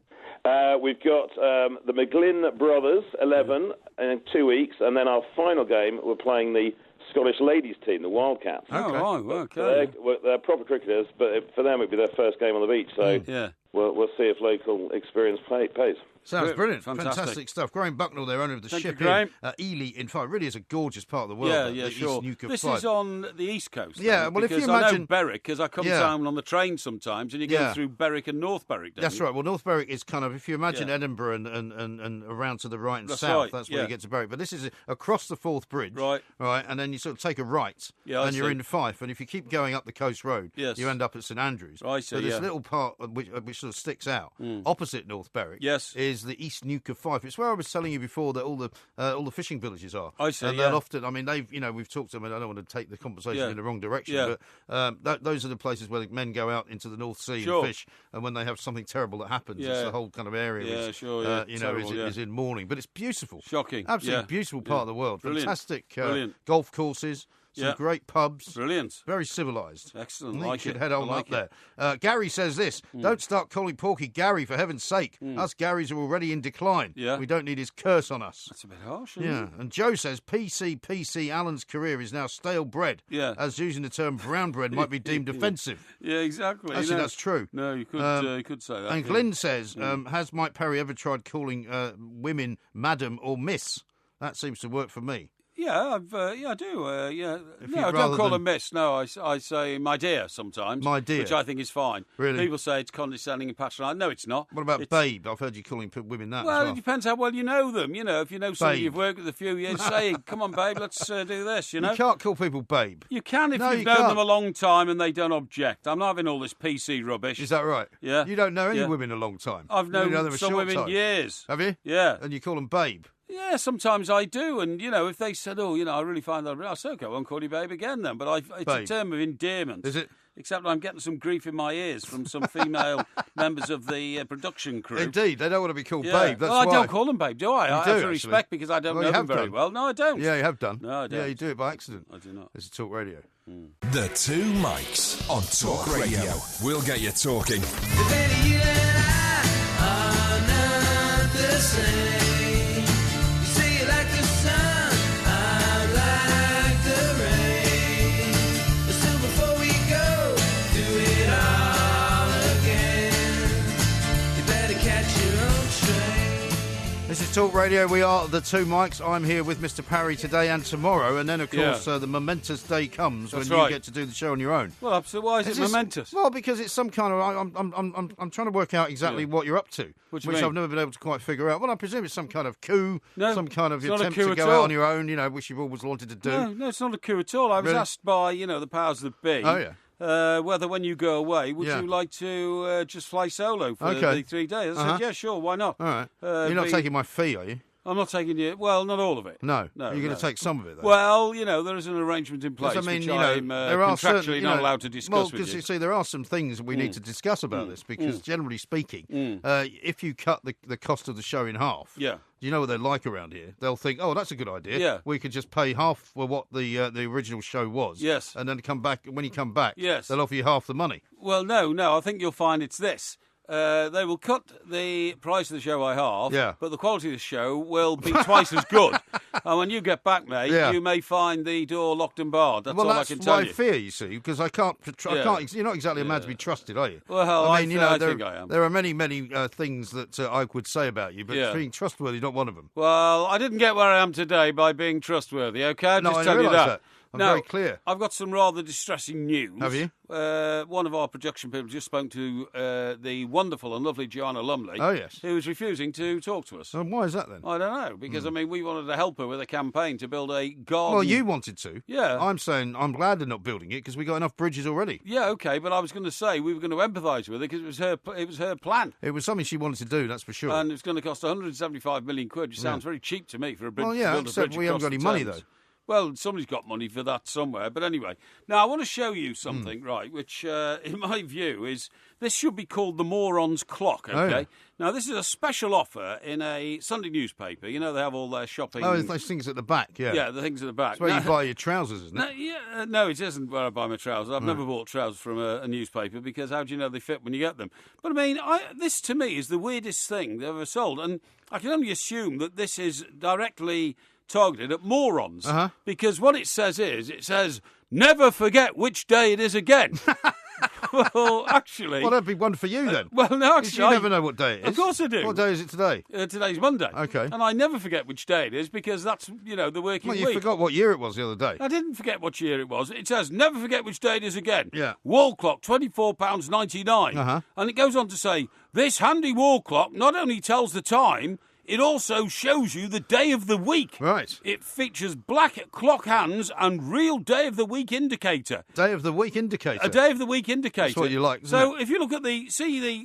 We've got the McGlynn Brothers, 11, in 2 weeks, and then our final game, we're playing the Scottish ladies team, the Wildcats. Okay. They're proper cricketers, but for them it'd be their first game on the beach, so we'll see if local experience pays. Sounds brilliant. Fantastic Stuff. Graham Bucknell there, owner of the ship in Ely in Fife. Really is a gorgeous part of the world. Yeah, sure. This is on the East Coast. Yeah, well, if you imagine... I know Berwick, because I come down on the train sometimes, and you go through Berwick and North Berwick, That's right. Well, North Berwick is kind of, if you imagine Edinburgh and around to the right and south, that's where you get to Berwick. But this is across the Forth Bridge. Right, and then you sort of take a right, and you're in Fife. And if you keep going up the coast road, you end up at St Andrews. I see, so this little part which sort of sticks out opposite North Berwick. Yes. Is the East Nuke of Fife. It's where I was telling you before that all the fishing villages are. I see. And they'll often. I mean, we've talked to them, and I don't want to take the conversation in the wrong direction, but those are the places where men go out into the North Sea and fish, and when they have something terrible that happens, it's the whole kind of area is in mourning. But it's beautiful. Shocking. Absolutely beautiful part of the world. Brilliant. Fantastic Brilliant. golf courses. Some great pubs. Brilliant. Very civilised. Excellent. I think like you should it. head on like up there. Gary says this. Don't start calling Porky Gary, for heaven's sake. Us Garys are already in decline. Yeah. We don't need his curse on us. That's a bit harsh, isn't it? And Joe says, PC, Alan's career is now stale bread. Yeah. As using the term brown bread might be deemed offensive. Yeah, exactly. Actually, that's true. No, you could say that. And Glyn says, has Mike Parry ever tried calling women madam or miss? That seems to work for me. Yeah, I do. No, I don't call her miss. No, I say my dear sometimes. My dear. Which I think is fine. Really? People say it's condescending and patronising. No, it's not. What about babe? I've heard you calling women that well, as well. It depends how well you know them. You know, if you know somebody Babe. you've worked with a few years, say, come on, babe, let's do this, you know? You can't call people babe. You can if No, you've you known can't. them a long time and they don't object. I'm not having all this PC rubbish. Is that right? Yeah. You don't know any Yeah. women a long time. I've You only know known them a some short women time. years. Have you? Yeah. And you call them babe? Yeah, sometimes I do. And, you know, if they said, I really find that... I say, OK, I won't call you babe again then. But it's Babe. a term of endearment. Is it? Except I'm getting some grief in my ears from some female members of the production crew. Indeed, they don't want to be called Yeah. babe. That's well, why. I don't call them babe, do I? You I do, have to actually. respect because I don't Well, know you them have very done. well. No, I don't. Yeah, you have done. No, I don't. Yeah, you do it by accident. I do not. It's a Talk Radio. The Two Mics on Talk Radio. We'll get you talking. This is Talk Radio. We are the Two Mics. I'm here with Mr. Parry today and tomorrow, and then of course the momentous day comes That's when right. you get to do the show on your own. Well, absolutely. Why is it momentous? Well, because it's some kind of. I'm trying to work out exactly what you're up to, What do you which mean? I've never been able to quite figure out. Well, I presume it's some kind of coup, No, some kind of it's not a attempt coup to at go all. out on your own. You know, which you've always wanted to do. No, it's not a coup at all. I was Really? asked by, the powers that be. Oh, yeah. Whether when you go away, would Yeah. you like to just fly solo for Okay. the 3 days? I said, yeah, sure, why not? All right. You're not taking my fee, are you? I'm not taking you. Well, not all of it. No. No. You're going to take some of it, though. Well, there is an arrangement in place, Because, which there I'm are certain, contractually not allowed to discuss well, with because you. see, there are some things that we need to discuss about this, because generally speaking, if you cut the cost of the show in half, Yeah. you know what they're like around here? They'll think, oh, that's a good idea. Yeah. We could just pay half for what the original show was. Yes. And then come back, when you come back, Yes. they'll offer you half the money. Well, no. I think you'll find it's this. They will cut the price of the show by half, Yeah. but the quality of the show will be twice as good. And when you get back, mate, Yeah. you may find the door locked and barred. That's well, all that's I can tell my you. fear, you see, because I can't. You're not exactly a man to be trusted, are you? Well, I mean, I there, think I am. There are many things that I would say about you, but Yeah. being trustworthy is not one of them. Well, I didn't get where I am today by being trustworthy, okay? I'll No, just I tell you realise that. that. I'm Now, very clear. I've got some rather distressing news. Have you? One of our production people just spoke to the wonderful and lovely Joanna Lumley. Oh, yes. Who was refusing to talk to us. And why is that then? I don't know, because, we wanted to help her with a campaign to build a garden. Well, you wanted to. Yeah. I'm saying I'm glad they're not building it because we got enough bridges already. Yeah, OK, but I was going to say we were going to empathise with her because it was her plan. It was something she wanted to do, that's for sure. And it's going to cost 175 million quid, which sounds very cheap to me for a bridge. Well, yeah, to build a except bridge we haven't got across any the money, Thames. though. Well, somebody's got money for that somewhere. But anyway, now I want to show you something, right, which, in my view, is this should be called the Moron's Clock, OK? Oh, yeah. Now, this is a special offer in a Sunday newspaper. You know, they have all their shopping... Oh, those things at the back, yeah. Yeah, the things at the back. That's where Now- you buy your trousers, isn't No, it? no, it isn't where I buy my trousers. I've never bought trousers from a newspaper because how do you know they fit when you get them? But this to me is the weirdest thing they've ever sold, and I can only assume that this is directly targeted at morons because what it says never forget which day it is again. Well, actually... Well, that'd be one for you then. Well, no, 'Cause actually... you never know what day it is. Of course I do. What day is it today? Today's Monday. Okay. And I never forget which day it is because that's, the working Well, week. you forgot what year it was the other day. I didn't forget what year it was. It says, never forget which day it is again. Yeah. Wall clock, £24.99. Uh-huh. And it goes on to say, this handy wall clock not only tells the time, It also shows you the day of the week. Right. It features black clock hands and real day of the week indicator. Day of the week indicator. A day of the week indicator. That's what you like, isn't So it? if you look at the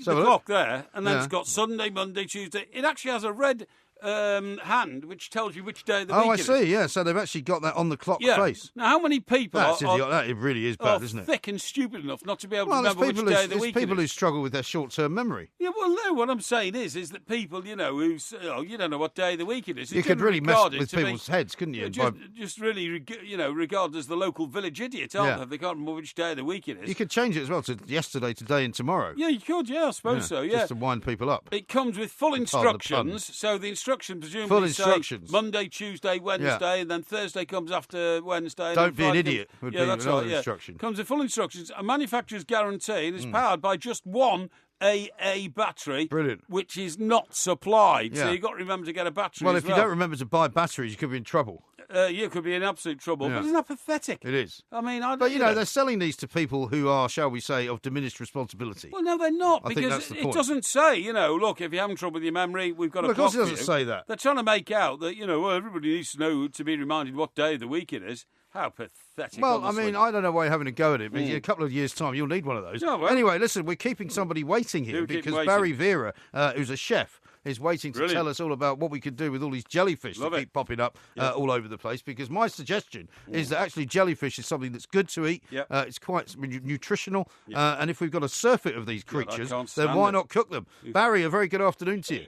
clock there, and then Yeah. it's got Sunday, Monday, Tuesday, it actually has a red hand which tells you which day of the week Oh, I it is. see. Yeah, so they've actually got that on the clock Yeah. face. Now, how many people That's are that it really is bad, isn't it? thick and stupid enough not to be able to Well, there's remember which day of the week there's people it who is? struggle with their short-term memory. Yeah, well, no, what I'm saying is that people, you don't know what day of the week it is. You It's could really mess regarded with to be- people's heads, couldn't you? Just really, regarded as the local village idiot, aren't Yeah. they? They can't remember which day of the week it is. You could change it as well to yesterday, today, and tomorrow. Yeah, you could, I suppose so, yeah. Just to wind people up. It comes with full Pardon the pun. instructions, so the instructions presumably Full say instructions. Monday, Tuesday, Wednesday, and then Thursday comes after Wednesday. And Don't then be an Friday idiot comes- would yeah, be that's another right, yeah. instruction. Comes with full instructions, a manufacturer's guarantee, and is Hmm. powered by just one AA battery, Brilliant. which is not supplied. So Yeah. you've got to remember to get a battery. Well, as if you don't remember to buy batteries, you could be in trouble. you could be in absolute trouble. Yeah. But isn't that pathetic? It is. I mean, But, they're selling these to people who are, shall we say, of diminished responsibility. Well, no, they're not, I think because that's the it point. doesn't say, look, if you're having trouble with your memory, we've got a Well, of course clock it for doesn't you. say that. They're trying to make out that, well, everybody needs to know to be reminded what day of the week it is. How pathetic. Well, honestly. I mean, I don't know why you're having a go at it, but in a couple of years' time, you'll need one of those. Yeah, well. Anyway, listen, we're keeping somebody waiting here Who keep because waiting? Barry Vera, who's a chef, is waiting to Brilliant. tell us all about what we could do with all these jellyfish Love that it. keep popping up all over the place. Because my suggestion is that actually jellyfish is something that's good to eat. Yep. It's quite nutritional. And if we've got a surfeit of these I creatures, can't then stand why it. not cook them? Barry, a very good afternoon to you.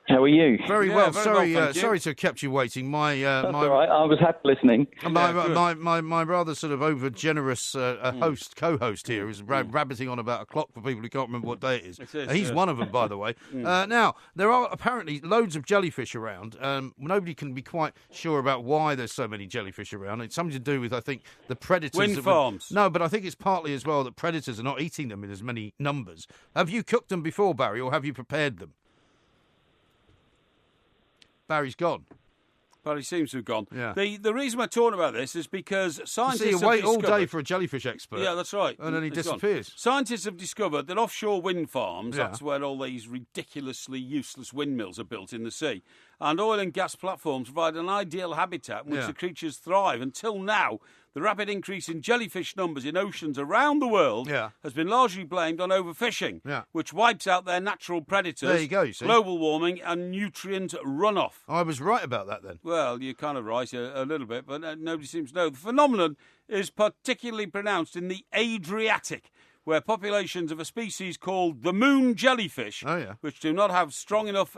How are you? Very Yeah, well. very Sorry, well, thank you. sorry to have kept you waiting. That's all right. I was happy listening. My rather sort of over generous co-host here is rabbiting on about a clock for people who can't remember what day it is. It is, He's yeah. one of them, by the way. Now there are apparently loads of jellyfish around. Nobody can be quite sure about why there's so many jellyfish around. It's something to do with, I think, the predators. Wind farms. No, but I think it's partly as well that predators are not eating them in as many numbers. Have you cooked them before, Barry, or have you prepared them? Barry's gone. But he seems to have gone. Yeah. The reason we're talking about this is because scientists See, you have wait all discovered... day for a jellyfish expert. Yeah, that's right. And then he It's gone. disappears. Scientists have discovered that offshore wind farms, Yeah. that's where all these ridiculously useless windmills are built in the sea, and oil and gas platforms provide an ideal habitat in which Yeah. the creatures thrive. Until now, the rapid increase in jellyfish numbers in oceans around the world Yeah. has been largely blamed on overfishing, Yeah. which wipes out their natural predators, There you go, you see. global warming and nutrient runoff. I was right about that then. Well, you're kind of right a little bit, but nobody seems to know. The phenomenon is particularly pronounced in the Adriatic, where populations of a species called the moon jellyfish, Oh, yeah. which do not have strong enough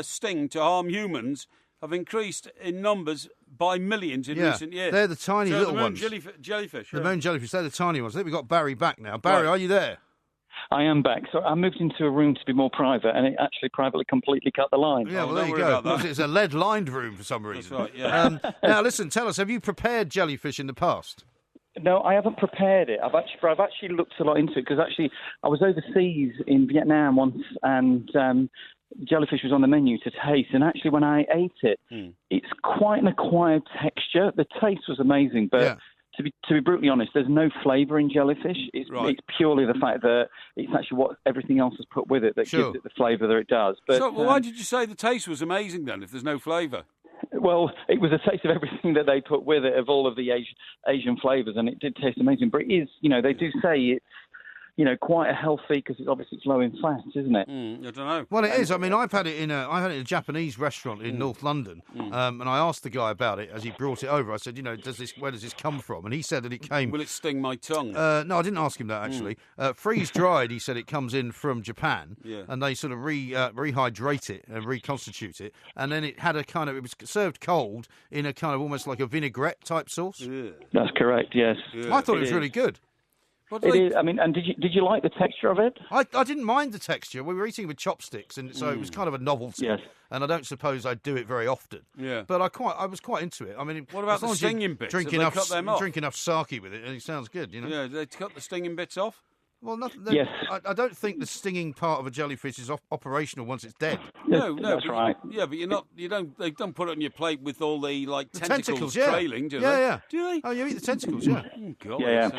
sting to harm humans, have increased in numbers by millions in Yeah, recent years. they're the tiny So little the moon ones. jellyfish. The yeah. moon jellyfish, they're the tiny ones. I think we've got Barry back now. Barry, Right. are you there? I am back. So I moved into a room to be more private, and it actually privately completely cut the line. Yeah, Oh, well, there don't you worry go. about that. It's a lead-lined room for some reason. right, yeah. Now, listen, tell us, have you prepared jellyfish in the past? No, I haven't prepared it. I've actually looked a lot into it because actually I was overseas in Vietnam once, and jellyfish was on the menu to taste. And actually, when I ate it, it's quite an acquired texture. The taste was amazing, but. Yeah. To be brutally honest, there's no flavour in jellyfish. It's purely the fact that it's actually what everything else has put with it that Sure. gives it the flavour that it does. But, So why did you say the taste was amazing then, if there's no flavour? Well, it was a taste of everything that they put with it, of all of the Asian flavours, and it did taste amazing. But it is, they do say it's, quite a healthy because it's low in fat, isn't it? I don't know. Well, it is. I mean, I've had it in a Japanese restaurant in North London, and I asked the guy about it as he brought it over. I said, where does this come from? And he said that it came. Will it sting my tongue? No, I didn't ask him that actually. Freeze dried, he said it comes in from Japan, Yeah. and they sort of rehydrate it and reconstitute it, and then it had it was served cold in a kind of almost like a vinaigrette type sauce. Yeah. That's correct. Yes, I thought it was is. really good. What do it they- is. I mean, and did you like the texture of it? I didn't mind the texture. We were eating with chopsticks, and so it was kind of a novelty. Yes. And I don't suppose I'd do it very often. Yeah. But I was quite into it. I mean, What about as long the as you stinging bits? Drink Have they enough, cut them off? drink enough sake with it, and it sounds good. Yeah, they cut the stinging bits off? Well, nothing. Yes. I don't think the stinging part of a jellyfish is operational once it's dead. No, that's right. Yeah, but they don't put it on your plate with all the tentacles yeah. trailing, do they? Yeah. Do they? Oh, you eat the tentacles, yeah. Oh, God, Yeah.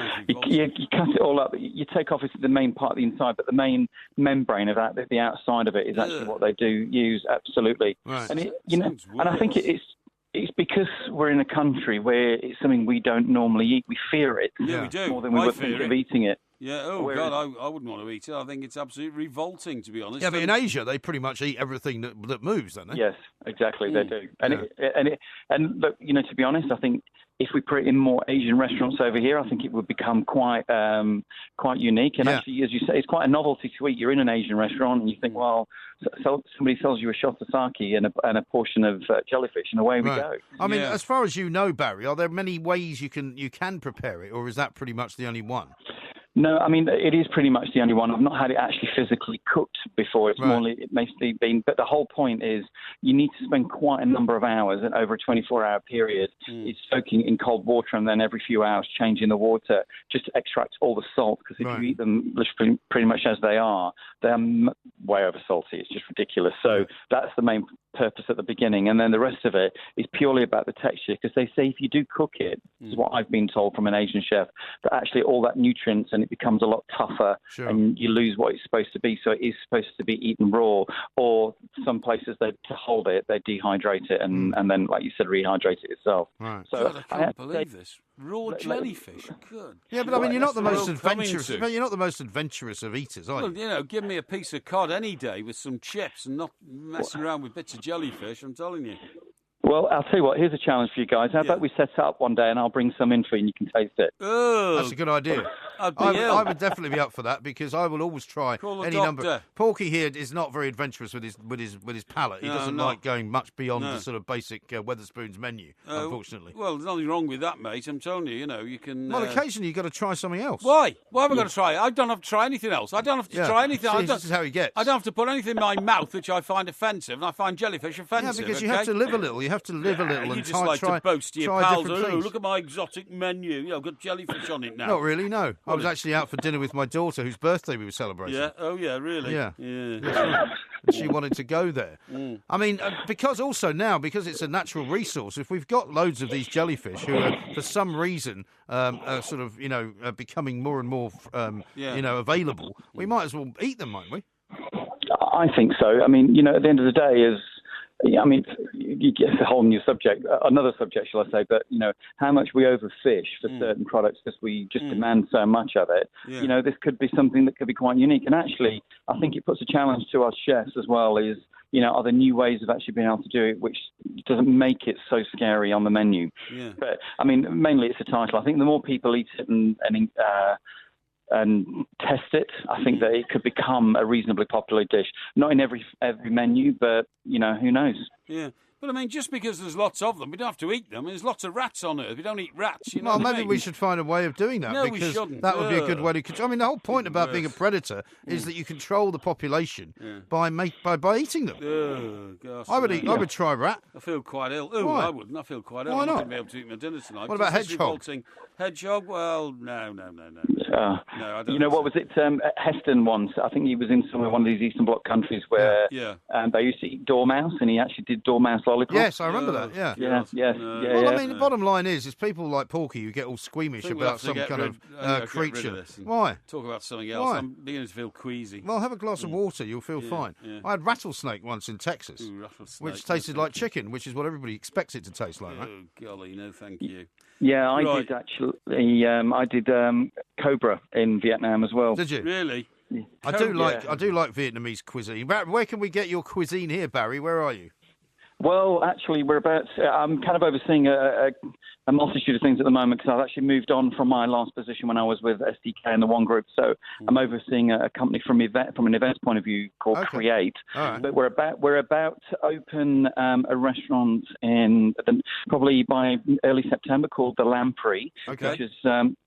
You cut it all up. You take off the main part of the inside, but the main membrane of that, the outside of it, is actually what they do use. Absolutely. Right. And and I think it's because we're in a country where it's something we don't normally eat. We fear it. Yeah, we do. More than we would think of eating it. Yeah, God, I wouldn't want to eat it. I think it's absolutely revolting, to be honest. Yeah, but in Asia, they pretty much eat everything that moves, don't they? Yes, exactly, they do. And look, to be honest, I think if we put it in more Asian restaurants over here, I think it would become quite unique. And actually, as you say, it's quite a novelty to eat. You're in an Asian restaurant and you think, well, somebody sells you a shot of sake and a portion of jellyfish, and away we go. I mean, as far as you know, Barry, are there many ways you can prepare it, or is that pretty much the only one? No, I mean, it is pretty much the only one. I've not had it actually physically cooked before. It's mostly been, but the whole point is you need to spend quite a number of hours and over a 24-hour period. It's soaking in cold water and then every few hours changing the water just to extract all the salt, because if you eat them pretty much as they are way over salty. It's just ridiculous. So that's the main purpose at the beginning, and then the rest of it is purely about the texture, because they say if you do cook it, this is what I've been told from an Asian chef, that actually all that nutrients and it becomes a lot tougher and you lose what it's supposed to be. So it is supposed to be eaten raw, or some places to hold it, they dehydrate it and then, like you said, rehydrate it itself. Right. So God, I can't believe this. Raw jellyfish. Good. Yeah, but I mean, you're not the most adventurous. You're not the most adventurous of eaters, are you? Well, give me a piece of cod any day with some chips and not messing around with bits of jellyfish. I'm telling you. Well, I'll tell you what. Here's a challenge for you guys. How about we set it up one day and I'll bring some in for you and you can taste it. Oh, that's a good idea. I would definitely be up for that, because I will always try any number. Porky here is not very adventurous with his palate. He doesn't like going much beyond the sort of basic Wetherspoons menu, unfortunately. Well, there's nothing wrong with that, mate. I'm telling you, you can. Well, occasionally you've got to try something else. Why? Why have I got to try it? I don't have to try anything else. I don't have to try anything. See, this is how he gets. I don't have to put anything in my mouth which I find offensive, and I find jellyfish offensive. Yeah, because you have to live a little. You have to live a little. You just like to boast to your pals. Oh, look at my exotic menu. I've got jellyfish on it now. Not really, no. I was actually out for dinner with my daughter, whose birthday we were celebrating. Yeah. Oh, yeah. Really. Yeah. Right. She wanted to go there. I mean, because it's a natural resource. If we've got loads of these jellyfish who are, for some reason, are sort of becoming more and more available, we might as well eat them, mightn't we? I think so. I mean, at the end of the day you get a whole new subject, another subject, shall I say, but, how much we overfish for certain products because we just demand so much of it. Yeah. This could be something that could be quite unique. And actually, I think it puts a challenge to our chefs as well is, are there new ways of actually being able to do it which doesn't make it so scary on the menu? Yeah. But, mainly it's the title. I think the more people eat it and test it, I think that it could become a reasonably popular dish. Not in every menu, but, who knows? Yeah. But, just because there's lots of them, we don't have to eat them. There's lots of rats on Earth. We don't eat rats, Well, maybe we should find a way of doing that. No, because we shouldn't. That would be a good way to control. The whole point about being a predator is that you control the population by eating them. Oh, gosh. I would try rat. I feel quite ill. Oh, I wouldn't. I feel quite ill. Why not? I'm not going to be able to eat my dinner tonight. What about hedgehog? Hedgehog? Well, no. No, I don't what was it? Heston once, I think he was in one of these Eastern Bloc countries where they used to eat dormouse, and he actually did dormouse lollipops. Yes, I remember that, Yes. Well, the bottom line is people like Porky who get all squeamish about some kind of creature. Why? Talk about something else. Why? I'm beginning to feel queasy. Well, have a glass of water, you'll feel fine. Yeah. I had rattlesnake once in Texas, which tasted like chicken, which is what everybody expects it to taste like, right? Oh, golly, no thank you. Yeah, I did actually. I did cobra in Vietnam as well. Did you? Really? Yeah. I do like Vietnamese cuisine. Where can we get your cuisine here, Barry? Where are you? Well, actually, I'm kind of overseeing a multitude of things at the moment because I've actually moved on from my last position when I was with SDK and the One Group. So I'm overseeing a company from an events point of view called Create. Right. But we're about to open a restaurant probably by early September called the Lamprey, which is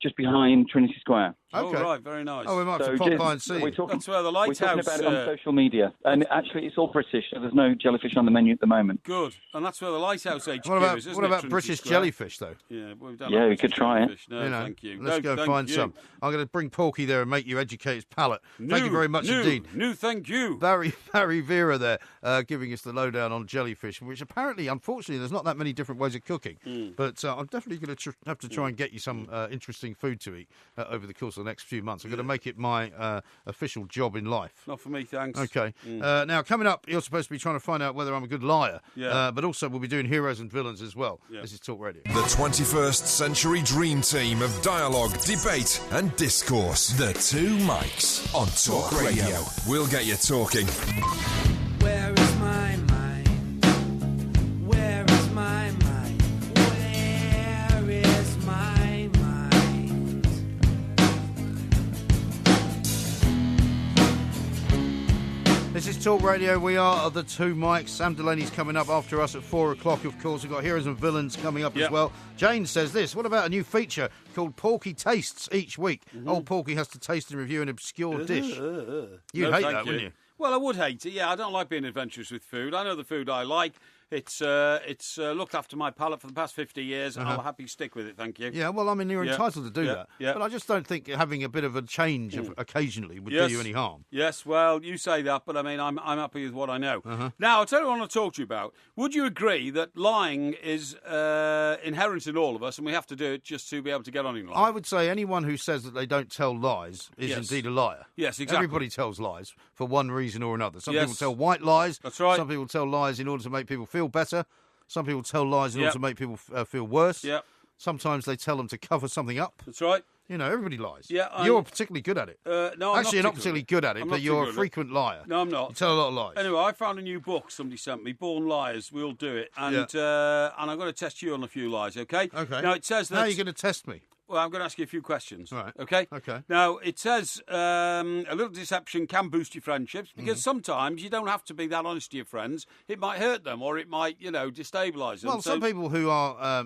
just behind Trinity Square. Okay. Oh, right, very nice. Oh, we might have to pop by and see. That's where the We're Lighthouse... talking about it on social media. And actually, it's all British, so there's no jellyfish on the menu at the moment. Good. And that's where the Lighthouse HQ is, isn't What it, about Trinity British Square? jellyfish, though? Yeah, well, we could try it. No, thank you. Let's go thank find you. some. I'm going to bring Porky there and make you educate his palate. Thank you very much indeed. Thank you. Barry Vera there giving us the lowdown on jellyfish, which apparently, unfortunately, there's not that many different ways of cooking. But I'm definitely going to have to try and get you some interesting food to eat over the course of the next few months. I'm going to make it my official job in life. Not for me, thanks. Okay. Now, coming up, you're supposed to be trying to find out whether I'm a good liar. Yeah. But also, we'll be doing heroes and villains as well. Yeah. This is Talk Radio. The 21st century dream team of dialogue, debate, and discourse. The Two Mics on Talk Radio. We'll get you talking. Where is my mind? Where is my mind? Where is my mind? This is Talk Radio. We are the Two Mics. Sam Delaney's coming up after us at 4 o'clock, of course. We've got heroes and villains coming up as well. Jane says this. What about a new feature called Porky Tastes each week? Old Porky has to taste and review an obscure dish. You'd hate that, wouldn't you? Well, I would hate it. Yeah, I don't like being adventurous with food. I know the food I like. It's looked after my palate for the past 50 years, and I'll happily stick with it, thank you. Yeah, well, I mean, you're entitled to do that. Yeah. But I just don't think having a bit of a change occasionally would do you any harm. Yes, well, you say that, but I mean, I'm happy with what I know. Now, I'll tell you what I want to talk to you about. Would you agree that lying is inherent in all of us, and we have to do it just to be able to get on in life? I would say anyone who says that they don't tell lies is indeed a liar. Yes, exactly. Everybody tells lies for one reason or another. Some people tell white lies. That's right. Some people tell lies in order to make people feel better. Some people tell lies in order to make people feel worse. Yeah. Sometimes they tell them to cover something up. That's right. You know, everybody lies. Yeah, you're particularly good at it. No, I'm actually, you're not particularly good at it, but you're a frequent liar. No, I'm not. You tell a lot of lies. Anyway, I found a new book somebody sent me, Born Liars. We'll do it, and I'm going to test you on a few lies. Okay. Okay. Now it says that. How are you going to test me? Well, I'm going to ask you a few questions. All right. Okay? Okay. Now, it says a little deception can boost your friendships because sometimes you don't have to be that honest to your friends. It might hurt them or it might, destabilise them. Well, some people who are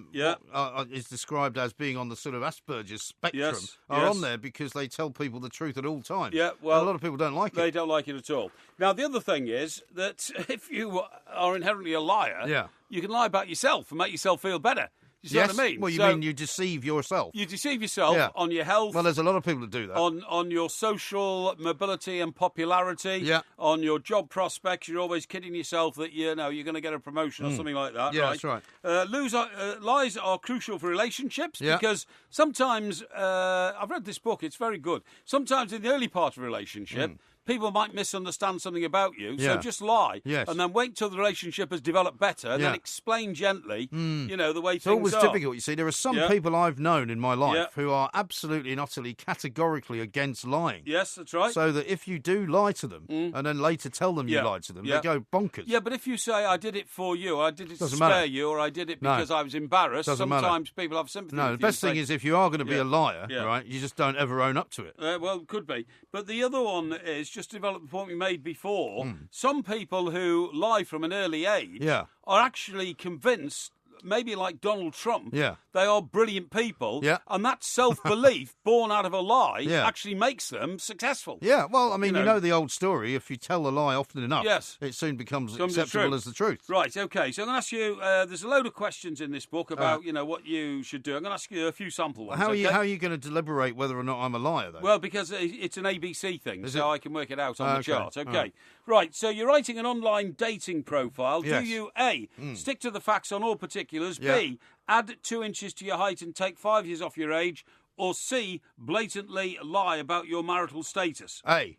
is described as being on the sort of Asperger's spectrum are on there because they tell people the truth at all times. Yeah, well, and a lot of people don't like it. They don't like it at all. Now, the other thing is that if you are inherently a liar, you can lie about yourself and make yourself feel better. You see what I mean? Well, you mean you deceive yourself. You deceive yourself on your health. Well, there's a lot of people that do that. On your social mobility and popularity. On your job prospects. You're always kidding yourself that you're going to get a promotion or something like that. Yeah, that's right. Lies are crucial for relationships because sometimes I've read this book. It's very good. Sometimes in the early part of a relationship. People might misunderstand something about you, so just lie. Yes. And then wait till the relationship has developed better, and then explain gently, the way things are. It's always difficult, you see. There are some people I've known in my life who are absolutely and utterly categorically against lying. Yes, that's right. So that if you do lie to them, and then later tell them you lied to them, they go bonkers. Yeah, but if you say, I did it for you, or I did it to spare you, or I did it because I was embarrassed, sometimes people have sympathy with you. No, the best thing is if you are going to be a liar, right, you just don't ever own up to it. Well, it could be. But the other one is, just to develop the point we made before, some people who lie from an early age are actually convinced, maybe like Donald Trump, they are brilliant people, and that self-belief born out of a lie actually makes them successful. Yeah, well, I mean, you know the old story, if you tell a lie often enough, it soon becomes acceptable as the truth. Right, okay, so I'm going to ask you, there's a load of questions in this book about, what you should do. I'm going to ask you a few sample ones. How are you going to deliberate whether or not I'm a liar, though? Well, because it's an ABC thing, I can work it out on the chart. Okay, right, so you're writing an online dating profile. Do you, A, stick to the facts on all particulars, B, add 2 inches to your height and take 5 years off your age, or C, blatantly lie about your marital status? A,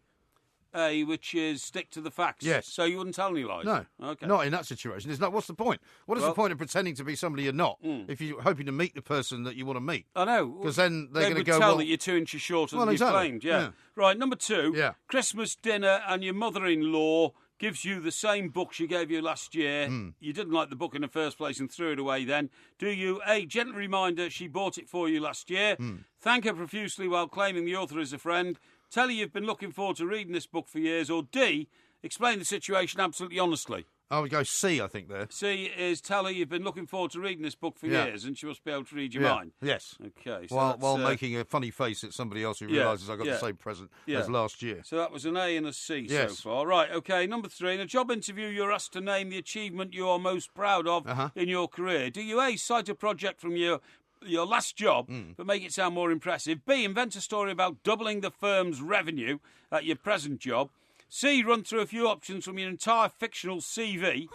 which is stick to the facts. Yes. So you wouldn't tell any lies? No. Okay. Not in that situation. What's the point? What is the point of pretending to be somebody you're not if you're hoping to meet the person that you want to meet? I know. Because then they're going to go, They would tell that you're 2 inches shorter than you claimed. Yeah. Right, number 2. Christmas dinner and your mother-in-law gives you the same book she gave you last year. You didn't like the book in the first place and threw it away then. Do you, A, gentle reminder she bought it for you last year, thank her profusely while claiming the author as a friend, tell her you've been looking forward to reading this book for years, or D, explain the situation absolutely honestly? I would go C, I think, there. C is tell her you've been looking forward to reading this book for years, and she must be able to read your mind. Yes. Okay. So while making a funny face at somebody else who realises I got the same present as last year. So that was an A and a C so far. Right, okay, number 3. In a job interview, you're asked to name the achievement you are most proud of in your career. Do you A, cite a project from your last job, but make it sound more impressive? B, invent a story about doubling the firm's revenue at your present job? C, run through a few options from your entire fictional CV?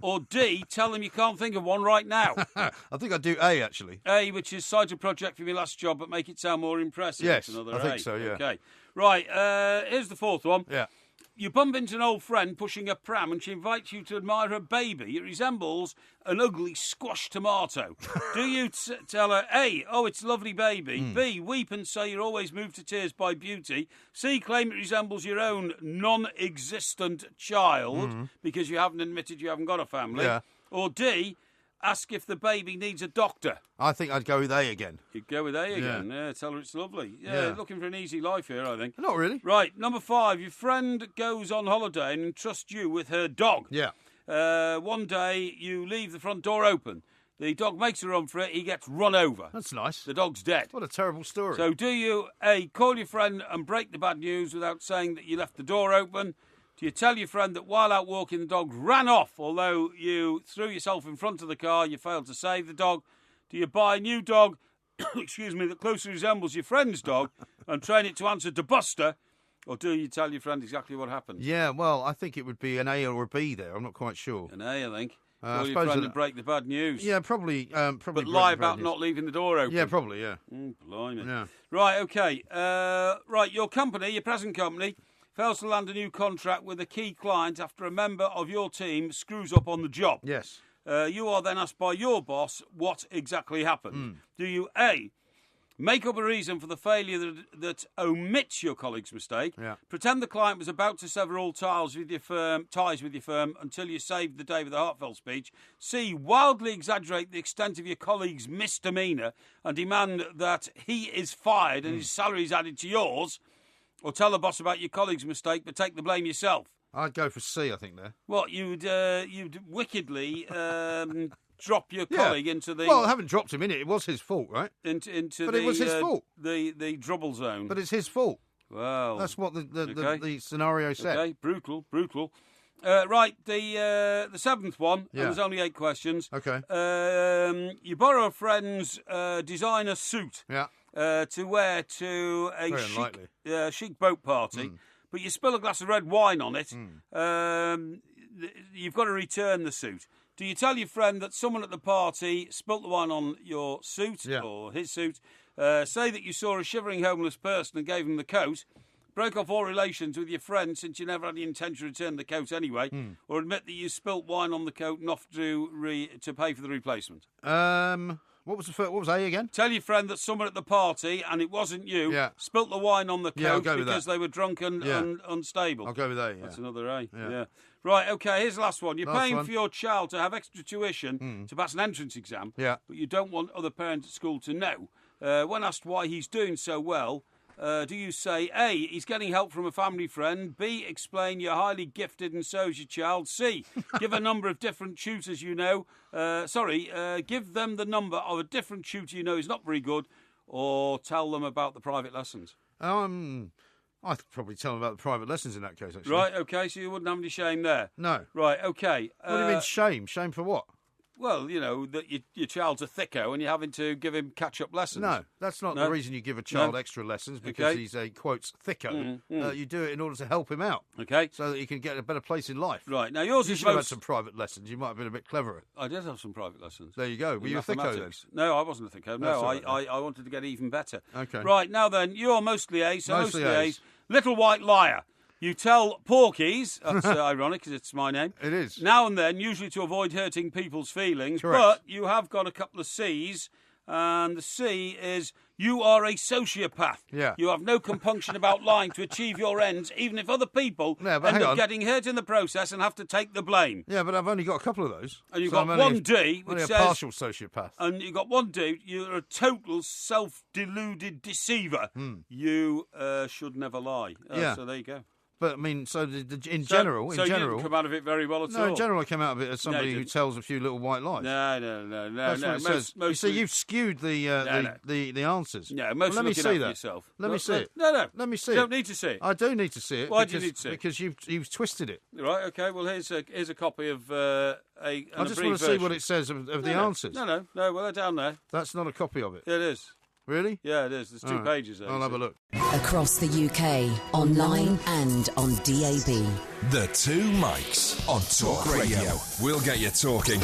Or D, tell them you can't think of one right now? I think I'd do A, actually. A, which is cite a project from your last job, but make it sound more impressive. Yes, That's another I A. think so, yeah. Okay. Right, here's the 4th one. Yeah. You bump into an old friend pushing a pram and she invites you to admire her baby. It resembles an ugly squashed tomato. Do you tell her, A, oh, it's a lovely baby, B, weep and say you're always moved to tears by beauty, C, claim it resembles your own non-existent child because you haven't admitted you haven't got a family, or D, ask if the baby needs a doctor? I think I'd go with A again. You'd go with A again. Yeah, tell her it's lovely. Yeah, looking for an easy life here, I think. Not really. Right, number 5. Your friend goes on holiday and entrusts you with her dog. Yeah. One day, you leave the front door open. The dog makes a run for it. He gets run over. That's nice. The dog's dead. What a terrible story. So do you, A, call your friend and break the bad news without saying that you left the door open? Do you tell your friend that while out walking, the dog ran off, although you threw yourself in front of the car, you failed to save the dog? Do you buy a new dog, excuse me, that closely resembles your friend's dog and train it to answer to Buster? Or do you tell your friend exactly what happened? Yeah, well, I think it would be an A or a B there. I'm not quite sure. An A, I think. Call your friend and break the bad news. Yeah, probably. But lie about not leaving the door open. Yeah, probably, yeah. Blimey. Yeah. Right, okay. Right, your company, your present company, fails to land a new contract with a key client after a member of your team screws up on the job. Yes. You are then asked by your boss what exactly happened. Do you, A, make up a reason for the failure that omits your colleague's mistake, pretend the client was about to sever all ties with your firm until you saved the day with a heartfelt speech, C, wildly exaggerate the extent of your colleague's misdemeanour and demand that he is fired and his salary is added to yours, or tell the boss about your colleague's mistake but take the blame yourself? I'd go for C, I think, there. What, you'd wickedly drop your colleague into the... Well, I haven't dropped him in it. It was his fault, right? But it was his fault. The trouble zone. But it's his fault. Well... That's what the scenario said. Okay, brutal. Right, the 7th one, and there's only 8 questions. Okay. You borrow a friend's designer suit to wear to a chic boat party, but you spill a glass of red wine on it. You've got to return the suit. Do you tell your friend that someone at the party spilt the wine on your suit or his suit, say that you saw a shivering homeless person and gave him the coat, break off all relations with your friend since you never had the intention to return the coat anyway, or admit that you spilt wine on the coat and offer to pay for the replacement? What was A again? Tell your friend that someone at the party, and it wasn't you, spilt the wine on the coat because they were drunk and unstable. I'll go with A, That's another A, yeah. Right, OK, here's the last one. You're paying for your child to have extra tuition to pass an entrance exam, but you don't want other parents at school to know. When asked why he's doing so well, do you say, A, he's getting help from a family friend, B, explain you're highly gifted and so is your child, C, give a number of different tutors you know, give them the number of a different tutor you know is not very good, or tell them about the private lessons? I'd probably tell them about the private lessons in that case, actually. Right, OK, so you wouldn't have any shame there? No. Right, OK. What do you mean shame? Shame for what? Well, you know, that your child's a thicko and you're having to give him catch-up lessons. No, that's not the reason you give a child extra lessons, because he's a, quotes, thicko. You do it in order to help him out. OK. So that he can get a better place in life. Right, now yours you is should have had some private lessons. You might have been a bit cleverer. I did have some private lessons. There you go. Were you a thicko then? No, I wasn't a thicko. No, I wanted to get even better. OK. Right, now then, you're mostly A, so mostly A's. Little white liar. You tell Porky's, that's ironic because it's my name. It is. Now and then, usually to avoid hurting people's feelings. Correct. But you have got a couple of C's, and the C is you are a sociopath. Yeah. You have no compunction about lying to achieve your ends, even if other people end up getting hurt in the process and have to take the blame. Yeah, but I've only got a couple of those. And you've got one D, which says... a partial sociopath. And you've got one D, you're a total self-deluded deceiver. You should never lie. So there you go. But I mean, in general, you didn't come out of it very well at all. No, in general, I came out of it as somebody who tells a few little white lies. No. That's what it says. You see, you've skewed the answers. No, mostly let me looking see after that. yourself. Let me see it. No. Let me see it. You don't need to see it. I do need to see it. Why do you need to see it? Because you've twisted it. Right. Okay. Well, here's a copy of I just want to see what it says of the answers. No. Well, they're down there. That's not a copy of it. It is. Really? Yeah, it is. There's 2 pages there. I'll have a look. Across the UK, online and on DAB. The Two Mics on Talk Radio. We'll get you talking.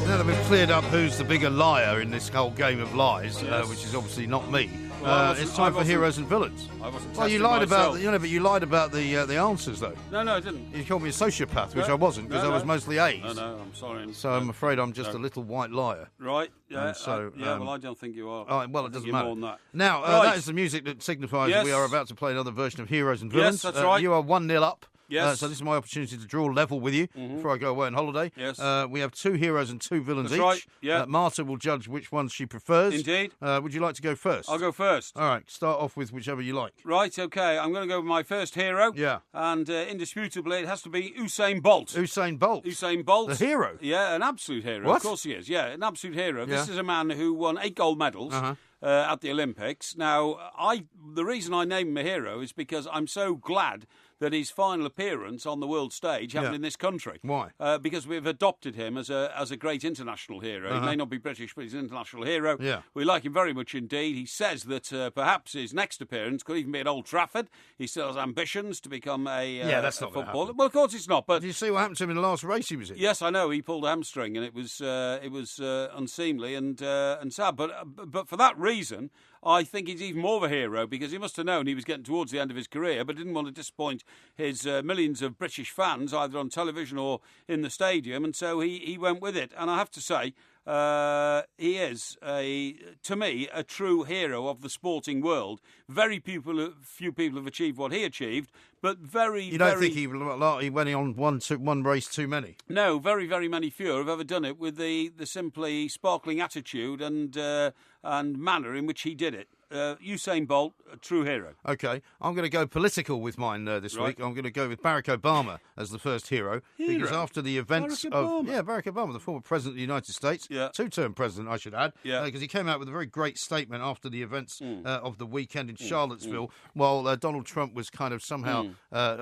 Now that we've cleared up who's the bigger liar in this whole game of lies, which is obviously not me, it's time for heroes and villains. I wasn't. Well, you lied about but you lied about the answers though. No, I didn't. You called me a sociopath, which I wasn't because I was mostly A's. No, I'm sorry. So I'm afraid I'm just a little white liar. Right. Yeah. And well, I don't think you are. Well, it doesn't matter. More than that. Now, Right. that is the music that signifies that we are about to play another version of Heroes and Villains. Yes, that's right. You are 1-0 up. Yes. So this is my opportunity to draw level with you before I go away on holiday. Yes. We have 2 heroes and 2 villains That's each. right, yeah. Marta will judge which ones she prefers. Indeed. Would you like to go first? I'll go first. All right. Start off with whichever you like. Right, okay. I'm going to go with my first hero. Yeah. And indisputably, it has to be Usain Bolt. Usain Bolt. Usain Bolt. The hero? Yeah, an absolute hero. What? Of course he is. Yeah, an absolute hero. Yeah. This is a man who won 8 gold medals. At the Olympics. Now, the reason I name him a hero is because I'm so glad that his final appearance on the world stage happened in this country. Why? Because we've adopted him as a great international hero. He may not be British, but he's an international hero. Yeah. We like him very much indeed. He says that perhaps his next appearance could even be at Old Trafford. He still has ambitions to become that's not a gonna footballer. happen. Well, of course it's not. But Did you see what happened to him in the last race he was in? yes, I know he pulled a hamstring, and it was unseemly and sad. But for that reason, I think he's even more of a hero because he must have known he was getting towards the end of his career, but didn't want to disappoint his millions of British fans, either on television or in the stadium, and so he went with it. And I have to say, he is, to me, a true hero of the sporting world. Few people have achieved what he achieved, but You don't think he went on one race too many? No, very, very many fewer have ever done it with the simply sparkling attitude and manner in which he did it. Usain Bolt, a true hero. OK, I'm going to go political with mine this week. I'm going to go with Barack Obama as the first hero. Because after the events Barack Obama, the former president of the United States, 2-term president, I should add, because he came out with a very great statement after the events of the weekend in Charlottesville, while Donald Trump was kind of somehow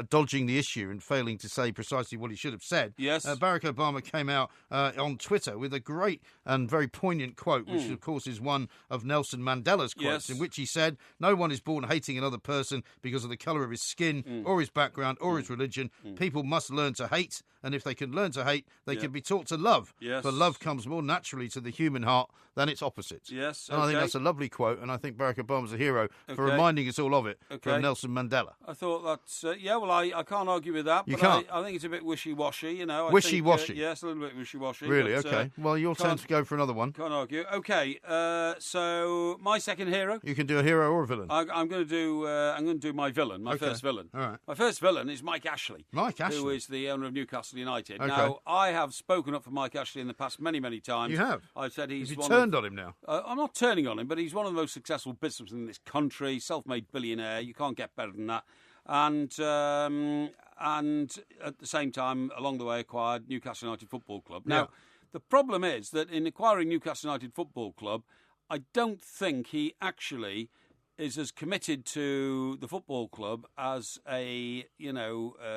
dodging the issue and failing to say precisely what he should have said. Yes. Barack Obama came out on Twitter with a great and very poignant quote, which of course is one of Nelson Mandela's quotes, in which he said, "No one is born hating another person because of the colour of his skin or his background or his religion. People must learn to hate, and if they can learn to hate, they can be taught to love. Yes. For love comes more naturally to the human heart than its opposites." Yes, and I think that's a lovely quote, and I think Barack Obama's a hero for reminding us all of it from Nelson Mandela. I thought that's I can't argue with that. You but can't. I think it's a bit wishy-washy, you know. Wishy-washy? Yes, a little bit wishy-washy. Really? But, OK. Well, your turn to go for another one. Can't argue. OK, so my second hero. You can do a hero or a villain. I'm going to do my villain, my first villain. All right. My first villain is Mike Ashley. Mike Ashley? Who is the owner of Newcastle United. Okay. Now, I have spoken up for Mike Ashley in the past many, many times. You have? I've said he's Have you turned on him now? I'm not turning on him, but he's one of the most successful businessmen in this country, self-made billionaire. You can't get better than that. And at the same time, along the way, acquired Newcastle United Football Club. Now, the problem is that in acquiring Newcastle United Football Club, I don't think he actually is as committed to the football club as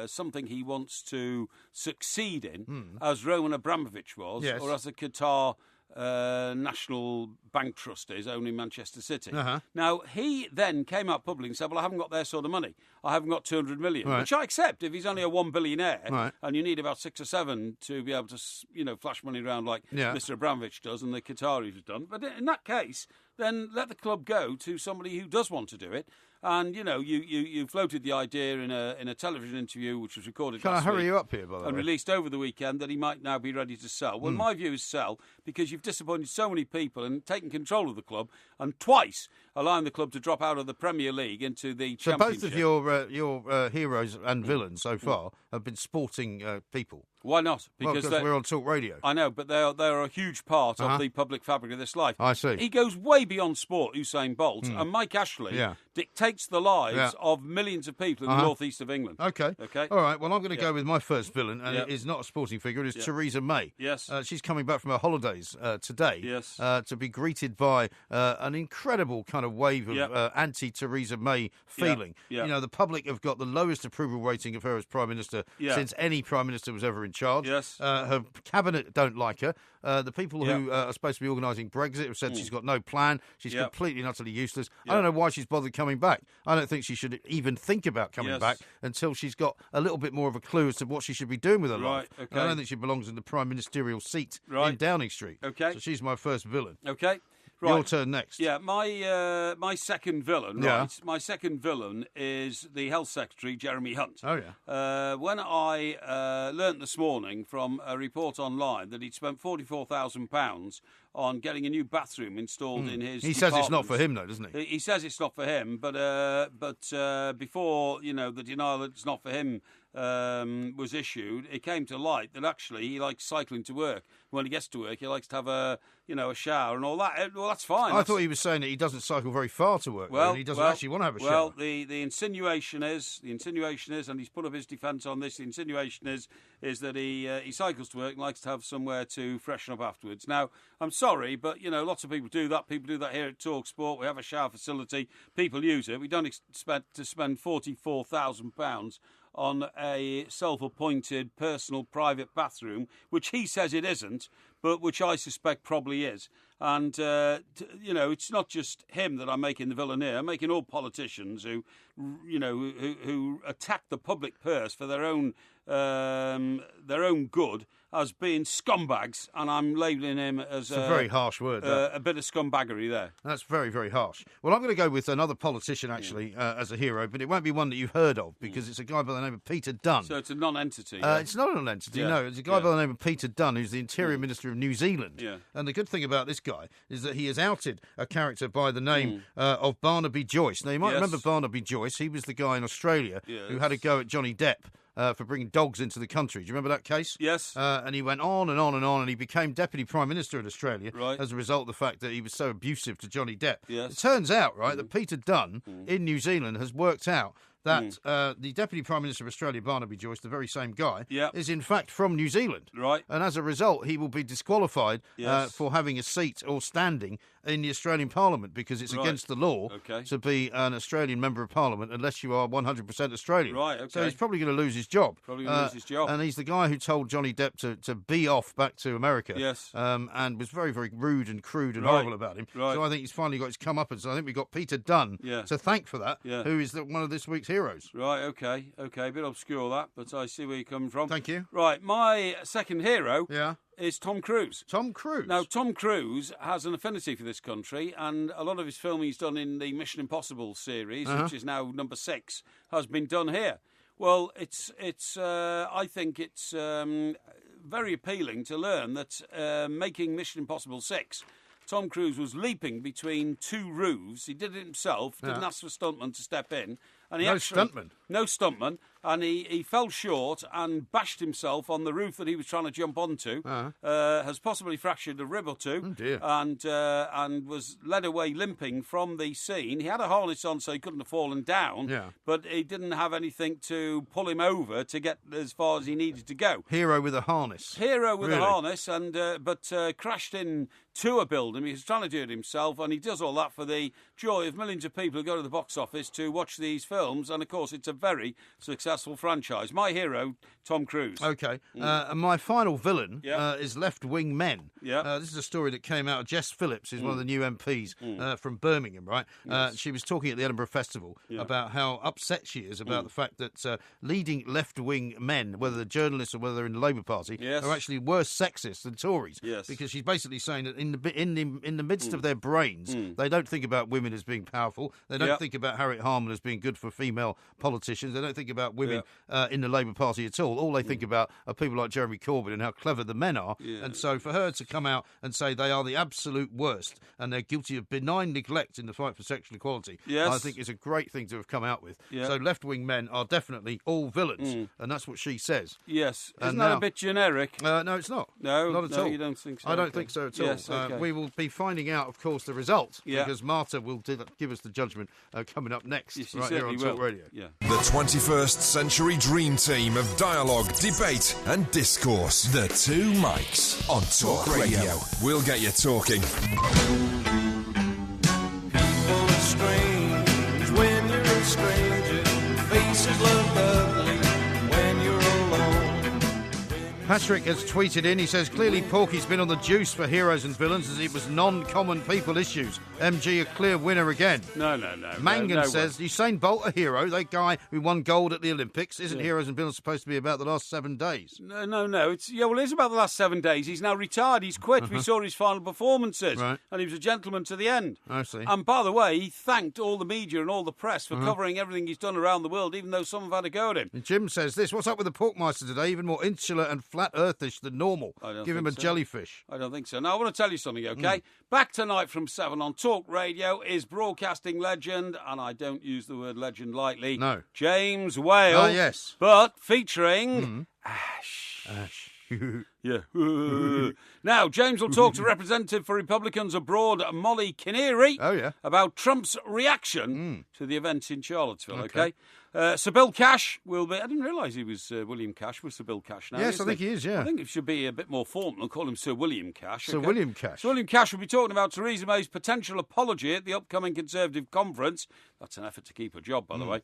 something he wants to succeed in, as Roman Abramovich was, or as a Qatar National Bank trust is owning Manchester City. Now, he then came out publicly and said, well, I haven't got their sort of money. I haven't got 200 million, which I accept if he's only a $1 billionaire and you need about 6 or 7 to be able to, flash money around like Mr. Abramovich does and the Qataris have done. But in that case, then let the club go to somebody who does want to do it. And, you floated the idea in a television interview, which was recorded Can I last hurry week you up here, by the and way? released over the weekend, that he might now be ready to sell. Well, my view is sell, because you've disappointed so many people and taken control of the club, and twice allowing the club to drop out of the Premier League into the So Championship. both of your heroes and villains so far have been sporting people. Why not? Because we're on Talk Radio. I know, but they are a huge part of the public fabric of this life. I see. He goes way beyond sport, Usain Bolt, and Mike Ashley dictates the lives of millions of people in the northeast of England. Okay. All right, well, I'm going to go with my first villain, and it is not a sporting figure. It is Theresa May. Yes. She's coming back from her holidays today to be greeted by an incredible kind of wave of anti-Theresa May feeling. Yeah. You know, the public have got the lowest approval rating of her as Prime Minister since any Prime Minister was ever in charge. Yes. Her cabinet don't like her. The people who are supposed to be organising Brexit have said she's got no plan. She's completely and utterly useless. I don't know why she's bothered coming back. I don't think she should even think about coming back until she's got a little bit more of a clue as to what she should be doing with her life. Okay. And I don't think she belongs in the prime ministerial seat in Downing Street. Okay. So she's my first villain. Okay. Right. Your turn next. Yeah, my second villain. Yeah. Right. My second villain is the Health Secretary, Jeremy Hunt. Oh yeah. When I learnt this morning from a report online that he'd spent £44,000 on getting a new bathroom installed in his. He says it's not for him, though, doesn't he? He says it's not for him, but before the denial that it's not for him was issued, it came to light that actually he likes cycling to work. When he gets to work, he likes to have a shower and all that. Well, that's fine. I thought he was saying that he doesn't cycle very far to work. Well, and he doesn't actually want to have a shower. Well, the insinuation is, and he's put up his defence on this. The insinuation is that he cycles to work and likes to have somewhere to freshen up afterwards. Now, I'm sorry, but lots of people do that. People do that here at Talk Sport. We have a shower facility. People use it. We don't expect to spend £44,000 on a self-appointed personal private bathroom, which he says it isn't, but which I suspect probably is. And, it's not just him that I'm making the villain here. I'm making all politicians who attack the public purse for their own good as being scumbags, and I'm labelling him as a very harsh word. A bit of scumbaggery there. That's very, very harsh. Well, I'm going to go with another politician, actually, as a hero, but it won't be one that you've heard of, because it's a guy by the name of Peter Dunne. So it's a non-entity. It's not a non-entity, no. It's a guy by the name of Peter Dunne, who's the Interior Minister of New Zealand. Yeah. And the good thing about this guy is that he has outed a character by the name of Barnaby Joyce. Now, you might remember Barnaby Joyce. He was the guy in Australia who had a go at Johnny Depp for bringing dogs into the country. Do you remember that case? Yes. And he went on and on and on, and he became Deputy Prime Minister in Australia as a result of the fact that he was so abusive to Johnny Depp. Yes. It turns out, that Peter Dunne in New Zealand has worked out that the Deputy Prime Minister of Australia, Barnaby Joyce, the very same guy, is in fact from New Zealand. Right. And as a result, he will be disqualified for having a seat or standing in the Australian Parliament, because it's against the law to be an Australian Member of Parliament unless you are 100% Australian. Right, okay. So he's probably going to lose his job. And And he's the guy who told Johnny Depp to be off back to America. Yes. And was very, very rude and crude and horrible about him. Right. So I think he's finally got his comeuppance. I think we've got Peter Dunne to thank for that, who is one of this week's heroes. Right, okay. A bit obscure that, but I see where you're coming from. Thank you. Right, my second hero is Tom Cruise. Tom Cruise? Now, Tom Cruise has an affinity for this country, and a lot of his filming he's done in the Mission Impossible series, which is now number 6, has been done here. Well, I think it's very appealing to learn that making Mission Impossible 6, Tom Cruise was leaping between two roofs. He did it himself, didn't ask for a stuntman to step in. And No stuntman. And he fell short and bashed himself on the roof that he was trying to jump onto. Has possibly fractured a rib or two. Oh dear. And was led away limping from the scene. He had a harness on, so he couldn't have fallen down. But he didn't have anything to pull him over to get as far as he needed to go. Hero with a harness. A harness, and but crashed in to a building. He was trying to do it himself, and he does all that for the joy of millions of people who go to the box office to watch these films. And of course, it's a very successful franchise. My hero, Tom Cruise. Okay. And my final villain is Left-Wing Men. This is a story that came out of Jess Phillips, who's one of the new MPs from Birmingham, right? Yes. She was talking at the Edinburgh Festival about how upset she is about the fact that leading left-wing men, whether they're journalists or whether they're in the Labour Party, are actually worse sexists than Tories. Yes. Because she's basically saying that in in the midst of their brains, they don't think about women as being powerful. They don't think about Harriet Harman as being good for female politicians. They don't think about women in the Labour Party at all. All they think about are people like Jeremy Corbyn and how clever the men are. Yeah. And so for her to come out and say they are the absolute worst and they're guilty of benign neglect in the fight for sexual equality, I think is a great thing to have come out with. Yeah. So left-wing men are definitely all villains, and that's what she says. Yes. Isn't that a bit generic? No, it's not. No, not at all. You don't think so? I don't think so at all. Yes, okay. We will be finding out, of course, the result because Marta will give us the judgment coming up next right here on Talk Radio. Yeah. The 21st Century Dream Team of dialogue, debate and discourse. The Two Mics on Talk Radio. We'll get you talking. People are strange when you're a stranger. Faces look ugly when you're alone. Patrick has tweeted in, he says, clearly Porky's been on the juice for heroes and villains as it was non-common people issues. MG a clear winner again. No. Mangan says, Usain Bolt a hero, that guy who won gold at the Olympics. Isn't heroes and villains supposed to be about the last 7 days? No. It's about the last 7 days. He's now retired. He's quit. We saw his final performances. Right. And he was a gentleman to the end. I see. And by the way, he thanked all the media and all the press for covering everything he's done around the world, even though some have had a go at him. And Jim says this, what's up with the Porkmeister today? Even more insular and flat earthish than normal. Give him a jellyfish. I don't think so. Now, I want to tell you something, okay? Back tonight from 7 on Talk Radio is broadcasting legend, and I don't use the word legend lightly. No. James Whale. Ah, yes. But featuring Ash. Yeah. Now, James will talk to Representative for Republicans abroad, Molly Kinneary, about Trump's reaction to the events in Charlottesville, okay? Sir Bill Cash will be... I didn't realise he was William Cash with Sir Bill Cash now. Yes, I think he is, yeah. I think it should be a bit more formal and call him Sir William Cash. Sir William Cash. Sir William Cash will be talking about Theresa May's potential apology at the upcoming Conservative conference. That's an effort to keep her job, by the way.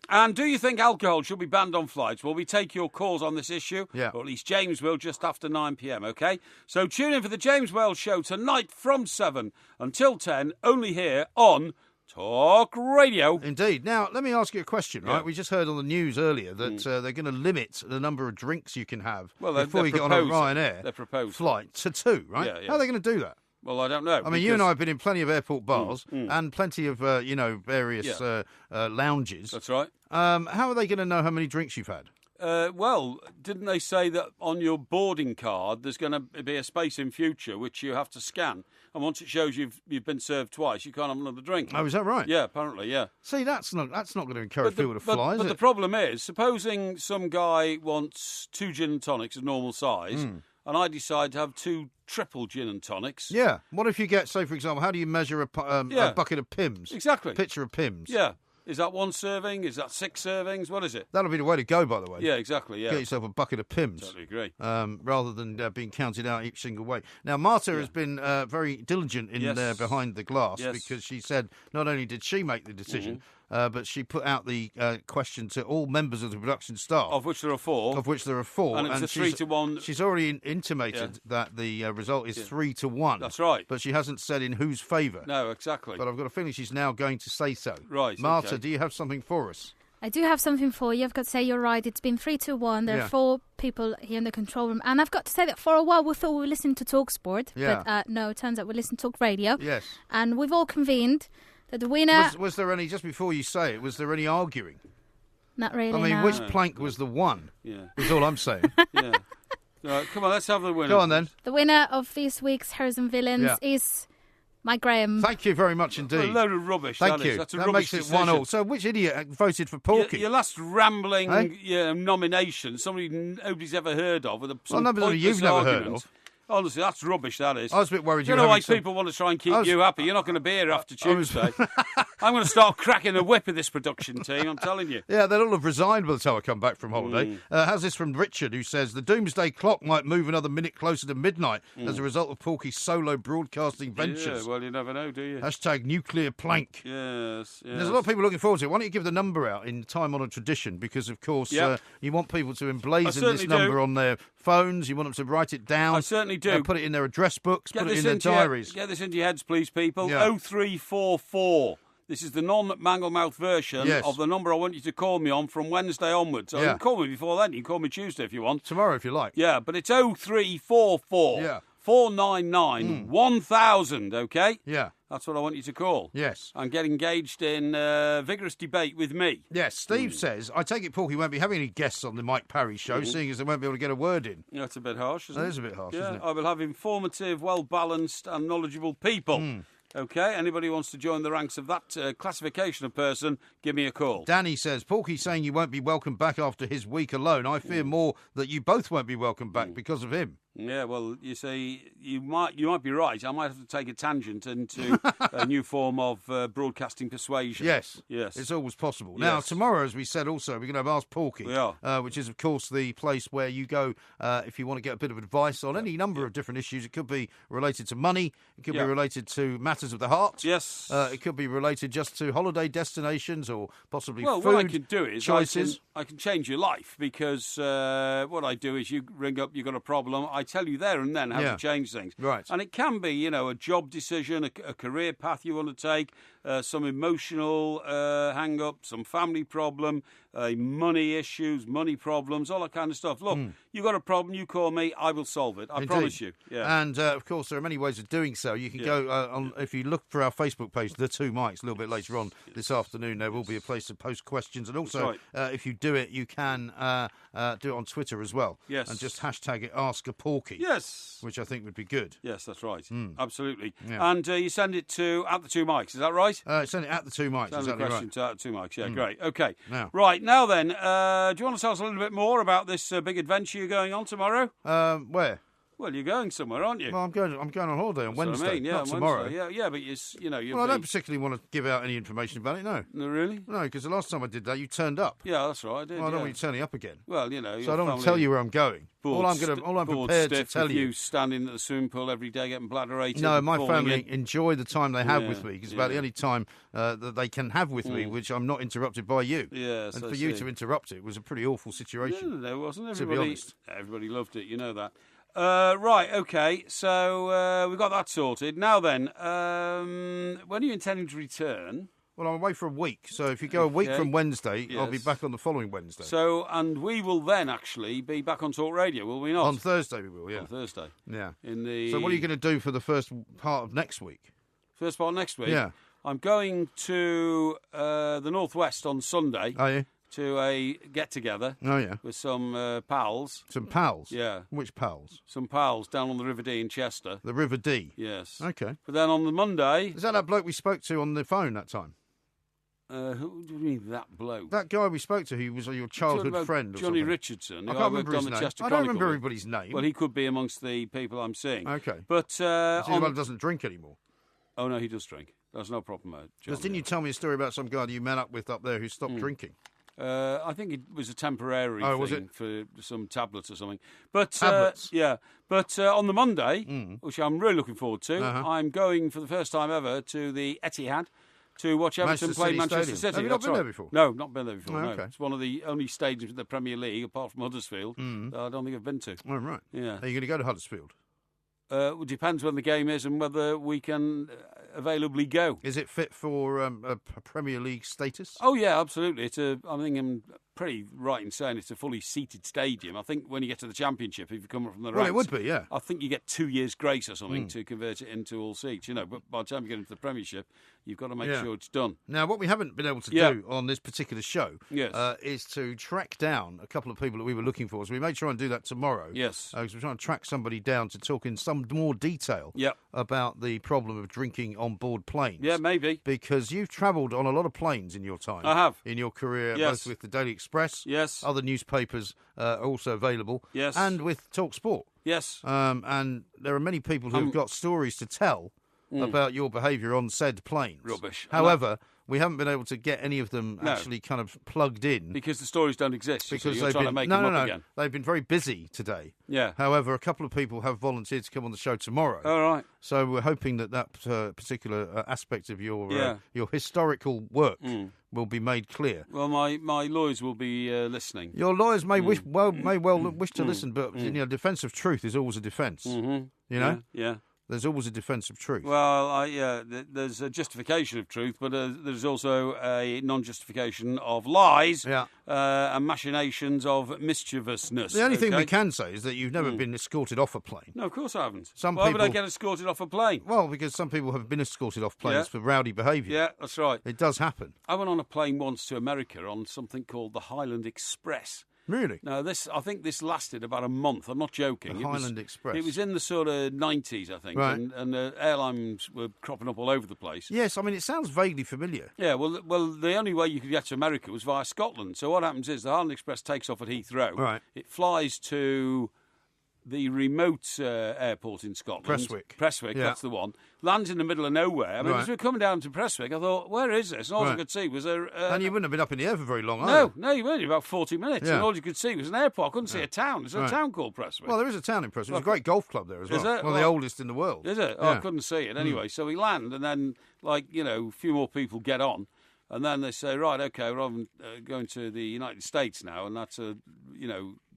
And do you think alcohol should be banned on flights? Well, we take your calls on this issue, or at least James will, just after 9pm, OK? So tune in for the James Wales Show tonight from 7 until 10, only here on Talk Radio. Indeed. Now, let me ask you a question, right? We just heard on the news earlier that they're going to limit the number of drinks you can have before you get on a Ryanair flight to 2, right? Yeah. How are they going to do that? Well, I don't know. I mean, you and I have been in plenty of airport bars and plenty of, various lounges. That's right. How are they going to know how many drinks you've had? Well, didn't they say that on your boarding card there's going to be a space in future which you have to scan, and once it shows you've been served twice, you can't have another drink? Oh, is that right? Yeah, apparently, yeah. See, that's not going to encourage people to fly, is it? But the problem is, supposing some guy wants 2 gin and tonics of normal size, and I decide to have 2 triple gin and tonics. Yeah. What if you get, say, for example, how do you measure a bucket of Pimm's? Exactly. Picture of Pimm's. Yeah. Is that 1 serving? Is that 6 servings? What is it? That'll be the way to go, by the way. Yeah, exactly, yeah. Get yourself a bucket of Pimm's. Totally agree. Rather than being counted out each single way. Now, Marta has been very diligent in there behind the glass because she said not only did she make the decision, but she put out the question to all members of the production staff. Of which there are 4. And it's a 3-1. She's already intimated that the result is 3-1. That's right. But she hasn't said in whose favour. No, exactly. But I've got a feeling she's now going to say so. Right, Marta, do you have something for us? I do have something for you. I've got to say you're right. It's been 3-1. There are 4 people here in the control room. And I've got to say that for a while we thought we were listening to Talk Sport. Yeah. But no, it turns out we listened to Talk Radio. Yes. And we've all convened that the winner... Was there any, just before you say it, was there any arguing? Not really, I mean, no. which plank was the one? Yeah. Is all I'm saying. Yeah. Right, come on, let's have the winner. Go on, then. The winner of this week's Heroes and Villains is Mike Graham. Thank you very much indeed. A load of rubbish, Thank that you. is. That's a that rubbish makes it decision. 1-1. So which idiot voted for Porky? Your last rambling nomination, somebody nobody's ever heard of, with some nobody you've never argument. heard of. Honestly, that's rubbish, that is. I was a bit worried you know why people want to try and keep you happy. You're not going to be here after Tuesday. I'm going to start cracking a whip of this production team, I'm telling you. Yeah, they'll all have resigned by the time I come back from holiday. How's this from Richard, who says, the doomsday clock might move another minute closer to midnight as a result of Porky's solo broadcasting ventures. Yeah, well, you never know, do you? Hashtag nuclear plank. Yes. There's a lot of people looking forward to it. Why don't you give the number out in time-honoured tradition? Because, of course, you want people to emblazon this number on their phones. You want them to write it down. I certainly do. Put it in their address books. Put it in their diaries. Get this into your heads, please, people. 0344. This is the non-Manglemouth version of the number I want you to call me on from Wednesday onwards. So you can call me before then. You can call me Tuesday if you want. Tomorrow if you like. Yeah, but it's 0344. Yeah. 499 1000, okay? Yeah. That's what I want you to call. Yes. And get engaged in vigorous debate with me. Yes, Steve says, I take it Porky won't be having any guests on the Mike Parry show, seeing as they won't be able to get a word in. That's a bit harsh, isn't it? That is a bit harsh, isn't it? I will have informative, well-balanced and knowledgeable people. Okay, anybody who wants to join the ranks of that classification of person, give me a call. Danny says, Porky's saying you won't be welcomed back after his week alone. I fear more that you both won't be welcomed back because of him. Yeah, well, you see, you might be right. I might have to take a tangent into a new form of broadcasting persuasion. Yes. Yes. It's always possible. Yes. Now, tomorrow, as we said also, we're going to have Ask Porky, We are. which is, of course, the place where you go if you want to get a bit of advice on any number of different issues. It could be related to money. It could be related to matters of the heart. Yes. It could be related just to holiday destinations or possibly well, food what I can do is choices. I can change your life because what I do is you ring up, you've got a problem, I tell you there and then how to change things. Right. And it can be, a job decision, a career path you want to take, some emotional hang-up, some family problem, money issues, money problems, all that kind of stuff. Look, you've got a problem, you call me, I will solve it. I promise you. Yeah. And, of course, there are many ways of doing so. You can go, on, if you look for our Facebook page, The Two Mics, a little bit later on this afternoon, there will be a place to post questions. And also, if you do it, you can do it on Twitter as well. Yes. And just hashtag it Ask a Porky. Yes. Which I think would be good. Yes, that's right. Absolutely. Yeah. And you send it to @The Two Mics, is that right? Send it at The Two Mics, Send exactly the question right. to @Two Mics, yeah, great. Okay. Now. Right, now then, do you want to tell us a little bit more about this big adventure you're going on tomorrow? Where? Well, you're going somewhere, aren't you? Well, I'm going on holiday on Wednesday, Yeah, not on tomorrow. Wednesday. Yeah, but you're Well, I don't particularly want to give out any information about it, no. No, really? No, because the last time I did that, you turned up. Yeah, that's right, I did. Well, I don't want you turning up again. Well, so I don't want to tell you where I'm going. All I'm prepared to tell you. Standing at the swimming pool every day getting bladderated. No, my family in. enjoy the time they have with me because it's about the only time that they can have with me, which I'm not interrupted by you. Yes, and for you to interrupt it was a pretty awful situation. No, it wasn't. To be honest, everybody loved it. You know that. Right, okay, so we've got that sorted. Now then, when are you intending to return? Well, I'm away for a week, so if you go a week from Wednesday, I'll be back on the following Wednesday. So, and we will then actually be back on Talk Radio, will we not? On Thursday we will, yeah. On Thursday. Yeah. So what are you going to do for the first part of next week? First part of next week? Yeah. I'm going to the Northwest on Sunday. Are you? To a get-together. Oh, yeah. With some pals. Some pals? Yeah. Which pals? Some pals down on the River Dee in Chester. The River Dee? Yes. Okay. But then on the Monday... Is that bloke we spoke to on the phone that time? Who do you mean, that bloke? That guy we spoke to, who was your childhood friend or Johnny something. Richardson. I can't remember his name. I don't remember everybody's name. Well, he could be amongst the people I'm seeing. Okay. But... Is he the one that doesn't drink anymore? Oh, no, he does drink. There's no problem, John. Because didn't you tell me a story about some guy that you met up with up there who stopped drinking? I think it was a temporary thing for some tablets or something. But tablets? Yeah. But on the Monday, which I'm really looking forward to, I'm going for the first time ever to the Etihad to watch Everton play Manchester City. Have you not been there before? No, not been there before, Oh, no. okay. It's one of the only stadiums in the Premier League, apart from Huddersfield, that I don't think I've been to. Oh, right. Yeah. Are you going to go to Huddersfield? It depends when the game is and whether we can availably go. Is it fit for a Premier League status? Oh, yeah, absolutely. I think I'm pretty right in saying it's a fully seated stadium. I think when you get to the Championship, if you come up from the ranks... Well, it would be, yeah. I think you get 2 years' grace or something to convert it into all seats, but by the time you get into the Premiership, you've got to make sure it's done. Now, what we haven't been able to do on this particular show is to track down a couple of people that we were looking for. So we may try and do that tomorrow. Yes. Because we're trying to track somebody down to talk in some more detail about the problem of drinking on board planes. Yeah, maybe. Because you've travelled on a lot of planes in your time. I have. In your career, both with the Daily Express. Yes. Other newspapers are also available. Yes. And with Talk Sport. Yes. And there are many people who have got stories to tell about your behaviour on said planes. Rubbish. However, we haven't been able to get any of them actually kind of plugged in. Because the stories don't exist. Because you're trying to make them up again. They've been very busy today. Yeah. However, a couple of people have volunteered to come on the show tomorrow. All right. So we're hoping that particular aspect of your historical work will be made clear. Well, my lawyers will be listening. Your lawyers may wish wish to listen, but defence of truth is always a defence. Mm-hmm. You know? Yeah. There's always a defence of truth. Well, there's a justification of truth, but there's also a non-justification of lies and machinations of mischievousness. The only thing we can say is that you've never been escorted off a plane. No, of course I haven't. Why would I get escorted off a plane? Well, because some people have been escorted off planes for rowdy behaviour. Yeah, that's right. It does happen. I went on a plane once to America on something called the Highland Express. Really? No, I think this lasted about a month. I'm not joking. The Highland Express. It was in the sort of 90s, I think, right. and airlines were cropping up all over the place. Yes, I mean, it sounds vaguely familiar. Yeah, well, the only way you could get to America was via Scotland. So what happens is the Highland Express takes off at Heathrow. Right. It flies to the remote airport in Scotland. Prestwick, that's the one. Lands in the middle of nowhere. I mean, as we were coming down to Prestwick, I thought, where is this? And all I could see was a... and you wouldn't have been up in the air for very long, either. No, you weren't. About 40 minutes. And all you could see was an airport. I couldn't see a town. There's a town called Prestwick. Well, there is a town in Prestwick. There's a great golf club there as well. Is it? One of the oldest in the world. Is it? Oh, I couldn't see it. Anyway, so we land, and then, a few more people get on. And then they say, right, OK, we're going to the United States now. And that's,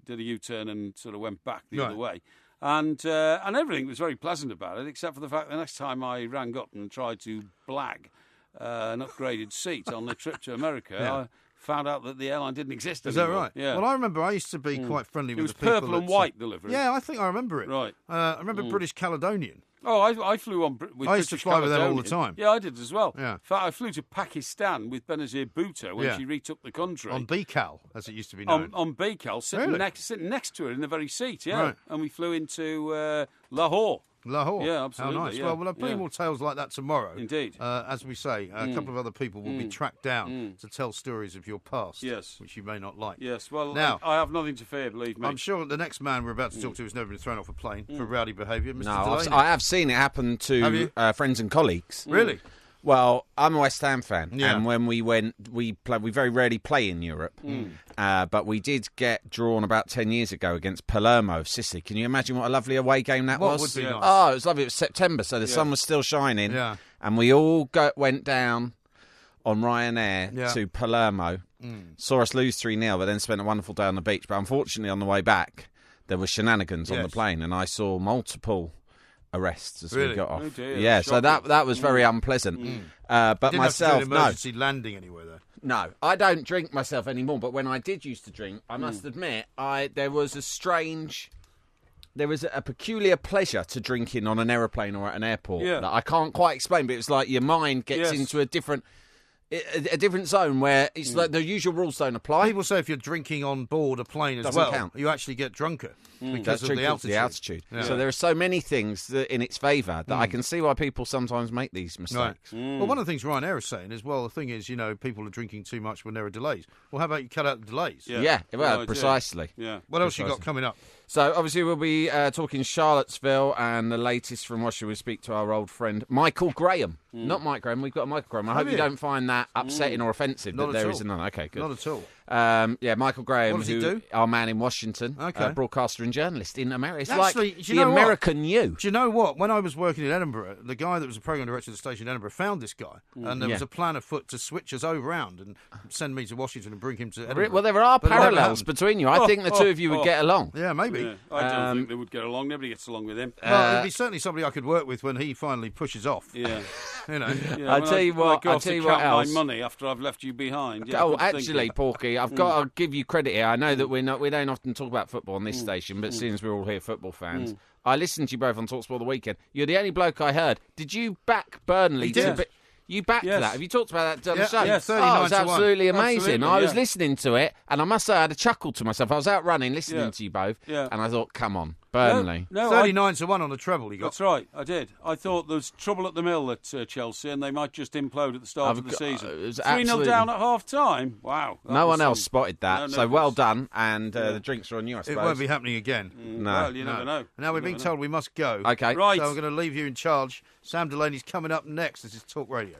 did a U-turn and sort of went back the other way. And everything was very pleasant about it, except for the fact the next time I rang up and tried to blag an upgraded seat on the trip to America, I found out that the airline didn't exist anymore. Is that right? Yeah. Well, I remember I used to be quite friendly with the people. It was purple and white delivery. Yeah, I think I remember it. Right. I remember British Caledonian. Oh, I flew on with I used to fly with them all the time. Yeah, I did as well. Yeah. In fact, I flew to Pakistan with Benazir Bhutto when she retook the country. On Becal, as it used to be known. On Becal, sitting next to her in the very seat, yeah. Right. And we flew into Lahore. Lahore. Yeah, absolutely. How nice. Yeah. Well, we'll have plenty more tales like that tomorrow. Indeed. As we say, a couple of other people will be tracked down to tell stories of your past, which you may not like. Yes, well, now, I have nothing to fear, believe me. I'm sure the next man we're about to talk to has never been thrown off a plane for rowdy behaviour. Mr. No, Delaney. I have seen it happen to friends and colleagues. Really? Well, I'm a West Ham fan, and when we went, we very rarely play in Europe, but we did get drawn about 10 years ago against Palermo of Sicily. Can you imagine what a lovely away game that was? Would be nice? Oh, it was lovely. It was September, so the sun was still shining, and we all went down on Ryanair to Palermo, saw us lose 3-0, but then spent a wonderful day on the beach. But unfortunately, on the way back, there were shenanigans on the plane, and I saw multiple arrests as we got off. Oh dear, yeah, so that was very unpleasant. But myself, have to do an emergency landing anywhere there. No, I don't drink myself anymore. But when I did used to drink, I must admit, there was a peculiar pleasure to drinking on an aeroplane or at an airport that I can't quite explain. But it's like your mind gets into a different zone where it's like the usual rules don't apply. People say if you're drinking on board a plane as Doesn't count. you actually get drunker because That's of true, the altitude. Yeah. So there are so many things in its favour that I can see why people sometimes make these mistakes. Right. Well, one of the things Ryanair is saying is, well, the thing is, people are drinking too much when there are delays. Well, how about you cut out the delays? Yeah, well, precisely. Yeah. What else you got coming up? So, obviously, we'll be talking Charlottesville and the latest from Russia. We'll speak to our old friend Michael Graham. Not Mike Graham, we've got a Michael Graham. I hope you don't find that upsetting or offensive that there is another. Okay, good. Not at all. Michael Graham, what does he do? Our man in Washington, okay. Broadcaster and journalist in America. It's Actually, like the American you. Do you know what? When I was working in Edinburgh, the guy that was the programme director of the station in Edinburgh found this guy, and there was a plan afoot to switch us around and send me to Washington and bring him to Edinburgh. Well, there are parallels between you. I think the two of you would get along. Yeah, maybe. Yeah. I don't think they would get along. Nobody gets along with him. Well, it'd be certainly somebody I could work with when he finally pushes off. Yeah. Yeah, I'll tell you what else. My money after I've left you behind. Yeah, actually, Porky, I've got to give you credit here. I know that we don't often talk about football on this station, but since we're all here football fans, I listened to you both on TalkSport the weekend. You're the only bloke I heard. Did you back Burnley? You backed that. Have you talked about that on the show? Yeah, 39 it was absolutely to 1. amazing. Absolutely, I was listening to it, and I must say I had a chuckle to myself. I was out running, listening to you both, and I thought, come on, Burnley. No, 39 to 1 on the treble he got. That's right, I did. I thought there was trouble at the mill at Chelsea, and they might just implode at the start of the season. 3-0 down at half-time. Wow. No one else spotted that, so well done, and the drinks are on you, I suppose. It won't be happening again. No. Well, you never know. Now we're being told we must go. Okay. Right. So we're going to leave you in charge. Sam Delaney's coming up next. This is Talk Radio.